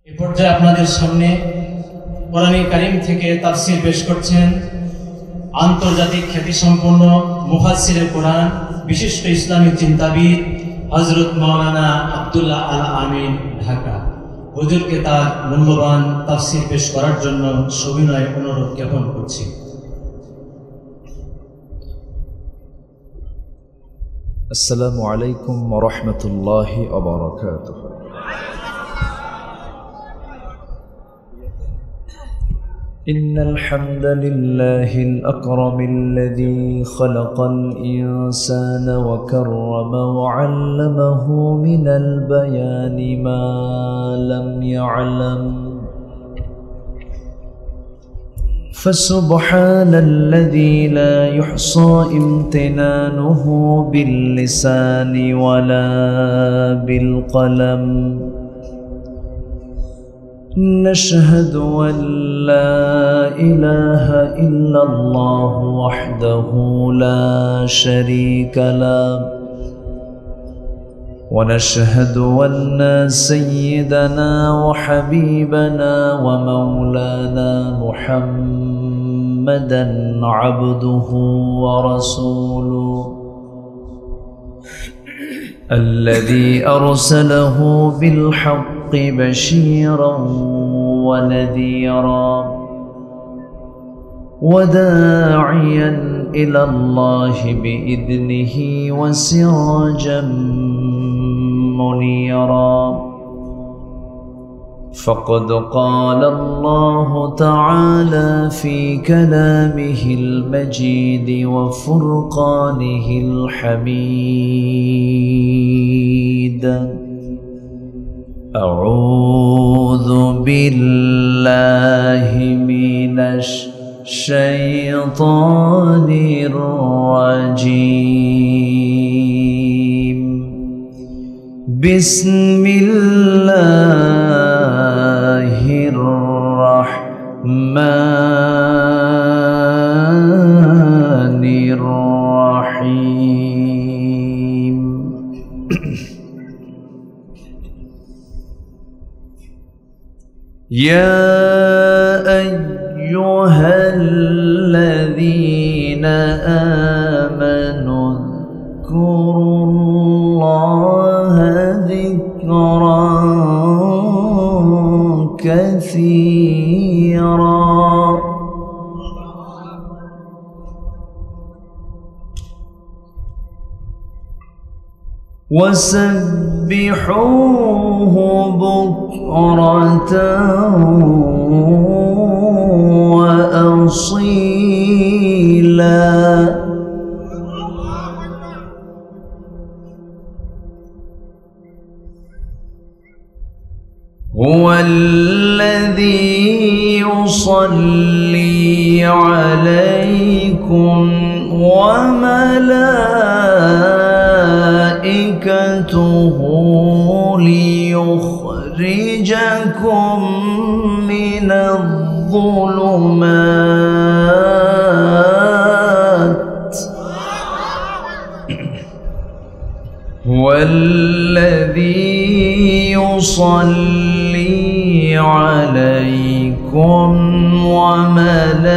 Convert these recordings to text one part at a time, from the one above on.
এই পর্যায়ে আপনাদের সামনে কোরআনে কারীম থেকে তাফসীর পেশ করছেন আন্তর্জাতিক খ্যাতিসম্পন্ন মুফাসসিরে কোরআন বিশিষ্ট ইসলামী চিন্তাবিদ হযরত মাওলানা আব্দুল্লাহ আল আমিন ঢাকা। হুজুরকে তার মূল্যবান তাফসীর পেশ করার জন্য সবিনয় অনুরোধ জ্ঞাপন করছি। আসসালামু আলাইকুম ওয়া রাহমাতুল্লাহি ওয়া বারাকাতুহু। إن الحمد لله الأكرم الذي خلق الإنسان وكرم وعلمه من البيان ما لم يعلم فسبحان الذي لا يحصى امتنانه باللسان ولا بالقلم نشهد أن لا إله إلا الله وحده لا شريك له ونشهد أن سيدنا وحبيبنا ومولانا محمدًا عبده ورسوله الذي أرسله بالحق بشيرا ونذيرا وداعيا إلى الله بإذنه وسراجا منيرا فقد قال الله تعالى في كلامه المجيد وفرقانه الحميد أعوذ بالله من الشيطان الرجيم بسم الله الرحمن الرحيم يا أيها الذين آمنوا اذكروا الله ذكرا كثيرا وسبحوه بكرة وأصيلا هو الذي يصلي عليكم وملائكته ليخرجكم من الظلمات هو الذي يصلي عليكم وملائكته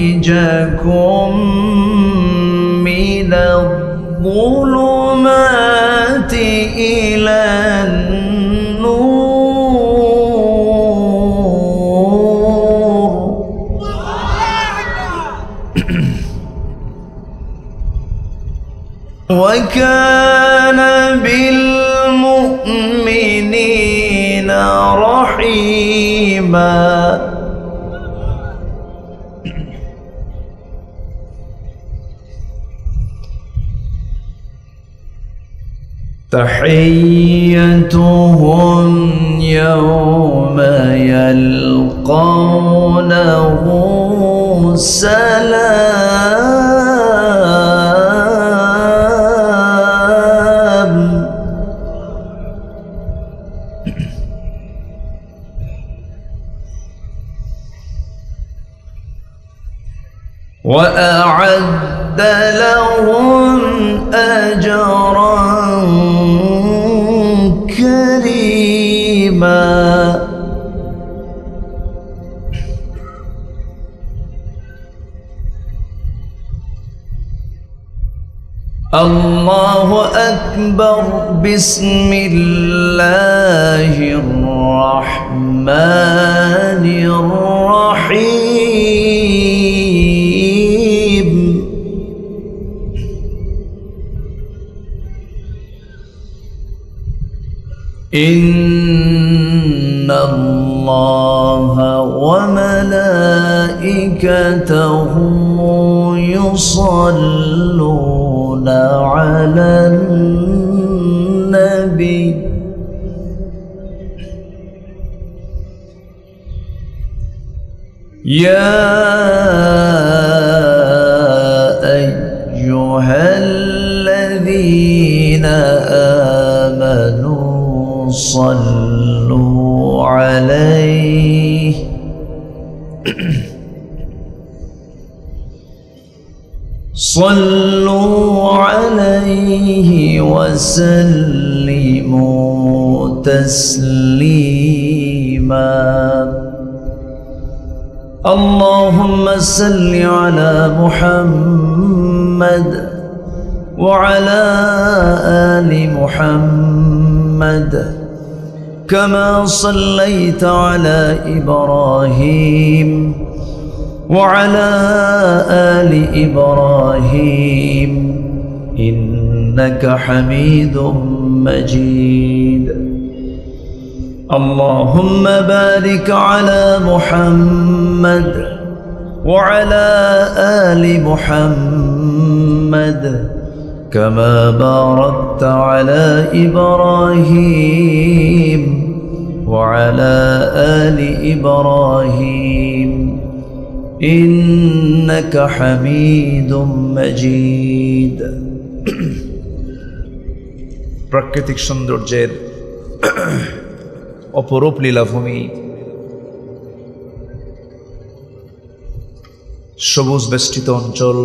ليخرجكم من الظلمات إلى النور وكان بالمؤمنين رحيما تحيتهم يوم يلقونه سلام وأعد لهم أجرا كريما الله أكبر بسم الله الرحمن الرحيم إن الله وملائكته يصلون على النبي يا أيها الذين آمنوا صلوا عليه وسلموا تسليما اللهم صل على محمد وعلى آل محمد كما صليت على إبراهيم وعلى آل إبراهيم إنك حميد مجيد اللهم بارك على محمد وعلى آل محمد كما باركت على إبراهيم وعلى آل إبراهيم إنك حميد مجيد প্রাকৃতিক সৌন্দর্যের অপরূপ লীলাভূমি, সবুজ বেষ্টিত অঞ্চল,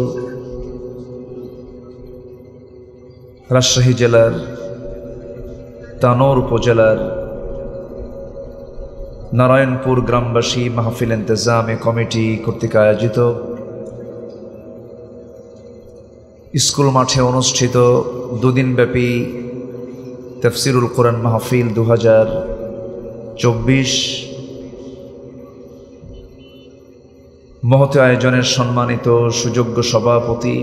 রাজশাহী জেলার তানোর উপজেলার নারায়ণপুর গ্রামবাসী মাহফিল ইন্তেজামে কমিটি কর্তৃক আয়োজিত স্কুল মাঠে অনুষ্ঠিত দুদিনব্যাপী তাফসিরুল কোরআন মাহফিল 2024 মহৎ আয়োজনের সম্মানিত সুযোগ্য সভাপতি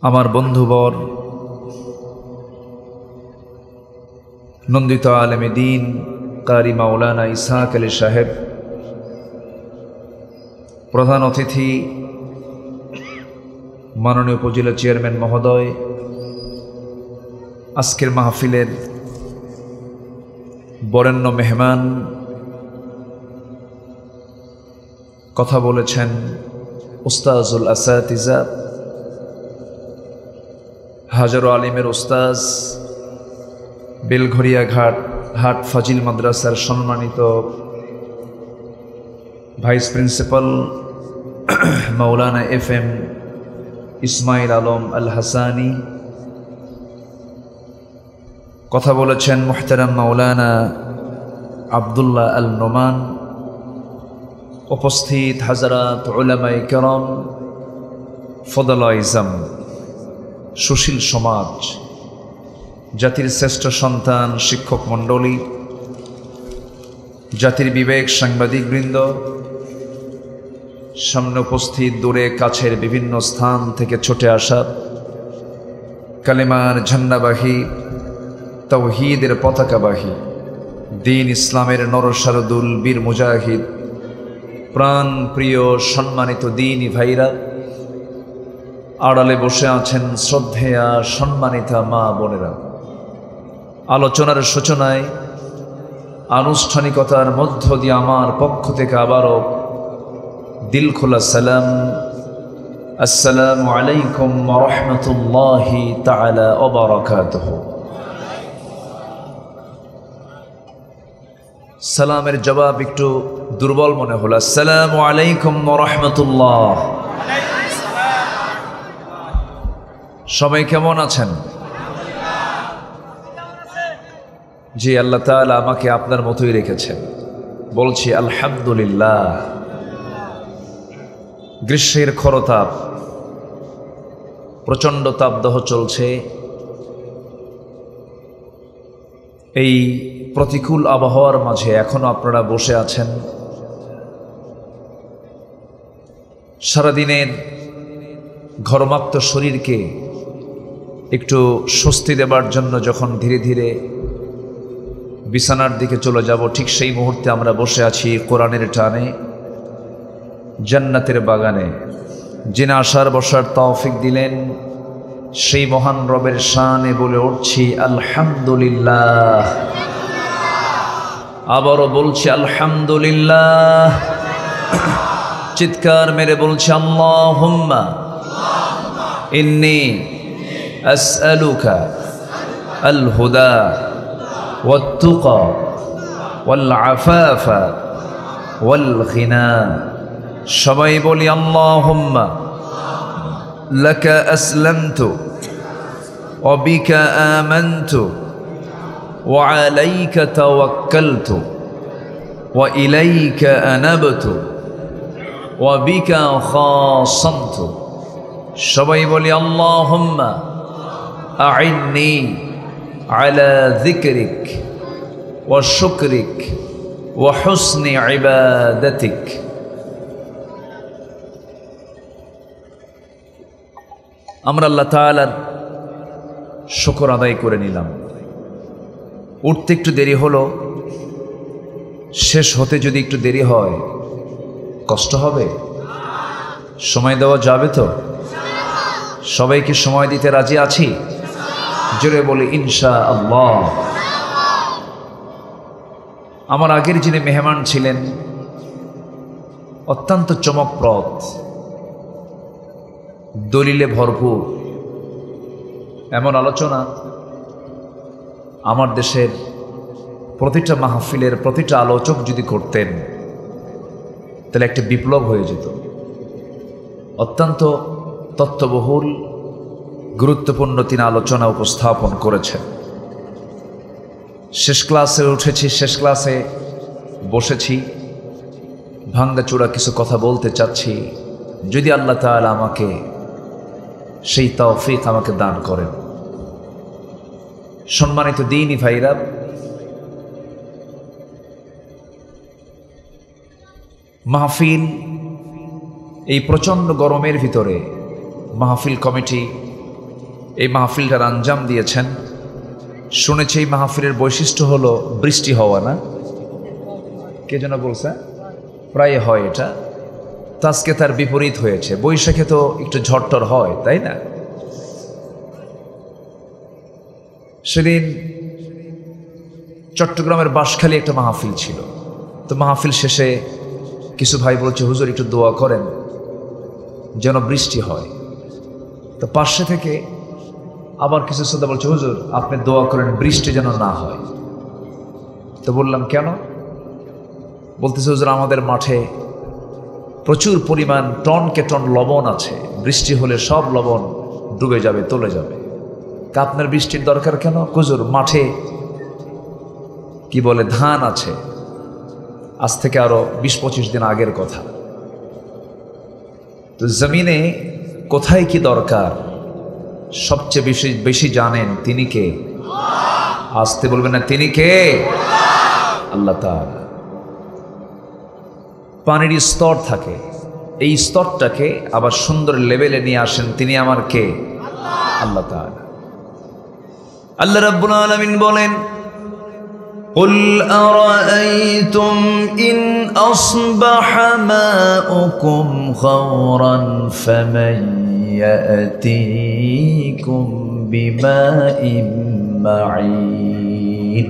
আমার বন্ধুবর নন্দিত আলেমে দ্বীন কারি মাওলানা ইসহাক আলী সাহেব, প্রধান অতিথি মাননীয় উপজেলা চেয়ারম্যান মহোদয়, আজকের মাহফিলের বরেণ্য মেহমান, কথা বলেছেন উস্তাজুল আসাতিজা, হাজারো আলিমের উস্তাজ, বেলঘরিয়া হাট ফাজিল মাদ্রাসার সম্মানিত ভাইস প্রিন্সিপাল মাওলানা FM ইসমাইল আলম আল হাসানি, কথা বলেছেন মুহতারাম মাওলানা আব্দুল্লাহ আল নোমান, উপস্থিত হাজারাত উলামায়ে কেরাম, ফদলা ইজাম, সুশীল সমাজ, জাতির শ্রেষ্ঠ সন্তান শিক্ষক মণ্ডলী, জাতির বিবেক সাংবাদিকবৃন্দ, সামনে উপস্থিত দূরে কাছের বিভিন্ন স্থান থেকে ছুটে আসা কালেমার ঝান্ডাবাহী, তাওহীদের পতাকাবাহী, দ্বীন ইসলামের নরসারদুল বীর মুজাহিদ, প্রাণ প্রিয় সম্মানিত দ্বীনী ভাইরা, আড়ালে বসে আছেন শ্রদ্ধেয়া সম্মানিতা মা বোনেরা, আলোচনার সূচনায় আনুষ্ঠানিকতার মধ্য দিয়ে আমার পক্ষ থেকে আবারও দিল খোলা সালাম, আসসালামু আলাইকুম ওয়া রাহমাতুল্লাহি তাআলা ওয়া বারাকাতুহু। সালামের জবাব একটু দুর্বল মনে হলো। আসসালামু আলাইকুম ওয়া রাহমাতুল্লাহ। সবাই কেমন আছেন? জি, আল্লাহ তাআলা আমাকে আপনার মতোই রেখেছেন, বলছি আলহামদুলিল্লাহ। গ্রীষ্মের খরতাপ, প্রচণ্ড তাপদাহ চলছে। এই প্রতিকূল আবহাওয়ার মাঝে এখনো আপনারা বসে আছেন। সারাদিনের ঘর্মাক্ত শরীরকে একটু স্বস্তি দেবার জন্য যখন ধীরে ধীরে বিছানার দিকে চলে যাব, ঠিক সেই মুহূর্তে আমরা বসে আছি কোরআনের টানে, জান্নাতের বাগানে। যিনি আসার বসার তৌফিক দিলেন সেই মহান রবের শানে বলে উঠছি আলহামদুলিল্লাহ। আবারও বলছি আলহামদুলিল্লাহ। চিৎকার মেরে বলছি আল্লাহুম্মা ইন্নী আসআলুকা আল হুদা ওয়াত তুকা ওয়াল আফাফা ওয়াল গিনা। সবাই বলি আল্লাহুম্মা লাকা আসলামতু ওয়া বিকা আমানতু ওয়া আলাইকা তাওয়াক্কালতু ওয়া ইলাইকা আনাবতু ওয়া বিকা খাসামতু। সবাই বলি আল্লাহুম্মা আইন্নি আলা যিকরিক ওয়া শুকরিক ওয়া হুসনি ইবাদাতিক। আমরা আল্লাহ তাআলার শুকর আদায় করে নিলাম। উঠতে একটু দেরি হলো, শেষ হতে যদি একটু দেরি হয় কষ্ট হবে? সময় দেওয়া যাবে তো? সবাইকে সময় দিতে রাজি আছি? জোরে বলি ইনশাআল্লাহ। আমার আগের যিনি মেহমান ছিলেন অত্যন্ত চমকপ্রদ, দলিলে ভরপুর এমন আলোচনা আমার দেশের প্রতিটা মাহফিলের প্রতিটা আলোচক যদি করতেন তাহলে একটা বিপ্লব হয়ে যেত। অত্যন্ত তত্ত্ববহুল গুরুত্বপূর্ণ তিনি আলোচনা উপস্থাপন করেছেন। শেষ ক্লাসে উঠেছি, শেষ ক্লাসে বসেছি, ভাঙ্গাচোরা কিছু কথা বলতে চাচ্ছি। যদি আল্লাহ তাআলা আমাকে সেই তৌফিক আমাকে দান করেন। সম্মানিত দ্বীনি ভাইরা, মাহফিল এই প্রচণ্ড গরমের ভিতরে মাহফিল কমিটি এই মাহফিলটার আঞ্জাম দিয়েছেন। শুনেছি এই মাহফিলের বৈশিষ্ট্য হলো বৃষ্টি হওয়া, না? কে যেন বলছে প্রায় হয় এটা, তো আজকে তার বিপরীত হয়েছে। বৈশাখে তো একটু ঝড়টর হয়, তাই না? সেদিন চট্টগ্রামের বাঁশখালী একটা মাহফিল ছিল। তো মাহফিল শেষে কিছু ভাই বলছে, হুজুর একটু দোয়া করেন যেন বৃষ্টি হয়। তো পাশে থেকে আবার কিছু শ্রোতা বলছে, হুজুর আপনি দোয়া করেন বৃষ্টি যেন না হয়। তো বললাম কেন? বলতেছে, হুজুর আমাদের মাঠে প্রচুর পরিমাণ টনকে টন লবণ আছে, বৃষ্টি হলে সব লবণ ডুবে যাবে, তলে যাবে। তা আপনার বৃষ্টির দরকার কেন? হুজুর মাঠে কি বলে ধান আছে, আজ থেকে আরো 20-25 দিন আগের কথা। তো জমিনে কোথায় কি দরকার সবচেয়ে বেশি জানেন তিনি কে? আসতে বলবেন না, তিনি কে? আল্লাহ তাআলা। পানির স্তর থাকে, এই স্তরটাকে আবার সুন্দর লেভেলে নিয়ে আসেন তিনি আমার কে? আল্লাহ তাআলা। আল্লাহ রাব্বুল আলামিন বলেন, قُلْ أَرَأَيْتُمْ إِنْ أَصْبَحَ مَاؤُكُمْ غَوْرًا فَمَنْ يَأْتِيكُمْ بِمَاءٍ مَعِينٍ।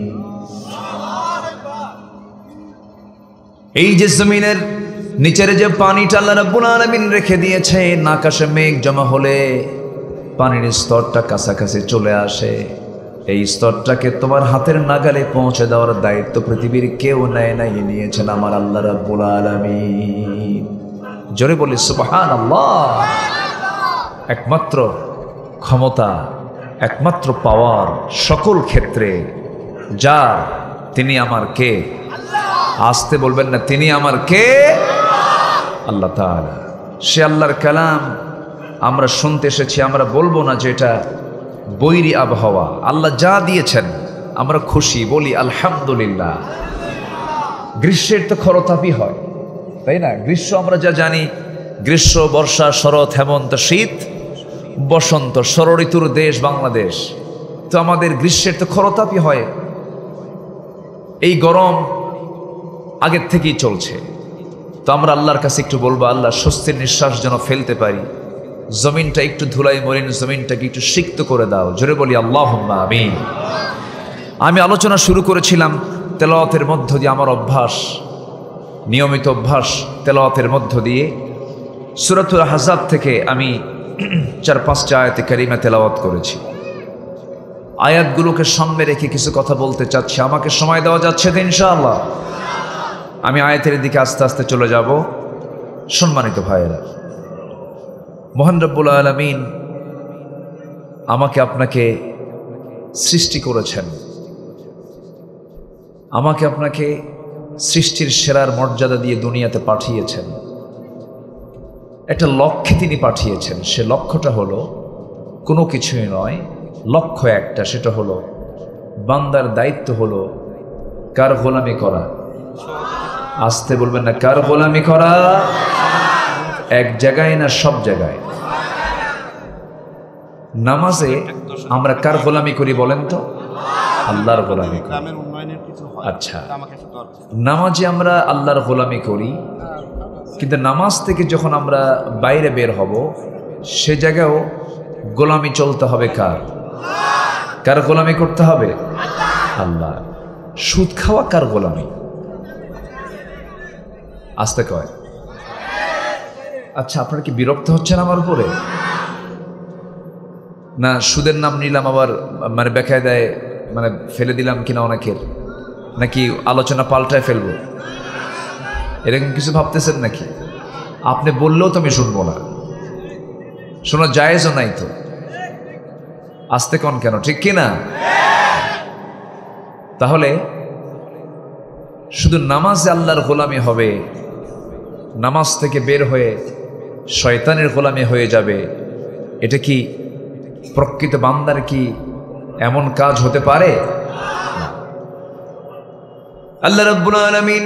এই যে জমিনের নিচের যে পানিটা আল্লাহ রাব্বুল আলামিন রেখে দিয়েছেন, আকাশে মেঘ জমা হলে পানির স্তরটা কাছাকাছি চলে আসে, এই স্তরটাকে তোমার হাতের নাগালে পৌঁছে দেওয়ার দায়িত্ব পৃথিবীর কেউ নেয় নাই, নিয়েছেন আমার আল্লাহ রাব্বুল আলামিন। জোরে বলি সুবহানাল্লাহ। একমাত্র ক্ষমতা, একমাত্র পাওয়ার সকল ক্ষেত্রে যার, তিনি আমার কে? আসতে বলবেন না, তিনি আমার কে? আল্লাহ তাআলা। সে আল্লাহর কালাম আমরা শুনতে এসেছি, আমরা বলবো না যে এটা বৈরী আবহাওয়া। আল্লাহ যা দিয়েছেন আমরা খুশি, বলি আলহামদুলিল্লাহ। গ্রীষ্মের তো খরতাপই হয়, তাই না? গ্রীষ্ম আমরা যা জানি, গ্রীষ্ম, বর্ষা, শরৎ, হেমন্ত, শীত, বসন্ত, ষড়ঋতুর দেশ বাংলাদেশ। তো আমাদের গ্রীষ্মের তো খরতাপই হয়। এই গরম আগের থেকেই চলছে। তো আমরা আল্লাহর কাছে একটু বলবো, আল্লাহ স্বস্তির নিঃশ্বাস যেন ফেলতে পারি, জমিনটা একটু ধুলাই মলিন, জমিনটাকে একটু সিক্ত করে দাও। জোরে বলি আল্লাহুম্মা আমিন। আমি আলোচনা শুরু করেছিলাম তেলাওয়াতের মধ্য দিয়ে, আমার অভ্যাস, নিয়মিত অভ্যাস তেলাওয়াতের মধ্য দিয়ে সূরাতুল আহজাব থেকে আমি 4-5টা আয়াতে কারিমা তেলাওয়াত করেছি। আয়াতগুলোকে সামনে রেখে কিছু কথা বলতে চাচ্ছি। আমাকে সময় দেওয়া যাচ্ছে তো ইনশাআল্লাহ? আমি আয়াতের দিকে আস্তে আস্তে চলে যাব। সম্মানিত ভাইয়েরা, মহান রব্বুল আলামিন আমাকে আপনাকে সৃষ্টি করেছেন, আমাকে আপনাকে সৃষ্টির সেরার মর্যাদা দিয়ে দুনিয়াতে পাঠিয়েছেন। একটা লক্ষ্যে তিনি পাঠিয়েছেন। সে লক্ষ্যটা হলো কোনো কিছুই নয়, লক্ষ্য একটা, সেটা হলো বান্দার দায়িত্ব হলো কার গোলামি করা। আসতে বলবেন না, কার গোলামি করা? এক জায়গায় না সব জায়গায়? নামাজে আমরা কার গোলামি করি বলেন তো? আল্লাহর গোলামি করি। আচ্ছা, নামাজে আমরা আল্লাহর গোলামি করি, কিন্তু নামাজ থেকে যখন আমরা বাইরে বের হব সে জায়গায়ও গোলামি চলতে হবে কার? কার গোলামি করতে হবে? আল্লাহ। সুদ খাওয়া কার গোলামি? আসতে কয়। আচ্ছা, আপনারা কি বিরক্ত হচ্ছেন আমার উপরে? না সুদের নাম নিলাম আবার মানে বেকায়দায় মানে ফেলে দিলাম কিনা অনেকের, নাকি আলোচনা পাল্টায় ফেলবো, এরকম কিছু ভাবতেছেন নাকি? আপনি বললেও তো আমি শুনবো না, শোনা জায়েজও নাই তো। আসতে কন কেন, ঠিক কিনা? তাহলে শুধু নামাজে আল্লাহর গোলামি হবে, নামাজ থেকে বের হয়ে শয়তানের গোলামি হয়ে যাবে, এটা কি প্রকৃত বান্দার কি এমন কাজ হতে পারে? আল্লাহ রাব্বুল আলামিন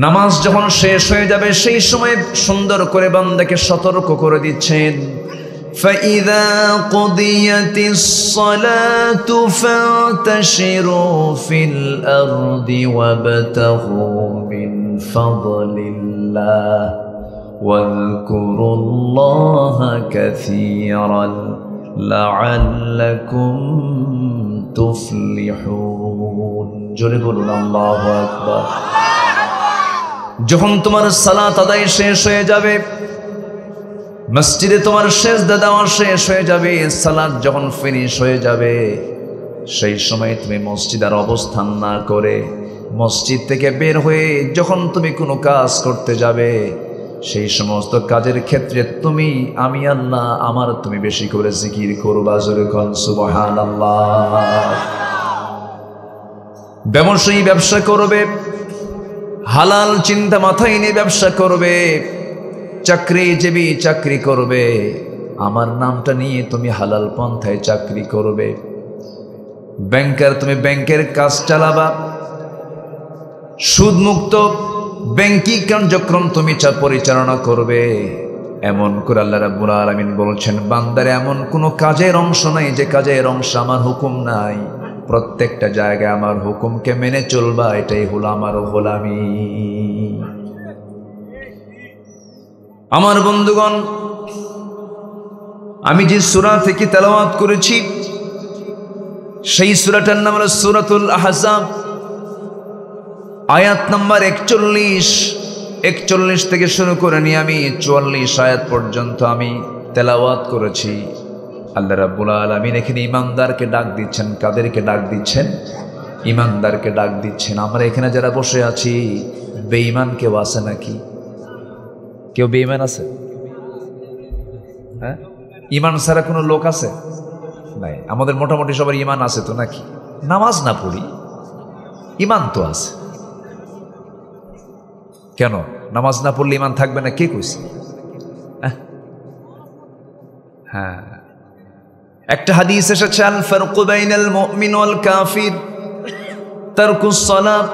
নামাজ যখন শেষ হয়ে যাবে সেই সময় সুন্দর করে বান্দাকে সতর্ক করে দিচ্ছেন, فَإِذَا قُضِيَتِ الصَّلَاةُ فَانتَشِرُوا فِي الْأَرْضِ وَابْتَغُوا مِنْ فَضْلِ اللَّهِ وَاذْكُرُوا اللَّهَ كَثِيرًا لَعَلَّكُمْ تُفْلِحُونَ। জোরে বলুন আল্লাহু আকবার। যখন তোমার সালাত আদায় শেষ হয়ে যাবে, মসজিদে তোমার সেজদা দেওয়া শেষ হয়ে যাবে, সালাত যখন ফিনিশ হয়ে যাবে, সেই সময় তুমি মসজিদ আর অবস্থান না করে মসজিদ থেকে বের হয়ে যখন তুমি কোনো কাজ করতে যাবে, সেই সমস্ত কাজের ক্ষেত্রে তুমি, আমি আল্লাহ, আমার তুমি বেশি করে জিকির করবা। জোরে কোন সুবহানাল্লাহ। ব্যবসায়ী ব্যবসা করবে, হালাল চিন্তা মাথায় নিয়ে ব্যবসা করবে, চাকরিজীবী চাকরি করবে, আমার নামটা নিয়ে তুমি হালাল পন্থায় চাকরি করবে। ব্যাংকার, তুমি ব্যাংকের কাজ চালাবা, সুদমুক্ত ব্যাংকিং কার্যক্রম তুমি পরিচালনা করবে। এমন করে আল্লাহ রাব্বুল আলামিন বলছেন, বান্দার এমন কোনো কাজের অংশ নাই যে কাজের অংশ আমার হুকুম নাই। প্রত্যেকটা জায়গায় আমার হুকুমকে মেনে চলবা, এটাই হলো আমার গোলামি। আমার বন্ধুগণ, আমি যে সূরা থেকে তেলাওয়াত করেছি সেই সূরাটার নাম হলো সূরাতুল আহজাব, আয়াত নাম্বার 41 থেকে শুরু করে নিয়ে আমি 44 আয়াত পর্যন্ত আমি তেলাওয়াত করেছি। আল্লাহ রাব্বুল আলামিন এখানে ইমানদারকে ডাক দিচ্ছেন। কাদেরকে ডাক দিচ্ছেন? ইমানদারকে ডাক দিচ্ছেন। আমরা এখানে যারা বসে আছি, বেঈমান কেউ আছে নাকি? কেউ বেঈমান আছে? হ্যাঁ, ইমান ছাড়া কোনো লোক আছে? নাই। আমাদের মোটামুটি সবার ইমান আছে তো নাকি? নামাজ না পড়ি, ইমান তো আছে। কেন নামাজ না পড়লে ইমান থাকবে না? কে কইছে? হ্যাঁ, একটা হাদিস এসেছে, আল ফারকু বাইনাল মুমিন ওয়াল কাফির তারকুস সালাত।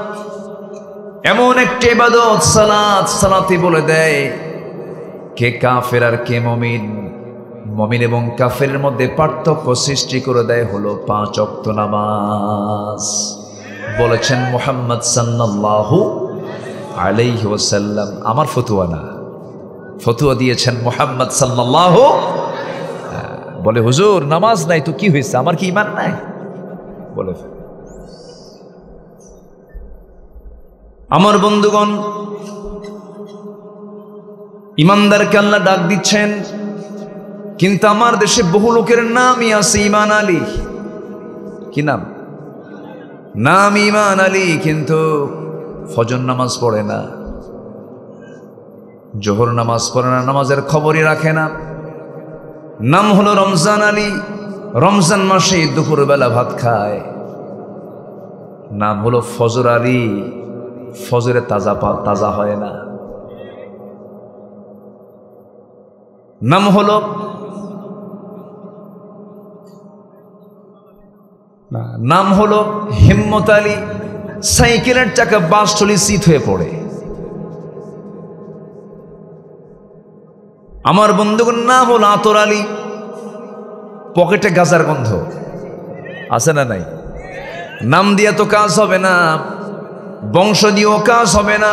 এমন একটা ইবাদত সালাত, সালাতই বলে দেয় কে কাফের আর কে মুমিন। মুমিন এবং কাফেরের মধ্যে পার্থক্য সৃষ্টি করে দেয় হলো 5 ওয়াক্ত নামাজ। বলেছেন মুহাম্মদ সাল্লাল্লাহু আলাইহি ওয়াসাল্লাম। আমার ফতোয়া না, ফতোয়া দিয়েছেন মুহাম্মদ সাল্লাল্লাহু। বলে হুজুর নামাজ নাই তো কি হয়েছে, আমার কি ইমান নাই? বলে আমার বন্ধুগণ, ইমানদারকে আল্লাহ ডাক দিচ্ছেন, কিন্তু আমার দেশে বহু লোকের নামই আছে ঈমান আলী। কি নাম? নাম ঈমান আলী, কিন্তু ফজর নামাজ পড়ে না, জোহর নামাজ পড়ে না, নামাজের খবরই রাখে না। নাম হলো রমজান আলী, রমজান মাসে দুপুরবেলা ভাত খায়। নাম হলো ফজর আলী, ফজরে তাজা হয় না। নাম হলো হিম্মত আলী, সাইকেলের চাকা বাস চলি চিত হয়ে পড়ে। আমার বন্ধুর নাম হলো আতর আলী, পকেটে গাজার গন্ধ আছে না নাই? নাম দিয়ে তো কাজ হবে না, বংশ দিয়েও কাজ হবে না,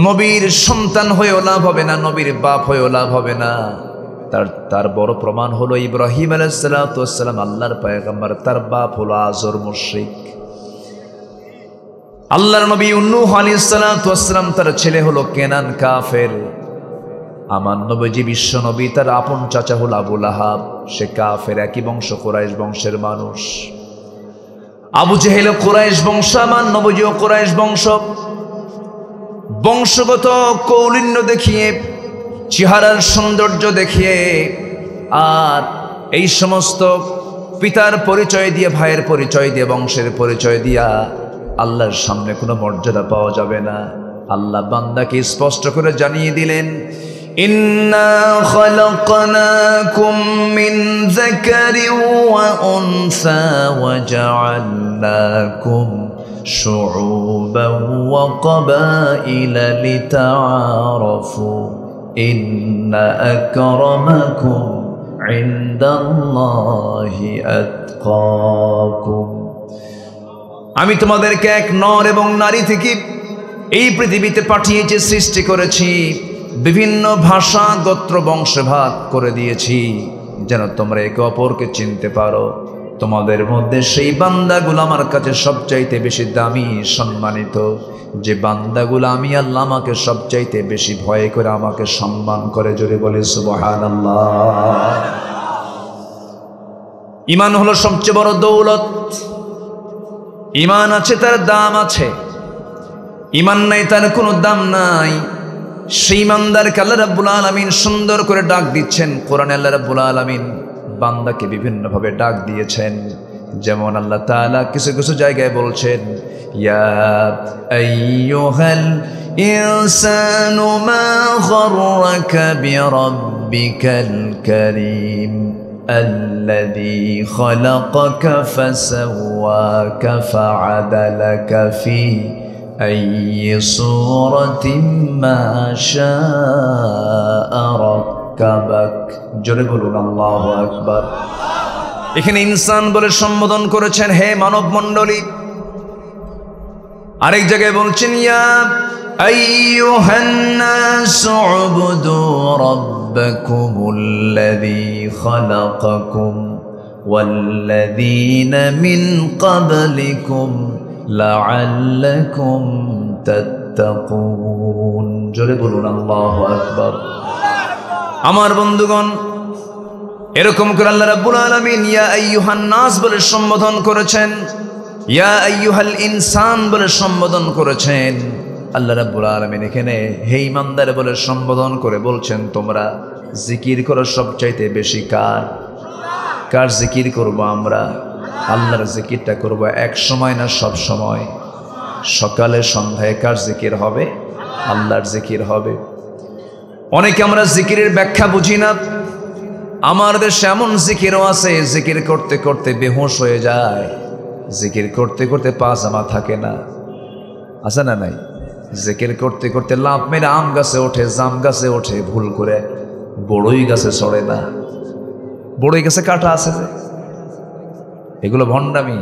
নবীর সন্তান হয়েও লাভ হবে না, নবীর বাপ হয়েও লাভ হবে না। তার বড় প্রমাণ হলো ইব্রাহিম আলাইহিস সালাতু ওয়াস সালাম, আল্লাহর পয়গম্বর, তার বাপ হলো আজর মুশরিক। আল্লাহর নবী নূহ আলাইহিস সালাতু ওয়াস সালাম, তার ছেলে হলো কেনান কাফের। আমার নবীজি বিশ্ব নবী, তার আপন চাচা হলো আবু লাহাব, সে কাফের, একই বংশ, কুরাইশ বংশের মানুষ। আবু জেহেল কুরাইশ বংশ, আমার নবীজিও কুরাইশ বংশ। বংশগত কৌলিন্য দেখিয়ে, চেহারার সৌন্দর্য দেখিয়ে, আর এই সমস্ত পিতার পরিচয় দিয়ে, ভাইয়ের পরিচয় দিয়ে, বংশের পরিচয় দিয়া আল্লাহর সামনে কোনো মর্যাদা পাওয়া যাবে না। আল্লাহ বান্দাকে স্পষ্ট করে জানিয়ে দিলেন, ইন্না খালাকনাকুম মিন যাকারিন ওয়া উনসা ওয়া জাআলনাকুম শুউবান ওয়া ক্বাবাইলা লিতাআরাফু ইন্না আকরামাকুম ইনদাল্লাহি আতকাকুম। আমি তোমাদেরকে এক নর এবং নারী থেকে এই পৃথিবীতে পাঠিয়েছি, সৃষ্টি করেছি, বিভিন্ন ভাষা, গোত্র, বংশে ভাগ করে দিয়েছি, যেন তোমরা একে অপরকে চিনতে পারো। তোমাদের মধ্যে সেই বান্দাগুলো আমার কাছে সবচাইতে বেশি দামি, সম্মানিত, যে বান্দাগুলো আমি আল্লাহ আমাকে সবচাইতে বেশি ভয় করে, আমাকে সম্মান করে। জোরে বলে সুবহানাল্লাহ। ঈমান হলো সবচেয়ে বড় দৌলত। ঈমান আছে, তার দাম আছে। ঈমান নাই, তার কোনো দাম নাই। সেই ইমানদারকে আল্লাহ রাব্বুল আলামিন সুন্দর করে ডাক দিচ্ছেন। কোরআনে আল্লাহ রাব্বুল আলামিন বান্দাকে বিভিন্নভাবে ডাক দিয়েছেন। যেমন আল্লাহ তাআলা কিছু কিছু জায়গায় বলছেন, ইয়া আইয়ুহাল ইনসানু মা গাররাকা বিরাব্বিকাল কারীম আল্লাযী খালাকাকা ফাসাওয়াকা ফাআদালাকা ফি আইয়ি সূরাতিন মা শাআ রাক্কাবাক। জোরে বলুন আল্লাহু আকবার। এখানে ইনসান বলে সম্বোধন করেছেন, হে মানব মণ্ডলী। আরেক জায়গায় বলছেন, ইয়া আইয়ুহান নাসু উবুদু রাব্বাকুমুল্লাযী খালাকাকুম ওয়াল্লাযীনা মিন ক্বাবলিকুম লাআল্লাকুম তাত্তাকুন। জোরে বলুন আল্লাহু আকবার। আমার বন্ধুগণ, এরকম করে আল্লাহ রাব্বুল আলামিন ইয়া আইয়ুহান নাস বলে সম্বোধন করেছেন, ইয়া আইয়ুহাল ইনসান বলে সম্বোধন করেছেন। আল্লাহ রাব্বুল আলামিন এখানে হে ঈমানদার বলে সম্বোধন করে বলছেন তোমরা জিকির করো সবচাইতে বেশি কার? কার জিকির করব আমরা? আল্লাহর জিকিরটা করব এক সময় না সব সময়? সকালে সন্ধ্যায় কার জিকির হবে? আল্লাহর জিকির হবে। অনেকে আমরা জিকিরের ব্যাখ্যা বুঝি না। আমার দেশে এমন জিকিরও আছে জিকির করতে করতে বেহুশ হয়ে যায়, জিকির করতে করতে পা জামা থাকে না, আছে না নাই? জিকির করতে করতে লাফ মেরে আম গাছে ওঠে, জাম গাছে ওঠে, ভুল করে বড়ই গাছে চড়ে না। বড়ই গাছে কাটা আছে যে, এগুলো ভণ্ডামি।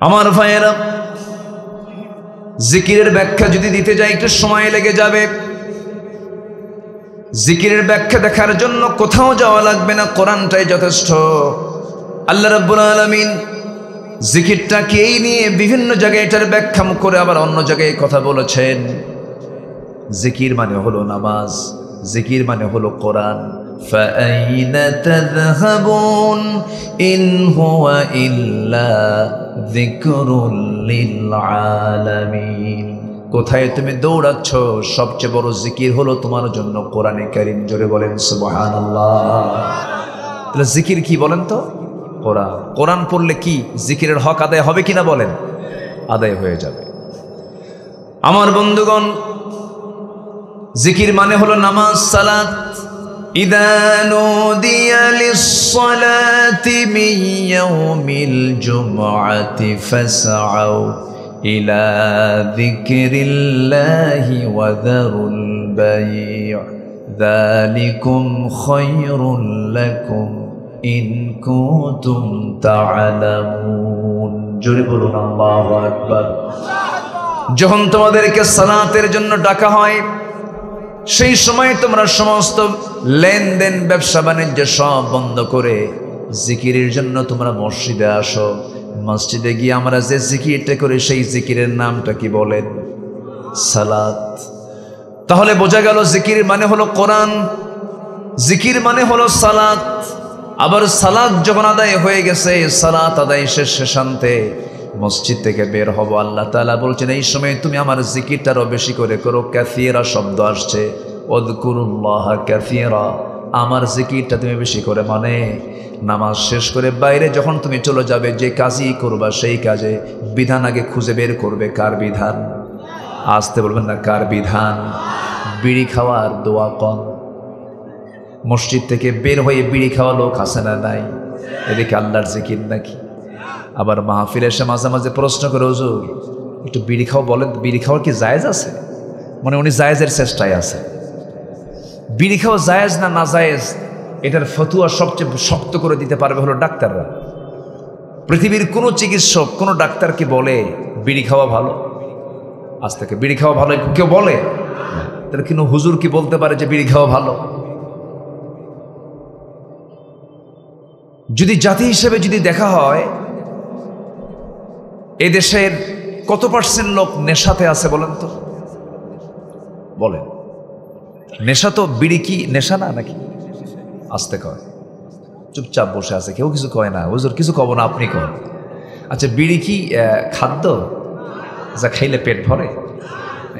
আমার ভাইয়েরা, জিকিরের ব্যাখ্যা যদি দিতে যাই একটু সময় লেগে যাবে। জিকিরের ব্যাখ্যা দেখার জন্য কোথাও যাওয়া লাগবে না, কোরআনটাই যথেষ্ট। আল্লাহ রাব্বুল আলামিন জিকিরটাকে এই নিয়ে বিভিন্ন জায়গায় এটার ব্যাখ্যা করে আবার অন্য জায়গায় কথা বলেছেন। জিকির মানে হলো নামাজ, জিকির মানে হলো কোরআন। ফাআইনা তাযহাবুন ইন হুয়া ইল্লা যিকরুল লিল আলামিন। কোথায় তুমি দৌড়াচ্ছ? সবচেয়ে বড় জিকির হলো তোমার জন্য কোরআনে কারীম। জোরে বলেন সুবহানাল্লাহ। তাহলে জিকির কি বলেন তো? কোরআন। কোরআন পড়লে কি জিকিরের হক আদায় হবে কিনা বলেন? আদায় হয়ে যাবে। আমার বন্ধুগণ, জিকির মানে হলো নামাজ, সালাত। ইযা নুদিয়া লিস-সালাতি মিন ইয়াউমিল জুমআতি ফাসআউ ইলা যিকরিল্লাহি ওয়া যারুল বাই', যালিকুম খায়রুল লাকুম ইন কুনতুম তা'লামুন। জোরে বলুন আল্লাহু আকবার। যখন তোমাদেরকে সালাতের জন্য ডাকা হয় সেই সময় তোমরা সমস্ত লেনদেন, ব্যবসা বাণিজ্য সব বন্ধ করে জিকিরের জন্য তোমরা মসজিদে আসো। মসজিদে গিয়ে আমরা যে জিকিরটা করি সেই জিকিরের নামটা কি বলেন? সালাত। তাহলে বোঝা গেল জিকির মানে হলো কোরআন, জিকির মানে হলো সালাত। আবার সালাত যখন আদায় হয়ে গেছে, সালাত আদায় শেষান্তে মসজিদ থেকে বের হব, আল্লাহ তাআলা বলছেন এই সময় তুমি আমার জিকিরটারও বেশি করে করো। কাসীরা শব্দ আসছে, উযকুরুল্লাহ কাসীরা। আমার জিকিরটা তুমি বেশি করে মানে নামাজ শেষ করে বাইরে যখন তুমি চলে যাবে, যে কাজই করবা সেই কাজে বিধান আগে খুঁজে বের করবে। কার বিধান? আসতে বলবেন না, কার বিধান? বিড়ি খাওয়ার দোয়া কম। মসজিদ থেকে বের হয়ে বিড়ি খাওয়া লোক আছে না নাই? এদিকে আল্লাহর জিকির নাকি? আবার মাহফিলে এসে মাঝে মাঝে প্রশ্ন করে, হুজুর একটু বিড়ি খাও বলেন, বিড়ি খাওয়া কি জায়েজ আছে? মানে উনি জায়েজের চেষ্টায় আছে। বিড়ি খাওয়া জায়েজ না না জায়েজ এটার ফতুয়া সবচেয়ে শক্ত করে দিতে পারবে হলো ডাক্তাররা। পৃথিবীর কোনো চিকিৎসক, কোনো ডাক্তার কি বলে বিড়ি খাওয়া ভালো? আজ থেকে বিড়ি খাওয়া ভালো কেউ বলে? তাহলে কিন্তু হুজুর কি বলতে পারে যে বিড়ি খাওয়া ভালো? যদি জাতি হিসেবে যদি দেখা হয়, এদেশের কত পার্সেন্ট লোক নেশাতে আছে বলেন তো? বলেন, নেশা তো বিড়ি কি নেশা না নাকি? আসতে কয়, চুপচাপ বসে আছে, কেউ কিছু কয় না। হুজুর কিছু কব না, আপনি কন। আচ্ছা, বিড়ি কি খাদ্য যা খাইলে পেট ভরে?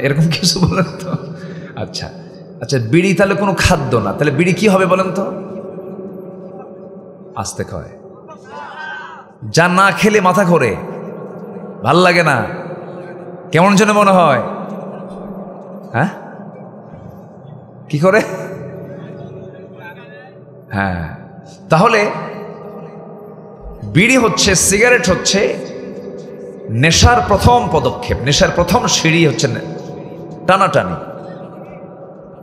এরকম কিছু বলেন তো। আচ্ছা আচ্ছা, বিড়ি তাহলে কোনো খাদ্য না, তাহলে বিড়ি কি হবে বলেন তো? আসতে কয়, যা না খেলে মাথা ঘোরে, ভাল লাগে না, কেমন যেন মনে হয়। হ্যাঁ, কি করে? হ্যাঁ, তাহলে বিড়ি হচ্ছে, সিগারেট হচ্ছে নেশার প্রথম পদক্ষেপ, নেশার প্রথম সিঁড়ি হচ্ছে টানাটানি।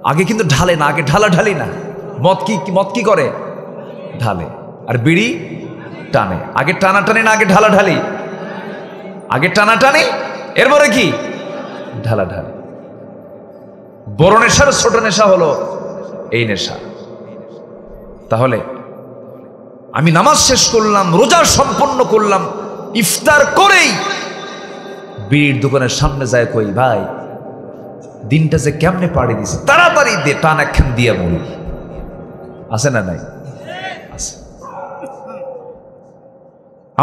আগে কিন্তু ঢালে না, আগে ঢালাঢালি না। মদ কি করে? ঢালে। আর বিড়ি টানে। আগে টানাটানি না আগে ঢালাঢালি? আগে টানাটানি, এরপরে কি? ঢালাঢালি। বড় নেশার ছোট নেশা হলো এই নেশা। তাহলে আমি নামাজ শেষ করলাম, রোজা সম্পন্ন করলাম, ইফতার করেই বিড়ির দোকানের সামনে যায়, কই ভাই দিনটা যে কেমনে পাড়ি দিছে, তাড়াতাড়ি দে, টান একখান দিয়ে মরি। আছে না নাই? আছে।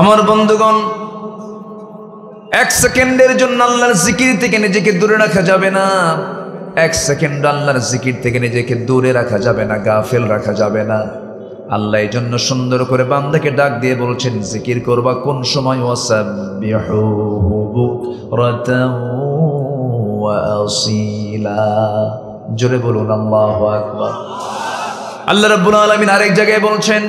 আমার বন্ধুগণ, এক সেকেন্ডের জন্য আল্লাহর জিকির থেকে নিজেকে দূরে রাখা যাবে না। এক সেকেন্ড আল্লাহর জিকির থেকে নিজেকে দূরে রাখা যাবে না, গাফেল রাখা যাবে না। আল্লাহ এই জন্য সুন্দর করে বান্দাকে ডাক দিয়ে বলছেন, জিকির করবা কোন সময়? ওয়াসাব্বিহুহু বুকরাতাও ওয়া আসীলা। জোরে বলুন আল্লাহু আকবার। আল্লাহ রাব্বুল আলামিন আরেক জায়গায় বলছেন,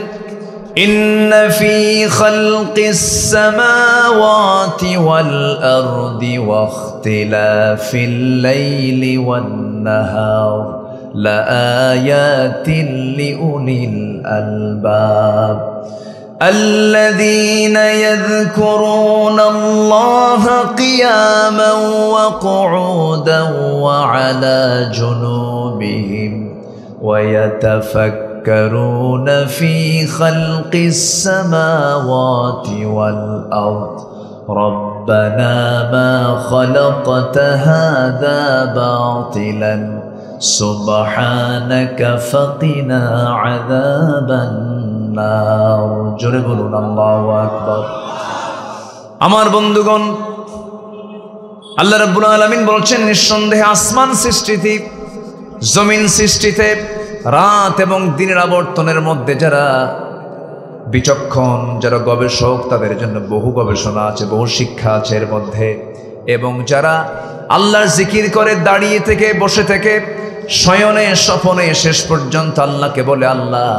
ইন্না ফি খালকিস সামাওয়াতি ওয়াল আরদি ওয়া ইখতিলাফিল লাইলি ওয়ান নাহার লাআয়াতিন লিউলিল আলবাব الذين يذكرون الله قياما وقعودا وعلى جنوبهم ويتفكرون في خلق السماوات والأرض ربنا ما خلقت هذا باطلا سبحانك فقنا عذاب النار জোরে বলুন আল্লাহু আকবার। আমার বন্ধুগণ, আল্লাহ রাব্বুল আলামিন বলছেন, নিঃসন্দেহে আসমান সৃষ্টিতে, জমিন সৃষ্টিতে, রাত এবং দিনের আবর্তনের মধ্যে যারা বিচক্ষণ, যারা গবেষক, তাদের জন্য বহু গবেষণা আছে, বহু শিক্ষা আছে এর মধ্যে। এবং যারা আল্লাহর জিকির করে দাঁড়িয়ে থেকে, বসে থেকে, শয়নে স্বপনে শেষ পর্যন্ত আল্লাহকে বলে, আল্লাহ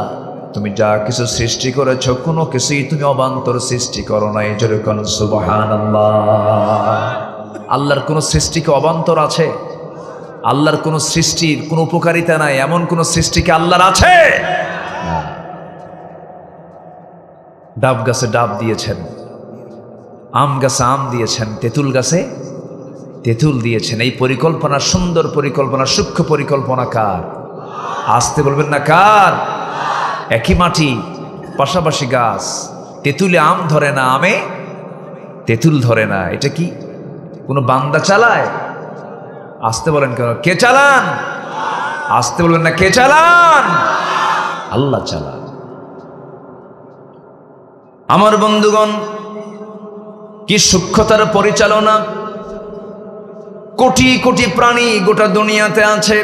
তুমি যা কিছু সৃষ্টি করেছ কোনো কিছুই তুমি অবান্তর সৃষ্টি করো নাই। জোরে কোন সুবহানাল্লাহ। আল্লাহর কোন সৃষ্টিকে অবান্তর আছে? আল্লাহর কোন সৃষ্টির কোন উপকারিতা নাই এমন কোন সৃষ্টিকে আল্লাহর আছে? ডাব গাছে ডাব দিয়েছেন, আম গাছে আম দিয়েছেন, তেঁতুল গাছে তেঁতুল দিয়েছেন। এই পরিকল্পনা, সুন্দর পরিকল্পনা, সূক্ষ্ম পরিকল্পনা কার? আসতে বলবেন না কার? একই মাটি, পাশাপাশি গাছ, তেঁতুলে আম ধরে না, আমে তেঁতুল ধরে না। এটা কি কোনো বান্দা চালায়? আসতে বলেন কেন? কে চালান? আসতে বলবেন না কে চালান? আল্লাহ চালান। আমার বন্ধুগণ, কি সূক্ষ্মতার পরিচালনা! কোটি কোটি প্রাণী গোটা দুনিয়াতে আছে।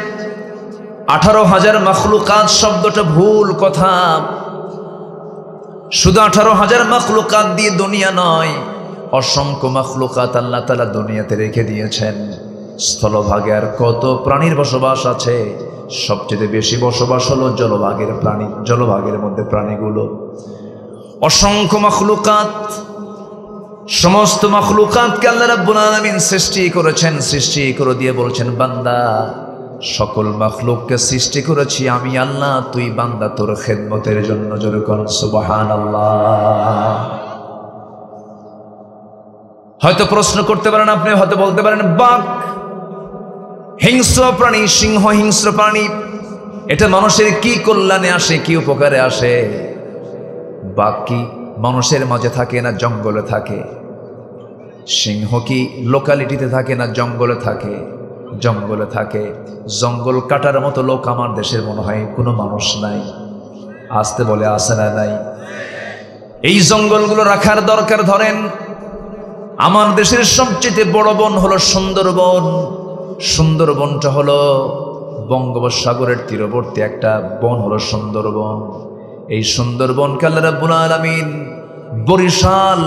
18,000 মাখলুকাত শব্দটা ভুল কথা। শুধু 18,000 মাখলুকাত দিয়ে দুনিয়া নয়, অসংখ্য মাখলুকাত আল্লাহ তাআলা দুনিয়াতে রেখে দিয়েছেন। স্থলভাগে আর কত প্রাণীর বসবাস আছে? সবচেয়ে বেশি বসবাস হলো জলভাগের প্রাণী, জলভাগের মধ্যে প্রাণীগুলো। অসংখ্য মাখলুকাত, সমস্ত মাখলুকাতকে আল্লাহ রাব্বুল আলামিন সৃষ্টি করেছেন। সৃষ্টি করে দিয়ে বলছেন, বান্দা সকল মাখলুককে সৃষ্টি করেছি আমি আল্লাহ, তুই বান্দা তোর খেদমতের জন্য। জোরে কোন সুবহানাল্লাহ। হয়তো প্রশ্ন করতে পারেন আপনি, হয়তো বলতে পারেন, বাঘ হিংস্র প্রাণী, সিংহ হিংস্র প্রাণী, এটা মানুষের কি কল্যাণে আসে, কি উপকারে আসে? বাঘ কি মানুষের মাঝে থাকে না জঙ্গলে থাকে? সিংহ কি লোকালিটিতে থাকে না জঙ্গলে থাকে? জঙ্গলে থাকে। জঙ্গল কাটার মতো লোক আমার দেশের মনে হয় কোনো মানুষ নাই। আসতে বলে আসে না নাই? এই জঙ্গলগুলো রাখার দরকার। ধরেন আমার দেশের সবচেয়ে বড় বন হলো সুন্দরবন। সুন্দরবনটা হলো বঙ্গোপসাগরের তীরবর্তী একটা বন, হলো সুন্দরবন। এই সুন্দরবনকে আল্লাহ রাব্বুল আলামিন বরিশাল,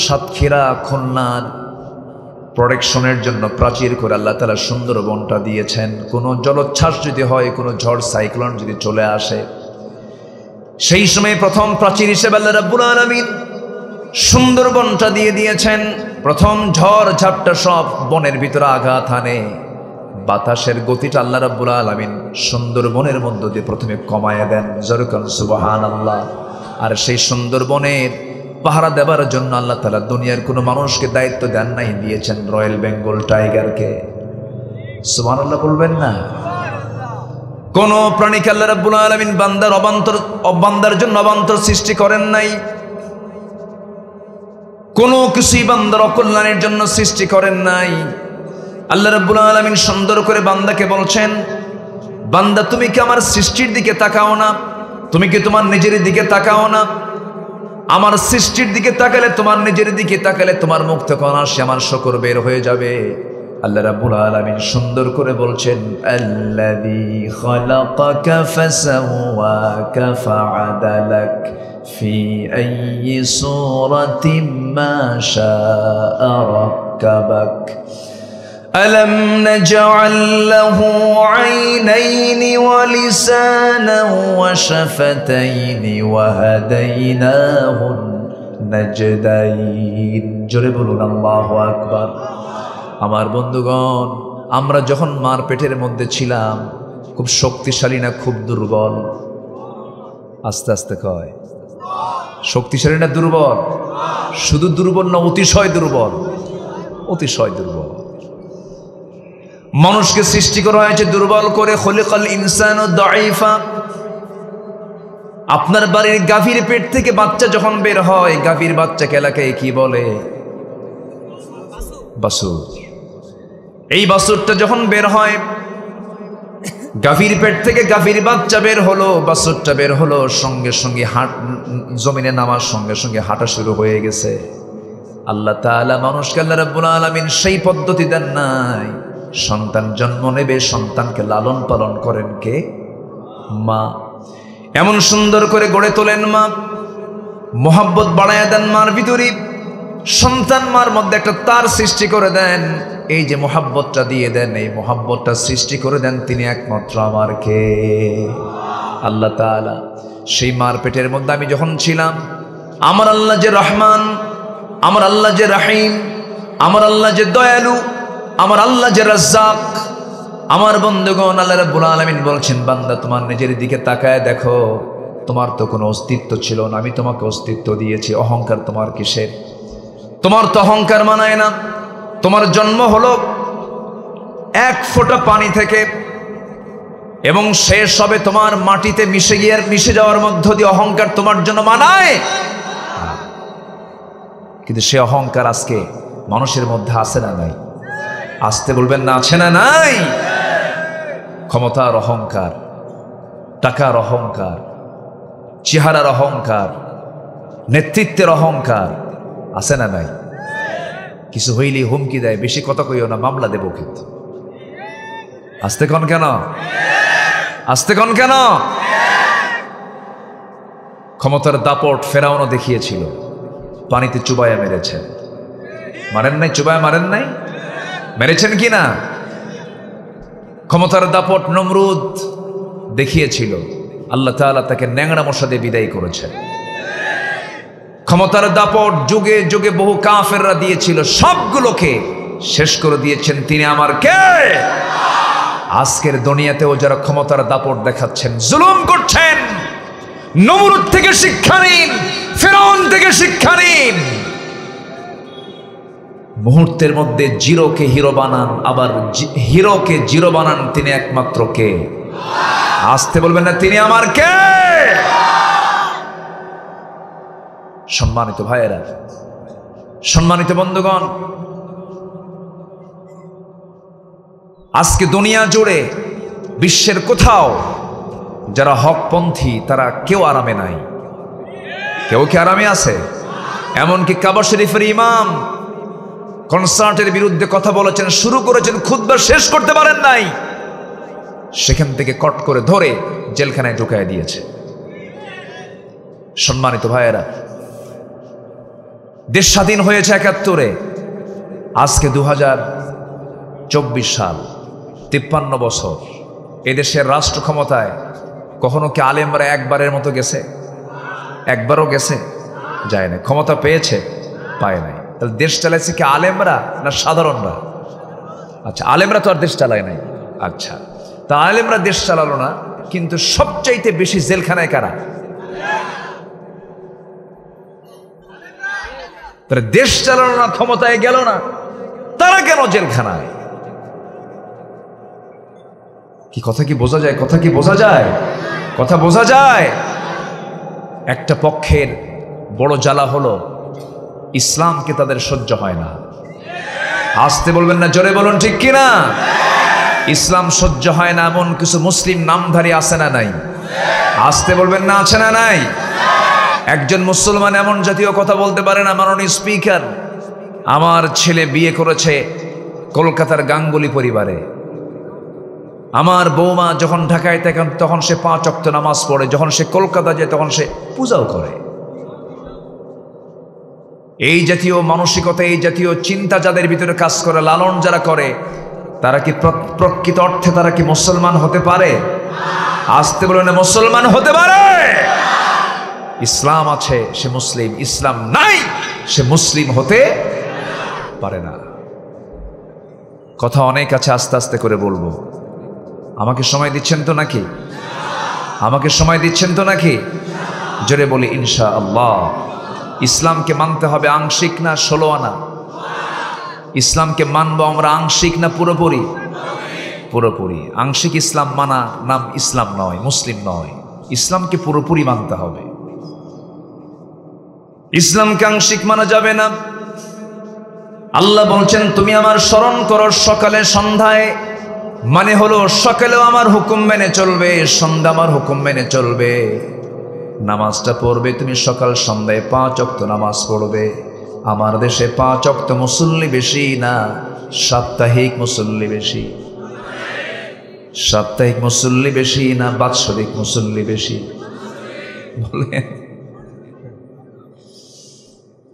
সাতক্ষীরা, খুলনার প্রোটেকশনের জন্য প্রাচীর করে আল্লাহ তাআলা সুন্দরবনটা দিয়েছেন। কোনো জলোচ্ছ্বাস যদি হয়, কোনো ঝড় সাইক্লোন যদি চলে আসে, সেই সময় প্রথম প্রাচীর হিসেবে আল্লাহ রাব্বুল আলামিন সুন্দরবনটা দিয়ে দিয়েছেন। প্রথম ঝড় ঝাপটা সব বনের ভিতরে আঘাত হানে। বাতাসের গতিটা আল্লাহ রাব্বুল আলামিন সুন্দরবনের মধ্য দিয়ে প্রথমে কমায়া দেন। জোরে কোন সুবহানাল্লাহ। আর সেই সুন্দরবনের পাহারা দেবার জন্য আল্লাহ তাআলা দুনিয়ার কোনো মানুষকে দায়িত্ব দেন নাই, দিয়েছেন রয়্যাল বেঙ্গল টাইগারকে। সুবহানাল্লাহ বলবেন না? কোন প্রাণীকে আল্লাহ রাব্বুল আলামিন বান্দার জন্য অবান্তর সৃষ্টি করেন নাই। কোনো কিছুই বান্দার অকল্যাণের জন্য সৃষ্টি করেন নাই। আল্লাহ রাব্বুল আলামিন সুন্দর করে বান্দাকে বলছেন, বান্দা তুমি কি আমার সৃষ্টির দিকে তাকাও না? তুমি কি তোমার নিজের দিকে তাকাও না? আমার সৃষ্টির দিকে তাকালে, তোমার নিজের দিকে তাকালে তোমার মুখ থেকে অনায়াসে আমার শকর বের হয়ে যাবে। আল্লাহ রাব্বুল আলামিন সুন্দর করে বলছেন, আল্লাযী খালাকাকা ফাসাওয়াকা ফাআদালাক ফি আইয়ি সূরাতিন মা শাআ রাক্কাবাক ألم نجعل له عينين ولسانا وشفتين وهديناه النجدين জোরে বলুন আল্লাহু আকবার। আমার বন্ধুগণ, আমরা যখন মার পেটের মধ্যে ছিলাম খুব শক্তিশালী না খুব দুর্বল? আস্তে আস্তে কয়, শক্তিশালী না দুর্বল? শুধু দুর্বল না, অতিশয় দুর্বল, অতিশয় দুর্বল। মানুষকে সৃষ্টি করা হয়েছে দুর্বল করে, খলিকাল ইনসানু দাঈফা। আপনার বাড়ির গাভীর পেট থেকে বাচ্চা যখন বের হয়, গাভীর বাচ্চাকে এলাকায় কি বলে? বাছুর। এই বাছুরটা যখন বের হয়, গাভীর পেট থেকে গাভীর বাচ্চা বের হলো, বাছুরটা বের হলো, সঙ্গে সঙ্গে জমিনে নামার সঙ্গে সঙ্গে হাঁটা শুরু হয়ে গেছে। আল্লাহ তাআলা মানুষকে, আল্লাহ রাব্বুল আলামিন সেই পদ্ধতি দেন নাই। সন্তান জন্ম নেবে, সন্তানকে লালন পালন করেন কে? মা। এমন সুন্দর করে গড়ে তোলেন মা, মোহাব্বত বাড়ায় দেন মার ভিতরে। সন্তান মার মধ্যে একটা তার সৃষ্টি করে দেন। এই যে মোহাব্বতটা দিয়ে দেন, এই মোহাব্বতটা সৃষ্টি করে দেন তিনি একমাত্র আমার কে? আল্লাহ তাআলা। সেই মার পেটের মধ্যে আমি যখন ছিলাম, আমার আল্লাহ যে রহমান, আমার আল্লাহ যে রাহিম, আমার আল্লাহ যে দয়ালু, আমার আল্লাহ যে রাজ্জাক। আমার বন্ধুগণ, আল্লাহ রাব্বুল আলামিন বলছেন, বান্দা তোমার নিজের দিকে তাকায় দেখো, তোমার তো কোনো অস্তিত্ব ছিল না, আমি তোমাকে অস্তিত্ব দিয়েছি। অহংকার তোমার কিসের? তোমার তো অহংকার মানায় না। তোমার জন্ম হলো এক ফোঁটা পানি থেকে, এবং শেষ হবে তোমার মাটিতে মিশে যাওয়ার মধ্য দিয়ে। অহংকার তোমার জন্য মানায়? কিন্তু সে অহংকার আজকে মানুষের মধ্যে আছে না নাই? আসতে বলবেন না, আছে না নাই? ক্ষমতার অহংকার, টাকার অহংকার, চেহারার অহংকার, নেতৃত্বের অহংকার আছে না নাই? কিছু হইলেই হুমকি দেয়, বেশি কথা কইও না, মামলা দেব কিন্তু। আসতে কন কেন? আসতে কন কেন? ক্ষমতার দাপট ফেরাউনও দেখিয়েছিল, পানিতে চুবাইয়া মেরেছেন। মারেন নাই? চুবাইয়া মারেন নাই? মেরেছেন কি না? ক্ষমতার দাপট নমরুদ দেখিয়েছিল, আল্লাহ তাআলা তাকে ন্যাংরা মশা দিয়ে বিদায় করেছেন। ক্ষমতার দাপট যুগে যুগে বহু কাফেররা দিয়েছিল, সবগুলোকে শেষ করে দিয়েছেন তিনি আমার কে? আজকের দুনিয়াতেও যারা ক্ষমতার দাপট দেখাচ্ছেন, জুলুম করছেন, নমরুদ থেকে শিক্ষা নিন, ফেরাউন থেকে শিক্ষা নিন। মুহূর্তের মধ্যে জিরোকে হিরো বানান, আবার হিরোকে জিরো বানান তিনি একমাত্র কে? আসতে বলবেন না, তিনি আমার কে? সম্মানিত ভাইয়েরা, সম্মানিত বন্ধুগণ, আজকে দুনিয়া জুড়ে বিশ্বের কোথাও যারা হকপন্থী তারা কেউ আরামে নাই। কেউ কি আরামে আছে? এমনকি কাবা শরীফের ইমাম কনসার্টের বিরুদ্ধে কথা বলেছেন, শুরু করেছেন, খুতবা শেষ করতে পারেন নাই, সেখান থেকে কট করে ধরে জেলখানায় ঢুকায় দিয়েছে। সম্মানিত ভাইয়েরা, দেশ স্বাধীন হয়েছে ৭১-এ, আজকে ২০২৪ সাল, ৫৩ বছর। এদেশের রাষ্ট্র ক্ষমতায় কখনো কি আলেমরা একবারের মতো গেছে? একবারও গেছে? যায় না। ক্ষমতা পেয়েছে? পায় নাই। তাহলে দেশ চালাইছে কি আলেমরা না সাধারণরা? আচ্ছা, আলেমরা তো আর দেশ চালায় নাই। আচ্ছা, তা আলেমরা দেশ চালালো না, কিন্তু সবচাইতে বেশি জেলখানায় কারা? তারা দেশ চালানো না, ক্ষমতায় গেল না, তারা কেন জেলখানায়? কি কথা কি বোঝা যায়? কথা কি বোঝা যায়? কথা বোঝা যায়? একটা পক্ষের বড় জ্বালা হলো ইসলামকে তাদের সহ্য হয় না। আসতে বলবেন না, জোরে বলুন ঠিক কিনা? ইসলাম সহ্য হয় না এমন কিছু মুসলিম নামধারী আছে না নাই? আসতে বলবেন না, আছে না নাই? একজন মুসলমান এমন জাতীয় কথা বলতে পারে না, মাননীয় স্পিকার, আমার ছেলে বিয়ে করেছে কলকাতার গাঙ্গুলি পরিবারে, আমার বৌমা যখন ঢাকায় থাকে তখন সে 5 ওয়াক্ত নামাজ পড়ে, যখন সে কলকাতা যায় তখন সে পূজাও করে। এই জাতীয় মানসিকতা, এই জাতীয় চিন্তা যাদের ভিতরে কাজ করে, লালন যারা করে, তারা কি প্রকৃত অর্থে তারা কি মুসলমান হতে পারে? আসতে বলেন, মুসলমান হতে পারে? ইসলাম আছে সে মুসলিম, ইসলাম নাই সে মুসলিম হতে পারে না। কথা অনেক আছে, আস্তে আস্তে করে বলবো। আমাকে সময় দিচ্ছেন তো নাকি? আমাকে সময় দিচ্ছেন তো নাকি? জোরে বলি ইনশাআল্লাহ। ইসলামকে মানতে হবে আংশিক না 16 আনা? ইসলামকে মানবো আমরা আংশিক না পুরোপুরি? পুরোপুরি। আংশিক ইসলাম মানা নাম ইসলাম নয়, মুসলিম নয়। ইসলামকে পুরোপুরি মানতে হবে। ইসলামকে আংশিক মানা যাবে না। আল্লাহ বলছেন তুমি আমার স্মরণ করো সকালে সন্ধ্যায়, মানে হলো সকালেও আমার হুকুম মেনে চলবে, সন্ধ্যা আমার হুকুম মেনে চলবে। নামাজটা পড়বে তুমি সকাল সন্ধ্যায় 5 ওয়াক্ত নামাজ পড়বে। আমার দেশে 5 ওয়াক্ত মুসল্লি বেশি না, সাপ্তাহিক মুসল্লি বেশি। সাপ্তাহিক মুসল্লি বেশি না বাৎসরিক মুসল্লি বেশি? বলেন।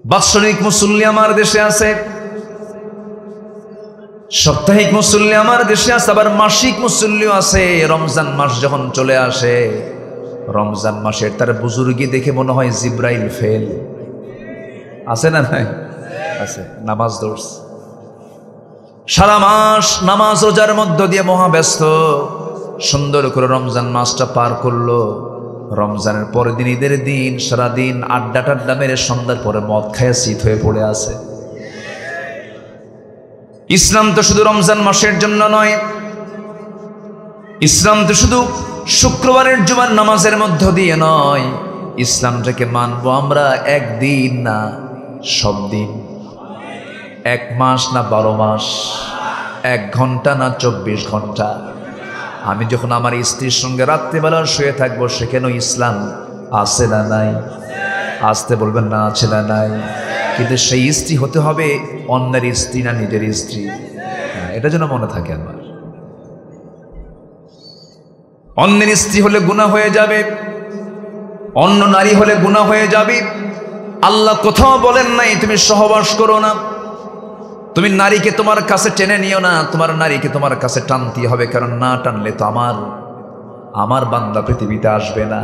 বাৎসরিক মুসল্লি আমার দেশে আছে, সাপ্তাহিক মুসল্লি আমার দেশে আছে, আবার মাসিক মুসল্লিও আছে। রমজান মাস যখন চলে আসে, রমজান মাসের তার বুজুর্গি দেখে মনে হয় জিব্রাইল ফেল। আছে না নাই? আছে। নামাজ দৌড়, সারা মাস নামাজ রোজার মধ্য দিয়ে মহাব্যস্ত, সুন্দর করে রমজান মাসটা পার করলো। রমজানের পরের দিন, ঈদের দিন, সারাদিন আড্ডা টাড্ডা মেরে সন্ধ্যার পরে মদ খায় শীত হয়ে পড়ে আছে। ইসলাম তো শুধু রমজান মাসের জন্য নয়, ইসলাম তো শুধু শুক্রবারের জুমার নামাজের মধ্য দিয়ে নয়। ইসলামটাকে মানবো আমরা একদিন না সব দিন, 1 মাস না 12 মাস, 1 ঘন্টা না 24 ঘন্টা। আমি যখন আমার স্ত্রীর সঙ্গে রাত্রিবেলা শুয়ে থাকবো, সেখানেও ইসলাম আছে না নাই? আসতে বলবেন না, আছে না নাই? কিন্তু সেই স্ত্রী হতে হবে অন্যের স্ত্রী না নিজের স্ত্রী। এটা যেন মনে থাকে আমার। অন্যের স্ত্রী হলে গুনাহ হয়ে যাবে, অন্য নারী হলে গুনাহ হয়ে যাবে। আল্লাহ কোথাও বলেন নাই তুমি সহবাস করো না, তুমি নারীকে তোমার কাছে টেনে নিও না, তোমার নারীকে তোমার কাছে টানতে হবে, কারণ না টানলে তো আমার বান্দা পৃথিবীতে আসবে না।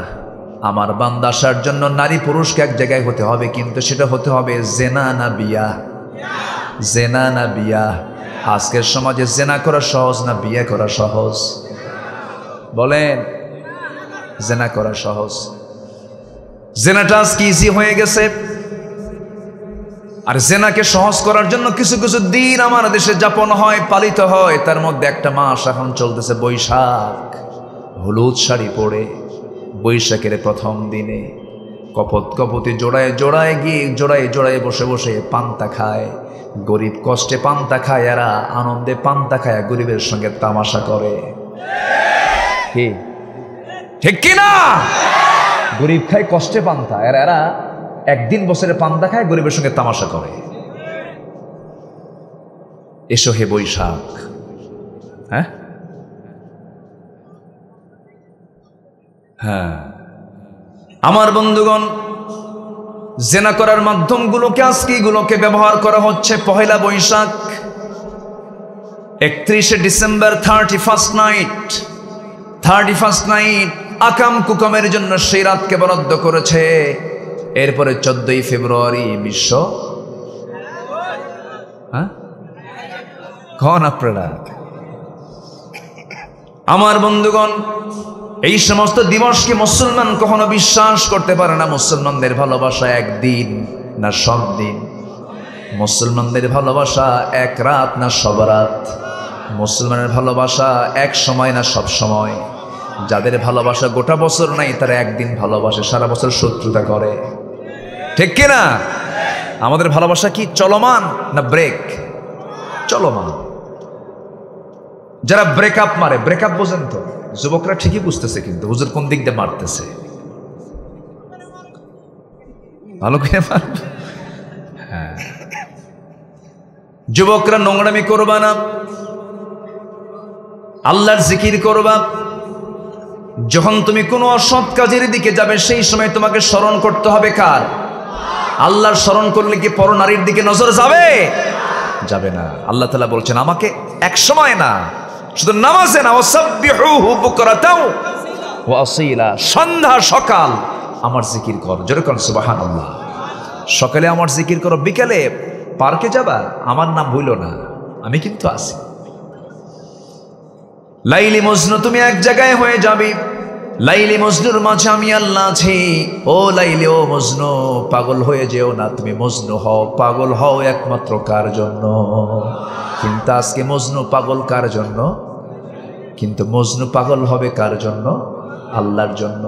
আমার বান্দা আসার জন্য নারী পুরুষকে এক জায়গায় হতে হবে, কিন্তু সেটা হতে হবে জেনা না বিয়া। জেনা না বিয়া? আজকের সমাজে জেনা করা সহজ না বিয়ে করা সহজ? বলেন। জেনা করা সহজ। জেনাটা আজকে ইজি হয়ে গেছে। আর জেনাকে সহজ করার জন্য কিছু কিছু দিন আমার দেশে যাপন হয়, পালিত হয়। তার মধ্যে একটা মাস এখন চলতেছে বৈশাখ। হলুদ শাড়ি পরে বৈশাখের প্রথম দিনে কপতি জোড়ায় জোড়ায় গিয়ে জোড়ায় বসে বসে পান্তা খায়। গরিব কষ্টে পান্তা খায়, এরা আনন্দে পান্তা খায়, গরিবের সঙ্গে তামাশা করে। কি ঠিক কিনা? গরিব খায় কষ্টে পান্তা, এরা একদিন বছরে পান্তা খায়, গরিবের সঙ্গে তামাশা করে। এসো হে বৈশাখ। হ্যাঁ হ্যাঁ, আমার বন্ধুগণ, জেনা করার মাধ্যমগুলোকে আজকে এগুলোকে ব্যবহার করা হচ্ছে। Pohela Boishakh, 31শে December, 31st night আকাম কুকামের জন্য সেই রাতকে বরাদ্দ করেছে। এরপরে 14ই ফেব্রুয়ারি বিশ্ব কন আপনারা। আমার বন্ধুগণ, এই সমস্ত দিবসকে মুসলমান কখনো বিশ্বাস করতে পারে না। মুসলমানদের ভালোবাসা একদিন না সব দিন? মুসলমানদের ভালোবাসা এক রাত না সব রাত? মুসলমানের ভালোবাসা এক সময় না সব সময়? যাদের ভালোবাসা গোটা বছর নাই, তারা একদিন ভালোবাসে, সারা বছর শত্রুতা করে। ঠিক কিনা? আমাদের ভালোবাসা কি চলমান না ব্রেক? চলমান। যারা ব্রেকআপ মারে, ব্রেকআপ বোঝেন তো? যুবকরা ঠিকই বুঝতেছে কিন্তু হুজুর কোন দিক দিয়ে মারতেছে, ভালো করে মারবে। হ্যাঁ, যুবকরা নোংরামি করবা না, আল্লাহর জিকির করবা। যখন তুমি কোনো অসৎ কাজের দিকে যাবে সেই সময় তোমাকে স্মরণ করতে হবে কার? আল্লাহর স্মরণ করলে কি পর নারীর দিকে নজর যাবে? যাবে না। আল্লাহ তাআলা বলছেন আমাকে এক সময় না, শুধু নামাজে না, ওয়াসাব্বিহুহু বুকরাতাও ওয়া আসীলা, সন্ধ্যা সকাল আমার জিকির কর। জোরে কোন সুবহানাল্লাহ। সকালে আমার জিকির করো, বিকালে পার্কে যাবা, আমার নাম ভুলো না, আমি কিন্তু আছি। লাইলি মজনু তুমি এক জায়গায় হয়ে যাবে, লাইলি মজনুর মাঝে আমি আল্লাহ আছি। ও লাইলি, ও মজনু, পাগল হয়ে যেও না। তুমি মজনু হও, পাগল হও একমাত্র কার জন্য? কিন্তু আজকে মজনু পাগল কার জন্য? কিন্তু মজনু পাগল হবে কার জন্য? আল্লাহর জন্য।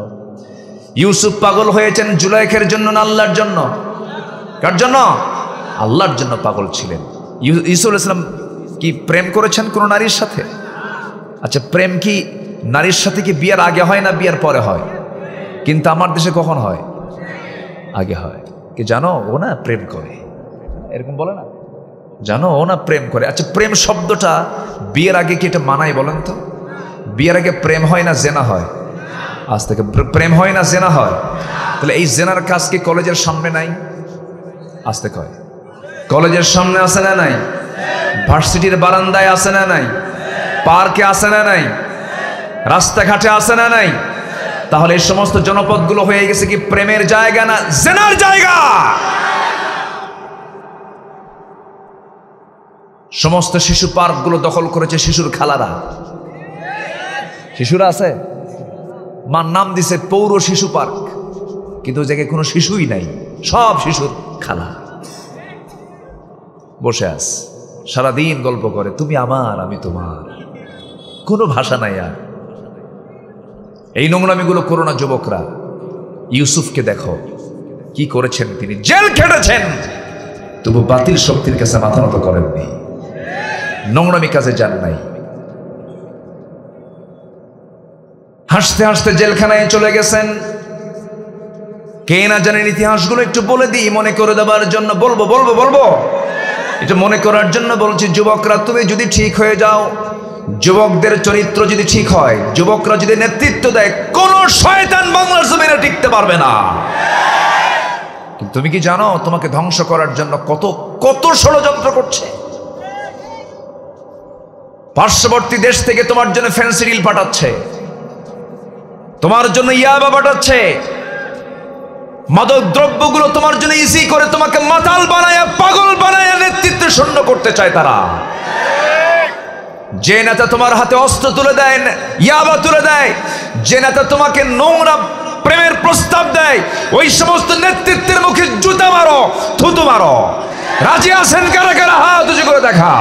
ইউসুফ পাগল হয়েছেন জুলাইখের জন্য না আল্লাহর জন্য? কার জন্য? আল্লাহর জন্য পাগল ছিলেন। ইউসুফ আলাইহিস সালাম কি প্রেম করেছেন কোন নারীর সাথে? আচ্ছা, প্রেম কি নারীর সাথে কি বিয়ার আগে হয় না বিয়ার পরে হয়? কিন্তু আমার দেশে কখন হয়? আগে হয়। কি জানো, ও না প্রেম করে, এরকম বলে না? জানো, ও না প্রেম করে। আচ্ছা, প্রেম শব্দটা বিয়ের আগে কি এটা মানায় বলেন তো? বিয়ের আগে প্রেম হয় না জেনা হয়? আজ থেকে প্রেম হয় না জেনা হয়? তাহলে এই জেনার কাজ কি কলেজের সামনে নাই? আজ থেকে হয়। কলেজের সামনে আছে না নাই? ভার্সিটির বারান্দায় আছে না নাই? পার্কে আছে না নাই? রাস্তাঘাটে আছে না নাই? তাহলে এই সমস্ত জনপদগুলো হয়ে গেছে কি প্রেমের জায়গা না জেনার জায়গা? সমস্ত শিশু পার্কগুলো দখল করেছে শিশুর খালারা। শিশুরা আছে, মার নাম দিছে পৌর শিশু পার্ক, কিন্তু ওই জায়গায় কোনো শিশুই নাই, সব শিশুর খালা বসে আস, সারাদিন গল্প করে, তুমি আমার আমি তোমার, কোনো ভাষা নাই। আর এই নোংরামিগুলো করো না যুবকরা। ইউসুফকে দেখো কি করেছেন, তিনি জেল খেটেছেন, তবু বাতিল শক্তির কাছে মাথা নত করেননি, নোংরামি কাজে যান নাই। হাসতে হাসতে জেলখানায় চলে গেছেন। কে না জানেন ইতিহাসগুলো একটু বলে দিই মনে করে দেওয়ার জন্য। বলবো বলবো বলবো এটা মনে করার জন্য বলছি। যুবকরা তুমি যদি ঠিক হয়ে যাও, যুবকদের চরিত্র যদি ঠিক হয়, যুবকরা যদি নেতৃত্ব দেয়, কোন শয়তান বাংলার জমিনে টিকতে পারবে না। তুমি কি জানো তোমাকে ধ্বংস করার জন্য কত কত ষড়যন্ত্র করছে? পার্শ্ববর্তী দেশ থেকে তোমার জন্য ফেন্সিডিল পাঠাচ্ছে, তোমার জন্য ইয়াবা পাঠাচ্ছে, মাদক দ্রব্যগুলো তোমার জন্য ইজি করে তোমাকে মাতাল বানায়, পাগল বানায় নেতৃত্ব শূন্য করতে চায় তারা। যে নেতা তোমার হাতে অস্ত্র তুলে দেয়, ইয়াবা তুলে দেয়, যে নেতা তোমাকে নোংরা প্রেমের প্রস্তাব দেয়, ওই সমস্ত নেতৃত্বের মুখে জুতা মারো, থুতু মারো। রাজি আছেন কারা কারা? হাত উঁচু করে দেখা।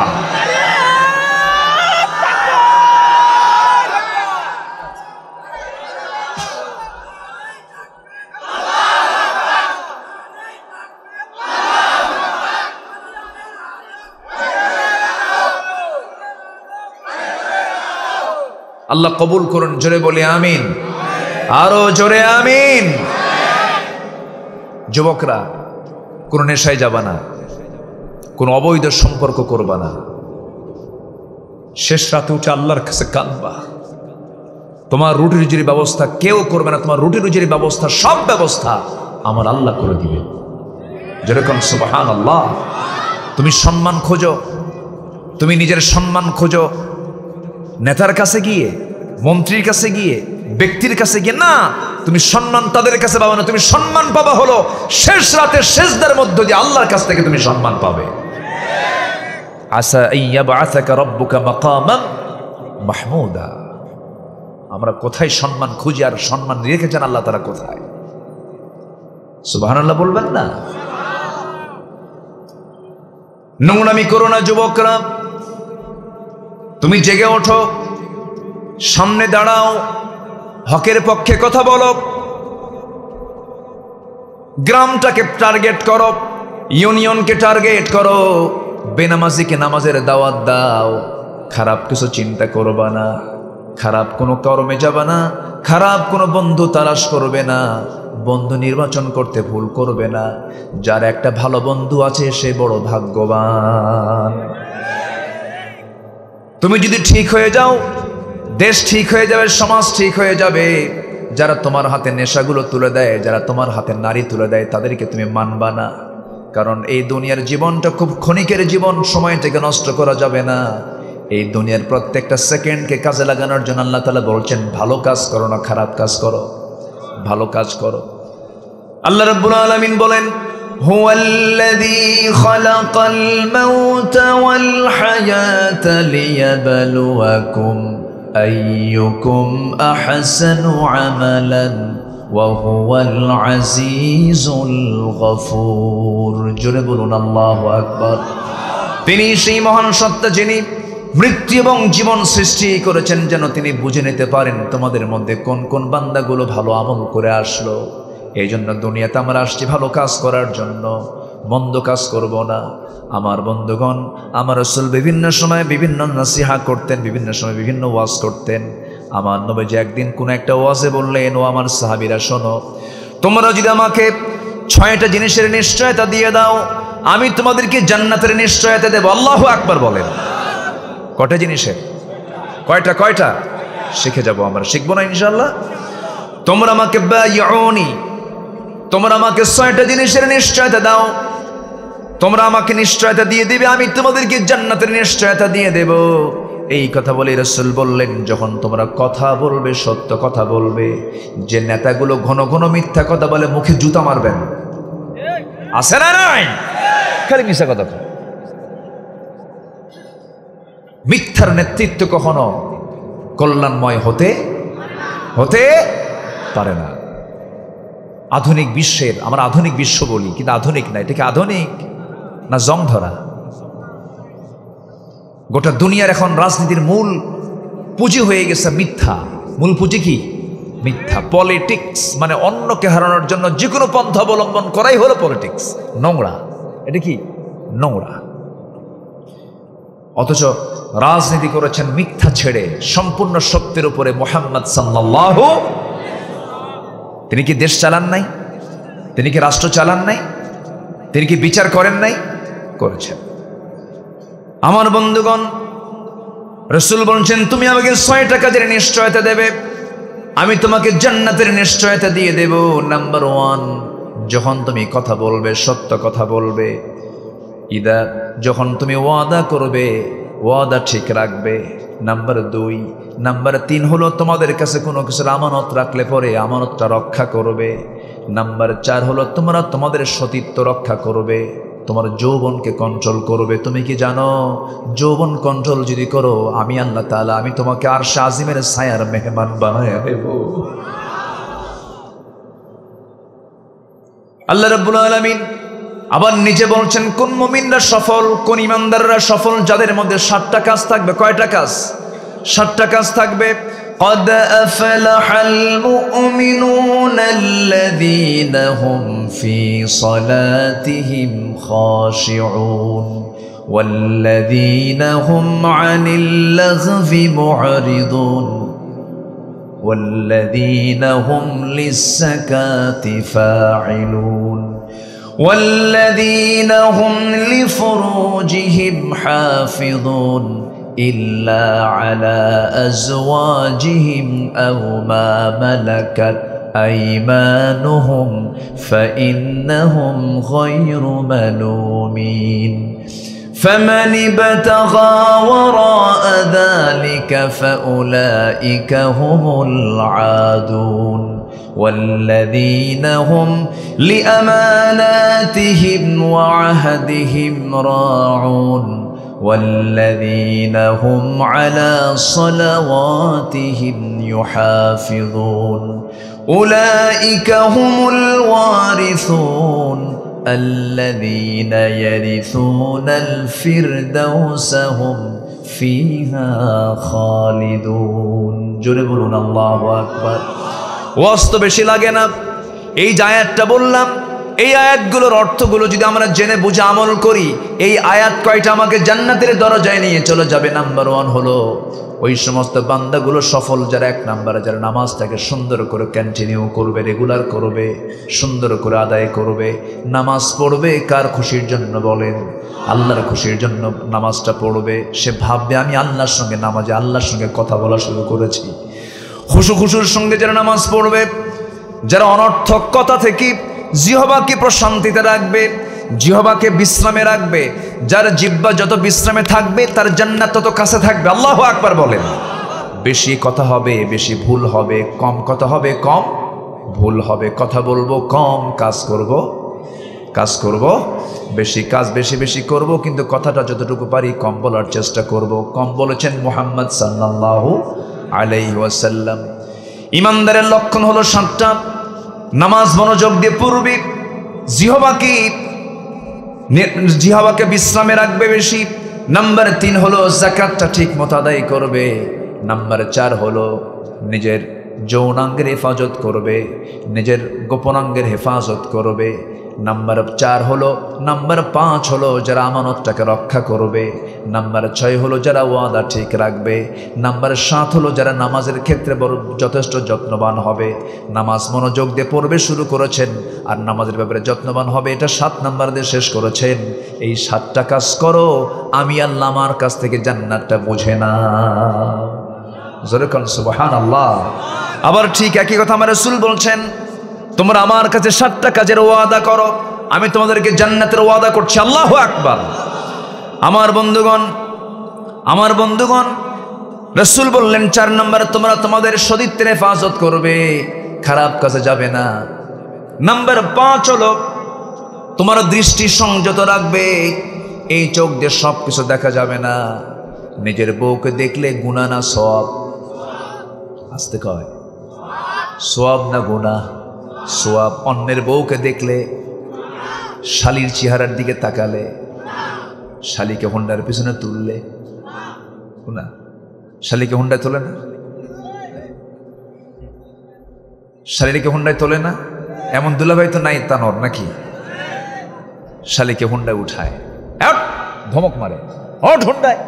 আল্লাহ কবুল করুন, জোরে বলি আমিন, আরো জোরে আমিন। যুবকরা কোন নেশায় যাবা না, কোন অবৈধ সম্পর্ক করবা না। শেষ রাতে উঠে আল্লাহর কাছে কাঁদবা। তোমার রুটি রুজির ব্যবস্থা কেউ করবে না, তোমার রুটি রুজির ব্যবস্থা সব ব্যবস্থা আমার আল্লাহ করে দিবে। যেরকম সুবহানাল্লাহ। তুমি সম্মান খোঁজো, তুমি নিজের সম্মান খোঁজো নেতার কাছে গিয়ে, মন্ত্রীর কাছে গিয়ে, ব্যক্তির কাছে গিয়ে না। তুমি সম্মান তাদের কাছে পাবে না, তুমি সম্মান পাবা হলো শেষ রাতে সেজদার মধ্য দিয়ে আল্লাহর কাছ থেকে তুমি সম্মান পাবে। আসা ইয়াবআসাকা রাব্বুকা মাকামান মাহমুদা। আমরা কোথায় সম্মান খুঁজি আর সম্মান রেখেছেন আল্লাহ তাআলা কোথায়? সুবহানাল্লাহ বলবেন না? নোংরামি করো না যুবকরা। তুমি জেগে ওঠো, সামনে দাঁড়াও, হকের পক্ষে কথা বলো, গ্রামটাকে টার্গেট করো, ইউনিয়নকে টার্গেট করো, বেনামাজিকে নামাজের দাওয়াত দাও, খারাপ কিছু চিন্তা করবা না, খারাপ কোনো কর্মে যাবা না, খারাপ কোনো বন্ধু তালাশ করবে না, বন্ধু নির্বাচন করতে ভুল করবে না। যার একটা ভালো বন্ধু আছে সে বড় ভাগ্যবান। তুমি যদি ঠিক হয়ে যাও, দেশ ঠিক হয়ে যাবে, সমাজ ঠিক হয়ে যাবে। যারা তোমার হাতে নেশাগুলো তুলে দেয়, যারা তোমার হাতে নারী তুলে দেয়, তাদেরকে তুমি মানবা না। কারণ এই দুনিয়ার জীবনটা খুব ক্ষণিকের জীবন, সময়টাকে নষ্ট করা যাবে না। এই দুনিয়ার প্রত্যেকটা সেকেন্ডকে কাজে লাগানোর জন্য আল্লাহ তাআলা বলছেন, ভালো কাজ করো না খারাপ কাজ করো, ভালো কাজ করো। আল্লাহ রাব্বুল আলামিন বলেন, হুয়াল্লাযী খালাকাল মাউতা ওয়াল হায়াতা লিয়াবলুয়াকুম আইয়ুকুম আহসানু আমালান ওয়া হুয়াল আজিজুল গফুর। জোরে বলুন আল্লাহু আকবার। তিনি সেই মহান সত্তা যিনি মৃত্যু এবং জীবন সৃষ্টি করেছেন যেন তিনি বুঝে নিতে পারেন তোমাদের মধ্যে কোন কোন বান্দাগুলো ভালো আমল করে আসলো। এই জন্য দুনিয়াতে আমরা আসছি ভালো কাজ করার জন্য, মন্দ কাজ করব না। আমার বন্ধুগণ, আমার রাসূল বিভিন্ন সময় বিভিন্ন নসিহা করতেন, বিভিন্ন সময় বিভিন্ন ওয়াজ করতেন। আমার নবীজি একদিন কোন একটা ওয়াজে বললেন, ও আমার সাহাবীরা শোনো, তোমরা যদি আমাকে 6টা জিনিসের নিশ্চয়তা দিয়ে দাও, আমি তোমাদেরকে জান্নাতের নিশ্চয়তা দেব। আল্লাহু আকবার বলেন। কয়টা জিনিসের? কয়টা? শিখে যাব আমরা, শিখবো না ইনশাআল্লাহ? তোমরা আমাকে বায়উনি, তোমরা আমাকে 6টা জিনিসের নিশ্চয়তা দাও, তোমরা আমাকে নিশ্চয়তা দিয়ে দিবে, আমি তোমাদেরকে জান্নাতের নিশ্চয়তা দিয়ে দেব। এই কথা বলে রাসূল বললেন, যখন তোমরা কথা বলবে, সত্য কথা বলবে, যে নেতাগুলো ঘন ঘন মিথ্যা কথা বলে মুখে জুতা মারবেন, আছে না নাই? খালি মিথ্যা কথা। মিথ্যার নেতৃত্ব কখনো কল্যাণময় হতে পারে না। আধুনিক বিশ্বের, আমরা আধুনিক বিশ্ব বলি কিন্তু আধুনিক না। এটাকে আধুনিক না জং ধরা? গোটা দুনিয়ার এখন রাজনীতির মূল পুঁজি হয়ে গেছে মিথ্যা। মূল পুঁজি কি? মিথ্যা। পলিটিক্স মানে অন্যকে হারানোর জন্য যে কোনো পন্থা অবলম্বন করাই হলো পলিটিক্স। নোংরা। এটা কি? নোংরা। অথচ রাজনীতি করেছেন মিথ্যা ছেড়ে সম্পূর্ণ সত্যের উপরে মুহাম্মদ সাল্লাল্লাহু। তিনি কি দেশ চালান নাই? তিনি কি রাষ্ট্র চালান নাই? তিনি কি বিচার করেন নাই? করেছেন। আমার বন্ধুগণ, রাসূল বলছেন, তুমি আমাকে 6টা কাজের নিশ্চয়তা দেবে, আমি তোমাকে জান্নাতের নিশ্চয়তা দিয়ে দেব। নাম্বার 1, যখন তুমি কথা বলবে সত্য কথা বলবে। যখন তুমি ওয়াদা করবে ওয়াদা ঠিক রাখবে। নাম্বার 2, নাম্বার 3 হলো তোমাদের কাছে কোনো কিছুর আমানত রাখলে পরে আমানতটা রক্ষা করবে। নাম্বার 4 হলো তোমরা তোমাদের সতীত্ব রক্ষা করবে, তোমার যৌবনকে কন্ট্রোল করবে। তুমি কি জানো, যৌবন কন্ট্রোল যদি করো, আমি আল্লাহ তাআলা আমি তোমাকে আরশে আজিমের ছায়ার মেহমান বানায় দেব। আল্লাহ রাব্বুল আলামিন আবার নিজে বলছেন, কোন মুমিনরা সফল, কোন ইমানদাররা সফল, যাদের মধ্যে 7টা কাজ থাকবে। কয়টা কাজ? 7টা কাজ থাকবে। قد أفلح المؤمنون الذين هم في صلاتهم خاشعون والذين هم عن اللغو معرضون والذين هم للزكاة فاعلون والذين هم لفروجهم حافظون إلا على أزواجهم أو ما ملكت أيمانهم فإنهم غير ملومين فمن ابتغى وراء ذلك فأولئك هم العادون والذين هم لأماناتهم وعهدهم راعون والذين هم على صلواتهم يحافظون أولئك هم الوارثون الذين يرثون الفردوس هم فيها خالدون جربون الله أكبر। ওয়াজ তো বেশি লাগে না, এই যে আয়াতটা বললাম এই আয়াতগুলোর অর্থগুলো যদি আমরা জেনে বুঝে আমল করি, এই আয়াত কয়টা আমাকে জান্নাতের দরজায় নিয়ে চলে যাবে। নাম্বার 1 হলো ওই সমস্ত বান্দাগুলো সফল যারা 1 নম্বরে যারা নামাজটাকে সুন্দর করে কন্টিনিউ করবে, রেগুলার করবে, সুন্দর করে আদায় করবে। নামাজ পড়বে কার খুশির জন্য বলেন? আল্লাহর খুশির জন্য নামাজটা পড়বে। সে ভাববে আমি আল্লাহর সঙ্গে নামাজে আল্লাহর সঙ্গে কথা বলা শুরু করেছি। খুশুর সঙ্গে যারা নামাজ পড়বে, যারা অনর্থক কথা থেকে জিহ্বাকে প্রশান্তিতে রাখবে, জিহ্বাকে বিশ্রামে রাখবে, যার জিহ্বা যত বিশ্রামে থাকবে তার জান্নাত তত কাছে থাকবে। আল্লাহু আকবার বলেন। বেশি কথা হবে বেশি ভুল হবে, কম কথা হবে কম ভুল হবে। কথা বলবো কম, কাজ করব বেশি, কাজ বেশি বেশি করব, কিন্তু কথাটা যতটুকু পারি কম বলার চেষ্টা করব। কম বলেছেন মুহাম্মদ সাল্লাল্লাহু আলাইহি ওয়াসাল্লাম। ইমানদারের লক্ষণ হলো 7টা। নামাজ মনোযোগ দিয়ে পড়বি, জিহ্বাকে বিশ্রামে রাখবে বেশি। নাম্বার 3 হলো যাকাতটা ঠিক মতো আদায় করবে। নাম্বার 4 হলো নিজের যৌনাঙ্গের হেফাজত করবে, নিজের গোপনাঙ্গের হেফাজত করবে। নাম্বার 5 হলো যারা আমানতটাকে রক্ষা করবে। নাম্বার 6 হলো যারা ওয়াদা ঠিক রাখবে। নাম্বার 7 হলো যারা নামাজের ক্ষেত্রে বড় যথেষ্ট যত্নবান হবে। নামাজ মনোযোগ দিয়ে পড়বে শুরু করেছেন, আর নামাজের ব্যাপারে যত্নবান হবে, এটা 7 নাম্বার দিয়ে শেষ করেছেন। এই 7টা কাজ করো, আমি আল্লাহ আমার কাছ থেকে জান্নাতটা বুঝে না। জোরে কোন সুবহানাল্লাহ। আবার ঠিক একই কথা আমার রাসূল বলছেন, তোমরা আমার কাছে 7টা কাজের ওয়াদা করো, আমি তোমাদেরকে জান্নাতের ওয়াদা করছি। আল্লাহু আকবার। আমার বন্ধুগণ রাসূল বললেন 4 নম্বরে তোমরা তোমাদের সতীত্বের হেফাজত করবে, খারাপ কাজে যাবে না। নাম্বার 5 হলো তোমার দৃষ্টি সংযত রাখবে, এই চোখ দিয়ে সব কিছু দেখা যাবে না। নিজের বউকে দেখলে গুনাহ না সওয়াব? আসতে কয় সওয়াব না গুনাহ? সওয়াব। অন্যের বউকে দেখলে, শালির চেহারার দিকে তাকালে, শালিকে হুন্ডার পিছনে তুললে, না শালিকে হুন্ডায় তোলে না, শালিকে হুন্ডায় তোলে না, এমন দুলাভাই তো নাই তানর নাকি? শালিকে হুন্ডায় উঠায়, ধমক মারে, হুন্ডায়,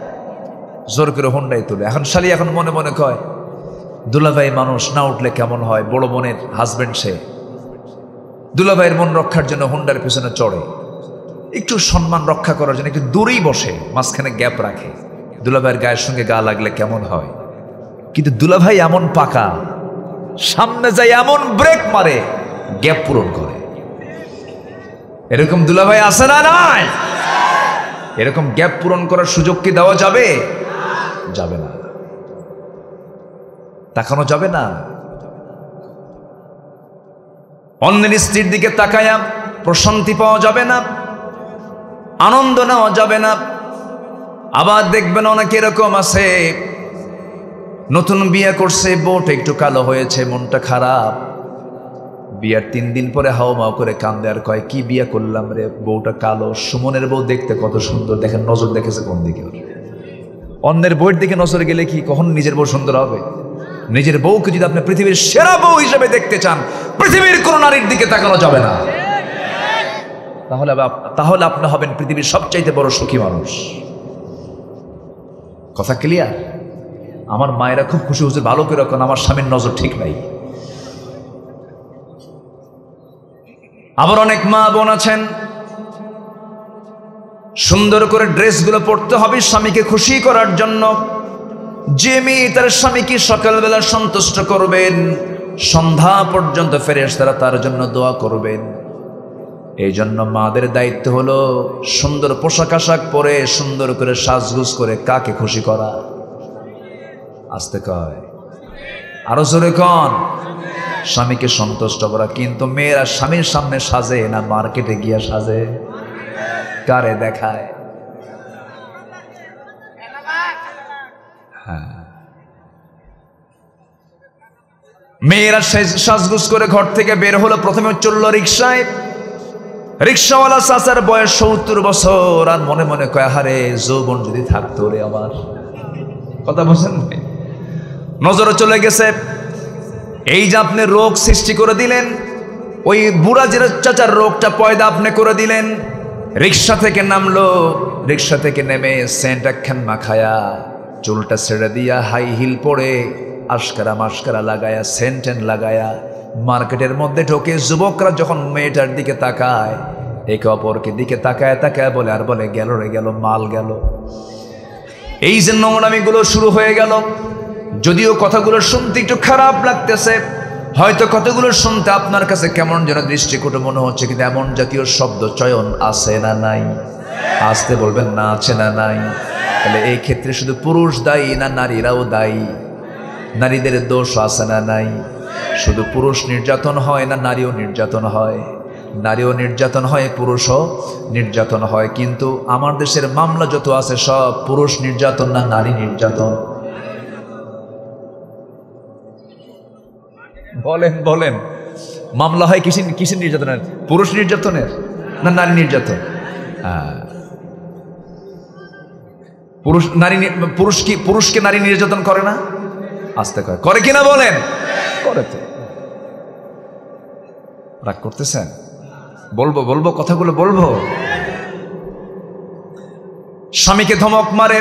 জোর করে হুন্ডায় তোলে। এখন শালি এখন মনে মনে কয় দুলাভাই মানুষ, না উঠলে কেমন হয়, বড় বোনের হাজবেন্ড সে, দুলাভাইয়ের মন রক্ষার জন্য হুন্ডার পিছনে চড়ে, একটু সম্মান রক্ষা করার জন্য একটু দূরেই বসে, মাঝখানে গ্যাপ রাখে, দুলাভাইয়ের গায়ের সঙ্গে গা লাগলে কেমন হয়। কিন্তু দুলাভাই এমন পাকা, সামনে যায় এমন ব্রেক মারে, গ্যাপ পূরণ করে। এরকম দুলাভাই আছে না নাই? এরকম গ্যাপ পূরণ করার সুযোগ কি দেওয়া যাবে? যাবে না, তাকানো যাবে না। অন্যের স্ত্রীর দিকে তাকায়া প্রশান্তি পাওয়া যাবে না, আনন্দ নেওয়া যাবে না। আবার দেখবেন অনেকে এরকম আছে, নতুন বিয়ে করছে, বউটা একটু কালো হয়েছে, মনটা খারাপ, বিয়ার 3 দিন পরে হাও মাও করে কান্দে আর কয় কি বিয়ে করলাম রে, বউটা কালো। সুমনের বউ দেখতে কত সুন্দর, দেখেন নজর দেখেছে কোন দিকে। অন্যের বউয়ের দিকে নজর গেলে কি কখন নিজের বউ সুন্দর হবে? নিজের বউকে যদি আপনি পৃথিবীর সেরা বউ হিসেবে দেখতে চান, পৃথিবীর কোন নারীর দিকে তাকানো যাবে না। তাহলে আপনি হবেন পৃথিবীর সবচাইতে বড় সুখী মানুষ। কথা ক্লিয়ার? আমার মায়েরা খুব খুশি হচ্ছে, ভালো করে রাখুন, আমার স্বামীর নজর ঠিক নাই। আবার অনেক মা বোন আছেন, সুন্দর করে ড্রেসগুলো পরতে হবে স্বামীকে খুশি করার জন্য। যে মেয়ে তার স্বামীকে সকালবেলা সন্তুষ্ট করবেন, সন্ধ্যা পর্যন্ত ফেরেশতারা তার জন্য দোয়া করবেন। এই জন্য মাদের দায়িত্ব হলো সুন্দর পোশাক আশাক পরে, সুন্দর করে সাজগুজ করে কাকে খুশি করা। আসতে কয়, আরো জোরে কন, স্বামীকে সন্তুষ্ট করা। কিন্তু মেয়েরা স্বামীর সামনে সাজে না, মার্কেটে গিয়া সাজে, কারে দেখায়। হ্যাঁ, মেয়েরা সাজগুজ করে ঘর থেকে বের হলো, প্রথমে চললো রিক্সায়। রিক্সাওয়ালা চাচার বয়স 70 বছর, আর মনে মনে কয় হারে যৌবন যদি থাকতো রে আমার। কথা বলছেন, নজরে চলে গেছে এই যে আপনি রোগ সৃষ্টি করে দিলেন, ওই বুড়া যে চাচার রোগটা পয়দা আপনি করে দিলেন। রিক্সা থেকে নামলো, রিক্সা থেকে নেমে সেন্ট একখান মাখায়া, চুলটা ছেড়ে দিয়া, হাই হিল পরে, আশকারা মাস্কারা লাগায়া, সেন্ট লাগায়া মার্কেটের মধ্যে ঢোকে। যুবকরা যখন মেয়েটার দিকে তাকায়, একে অপরকে দিকে তাকায় তাকায় বলে, আর বলে গেল রে গেল, মাল গেল। এই যে নোংরামিগুলো শুরু হয়ে গেল। যদিও কথাগুলো শুনতে একটু খারাপ লাগতেছে, হয়তো কথাগুলো শুনতে আপনার কাছে কেমন যেন দৃষ্টিকটু মনে হচ্ছে, কিন্তু এমন জাতীয় শব্দ চয়ন আছে না নাই? আসতে বলবেন না, আছে না নাই? তাহলে এই ক্ষেত্রে শুধু পুরুষ দায়ী না নারীরাও দায়ী? নারীদের দোষ আছে না নাই? শুধু পুরুষ নির্যাতন হয় না নারীও নির্যাতন হয়? নারীও নির্যাতন হয়, পুরুষও নির্যাতন হয়। কিন্তু আমার দেশের মামলা যত আছে সব পুরুষ নির্যাতন না নারী নির্যাতন? বলেন বলেন, মামলা হয় কিসের নির্যাতনের? পুরুষ নির্যাতনের না নারী নির্যাতন? পুরুষকে নারী নির্যাতন করে না? আস্তে করে কিনা বলেন? করে তো। রাগ করতেছেন? বলবো কথাগুলো বলবো। স্বামীকে ধমক মারে,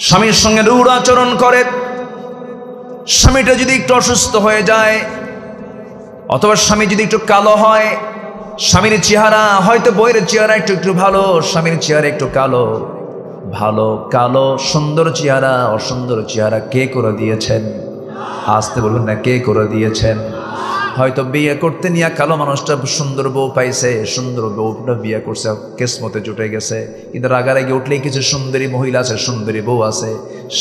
স্বামীর সঙ্গে রূঢ় আচরণ করে। স্বামীটা যদি একটু অসুস্থ হয়ে যায়, অথবা স্বামী যদি একটু কালো হয়, স্বামীর চেহারা হয়তো বইয়ের চেহারা একটু ভালো, স্বামীর চেহারা একটু কালো, ভালো কালো সুন্দর চেহারা অসুন্দর চেহারা কে করে দিয়েছেন? আসতে বলবেন না, কে করে দিয়েছেন? হয়তো বিয়ে করতে নিয়ে কালো মানুষটা সুন্দর বউ পাইছে, সুন্দর বউটা বিয়ে করছে, কিসমতে জুটে গেছে। কিন্তু রাগারাগি উঠলেই কিছু সুন্দরী মহিলা আছে, সুন্দরী বউ আছে,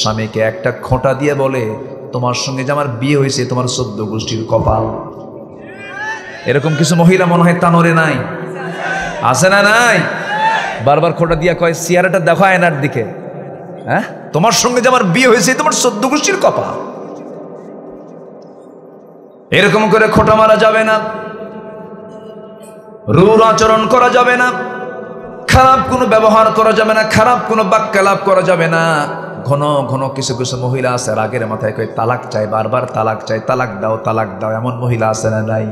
স্বামীকে একটা খোঁটা দিয়ে বলে, তোমার সঙ্গে যে আমার বিয়ে হয়েছে তোমার 14 গোষ্ঠীর কপাল। এরকম কিছু মহিলা মনে হয় তানরে নাই? আছে না নাই? বারবার খোঁটা দিয়া কয়, চেহারাটা দেখো আয়নার দিকে, হ্যাঁ তোমার সঙ্গে যে আমার বিয়ে হয়েছে তোমার 14 গোষ্ঠীর কপাল। এরকম করে খোঁটা মারা যাবে না, রূঢ় আচরণ করা যাবে না, খারাপ কোনো ব্যবহার করা যাবে না, খারাপ কোনো বাক্যালাপ করা যাবে না। ঘন ঘন কিছু মহিলা আছে রাগের মাথায় কয় তালাক চাই, বারবার তালাক চাই, তালাক দাও তালাক দাও। এমন মহিলা আছে না নাই?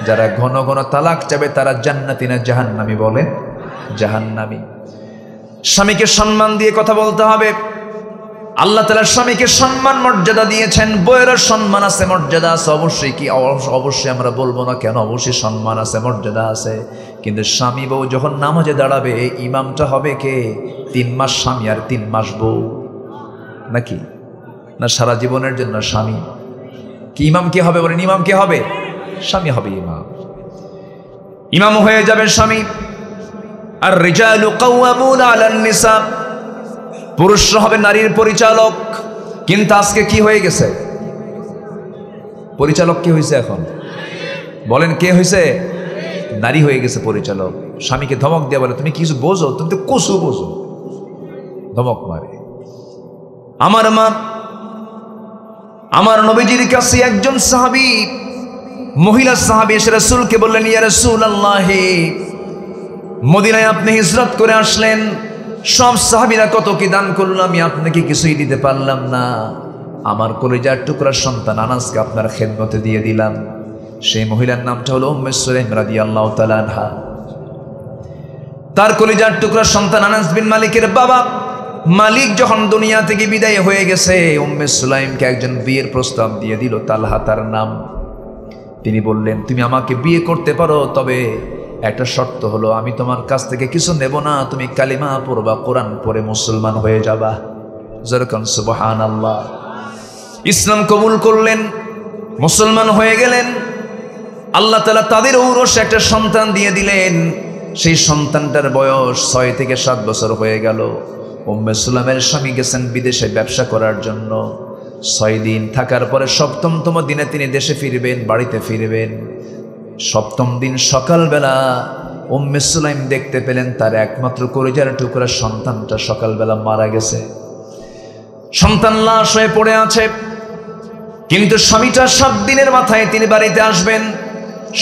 যারা ঘন ঘন তালাক চাবে তারা জান্নাতি না জাহান্নামী? বলেন জাহান্নামী। স্বামীকে সম্মান দিয়ে কথা বলতে হবে। আল্লাহ তাআলা স্বামীকে সম্মান মর্যাদা দিয়েছেন, বউয়েরও সম্মান আছে, মর্যাদা আছে। অবশ্যই কি অবশ্যই আমরা বলবো না কেন, অবশ্যই সম্মান আছে, মর্যাদা আছে। কিন্তু স্বামী বউ যখন নামাজে দাঁড়াবে, ইমামটা হবে কে? 3 মাস স্বামী আর 3 মাস বউ, নাকি? না সারা জীবনের জন্য স্বামী? কি ইমাম কে হবে বলেন? ইমাম কে হবে? স্বামী হবে ইমাম। ইমাম হয়ে যাবে স্বামী। আর রিজালু কাওয়ামুনা আলান নিসা, পুরুষরা হবে নারীর পরিচালক। কিন্তু আজকে কি হয়ে গেছে? পরিচালক কে হয়েছে এখন? বলেন কে হয়েছে? নারী হয়ে গেছে পরিচালক। স্বামীকে ধমক দিয়ে বলে, তুমি কিছু বোঝো? তুমি তো কসু বোঝো, ধমক মারে। আমার মা, আমার নবীজির কাছে একজন সাহাবী, মহিলা সাহাবী এসে রাসূলকে বললেন, ইয়া রাসূলুল্লাহ, মদিনায় আপনি হিজরত করে আসলেন, সব সাহাবীরা কত কি দান করলো, আমি আপনাকে কিছুই দিতে পারলাম না। আমার কলিজার টুকরা সন্তান আনাসকে আপনার খেদমতে দিয়ে দিলাম। সেই মহিলার নামটা হলো উম্মে সুলাইম রাদিয়াল্লাহু তাআলা আনহা। তার কলিজার টুকরা সন্তান আনাস বিন মালিকের বাবা মালিক যখন দুনিয়া থেকে বিদায় হয়ে গেছে, উম্মে সুলাইমকে একজন বিয়ের প্রস্তাব দিয়ে দিল, তালহা তার নাম। তিনি বললেন, তুমি আমাকে বিয়ে করতে পারো, তবে একটা শর্ত হলো, আমি তোমার কাছ থেকে কিছু নেব না, তুমি কালিমা পড়বা, কোরআন পড়ে মুসলমান হয়ে যাবা। যেরকম সুবহানাল্লাহ। ইসলাম কবুল করলেন, মুসলমান হয়ে গেলেন। আল্লাহ তাআলা তাদের ঔরসে একটা সন্তান দিয়ে দিলেন। সেই সন্তানটার বয়স 6 থেকে 7 বছর হয়ে গেল। উম্মে সুলাইমের স্বামী গেছেন বিদেশে ব্যবসা করার জন্য। 6 দিন থাকার পরে 7তম দিনে তিনি দেশে ফিরবেন, বাড়িতে ফিরবেন। 7ম দিন সকালবেলা উম্মে সুলাইম দেখতে পেলেন তার একমাত্র কলিজার টুকরা সন্তানটা সকালবেলা মারা গেছে। সন্তান লাশ হয়ে পড়ে আছে। কিন্তু স্বামীটা 7 দিনের মাথায় তিনি বাড়িতে আসবেন।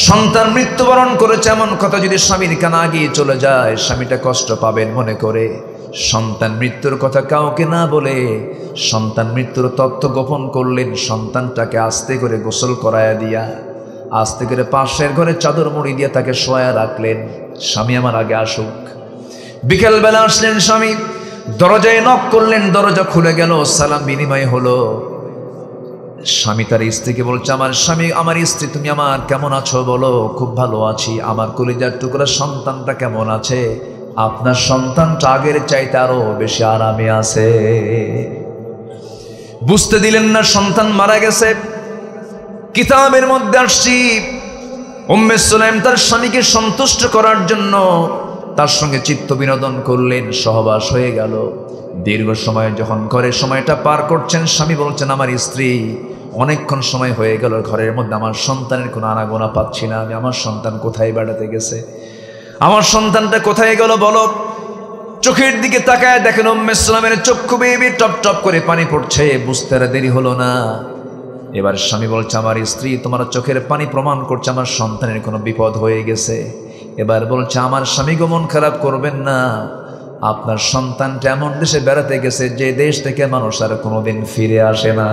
সন্তান মৃত্যুবরণ করেছে এমন কথা যদি স্বামীর কানে গিয়ে চলে যায়, স্বামীটা কষ্ট পাবেন মনে করে সন্তান মৃত্যুর কথা কাউকে না বলে সন্তান মৃত্যুর তথ্য গোপন করলেন। সন্তানটাকে আস্তে করে গোসল করায়া দিয়া আস্তে করে পাশের ঘরে চাদর মুড়ি দিয়ে তাকে শোয়া রাখলেন, স্বামী আমার আগে আসুক। বিকেলবেলা আসলেন স্বামী, দরজায় নক করলেন, দরজা খুলে গেল, সালাম বিনিময় হলো। স্বামী তার স্ত্রীকে বলছে, আমার স্বামী, আমার স্ত্রী তুমি আমার কেমন আছো বলো। খুব ভালো আছি। আমার কলিজার টুকরা সন্তানটা কেমন আছে? আপনার সন্তানটা আগের চাইতে আরো বেশি আরামে আছে। বুঝতে দিলেন না সন্তান মারা গেছে। কিতাবের মধ্যে আসছি উম্মে সুলাইম তার স্বামীকে সন্তুষ্ট করার জন্য তার সঙ্গে চিত্ত বিনোদন করলেন, সহবাস হয়ে গেল। দীর্ঘ সময় যখন ঘরে সময়টা পার করছেন, স্বামী বলছেন, আমার স্ত্রী অনেকক্ষণ সময় হয়ে গেল, ঘরের মধ্যে আমার সন্তানের কোনো আনাগোনা পাচ্ছি না, আমি আমার সন্তান কোথায় বেড়াতে গেছে, আমার সন্তানটা কোথায় গেল বলো। চোখের দিকে তাকায় দেখেন উম্মে সুলাইমের চক্ষু বেয়ে টপ টপ করে পানি পড়ছে। বুঝতে আর দেরি হলো না। এবার স্বামী বলছে, আমার স্ত্রী তোমার চোখের পানি প্রমাণ করছে আমার সন্তানের কোনো বিপদ হয়ে গেছে। এবার বলছে, আমার স্বামী গো মন খারাপ করবেন না, আপনার সন্তানটা এমন দেশে বেড়াতে গেছে যে দেশ থেকে মানুষ আর কোনোদিন ফিরে আসে না।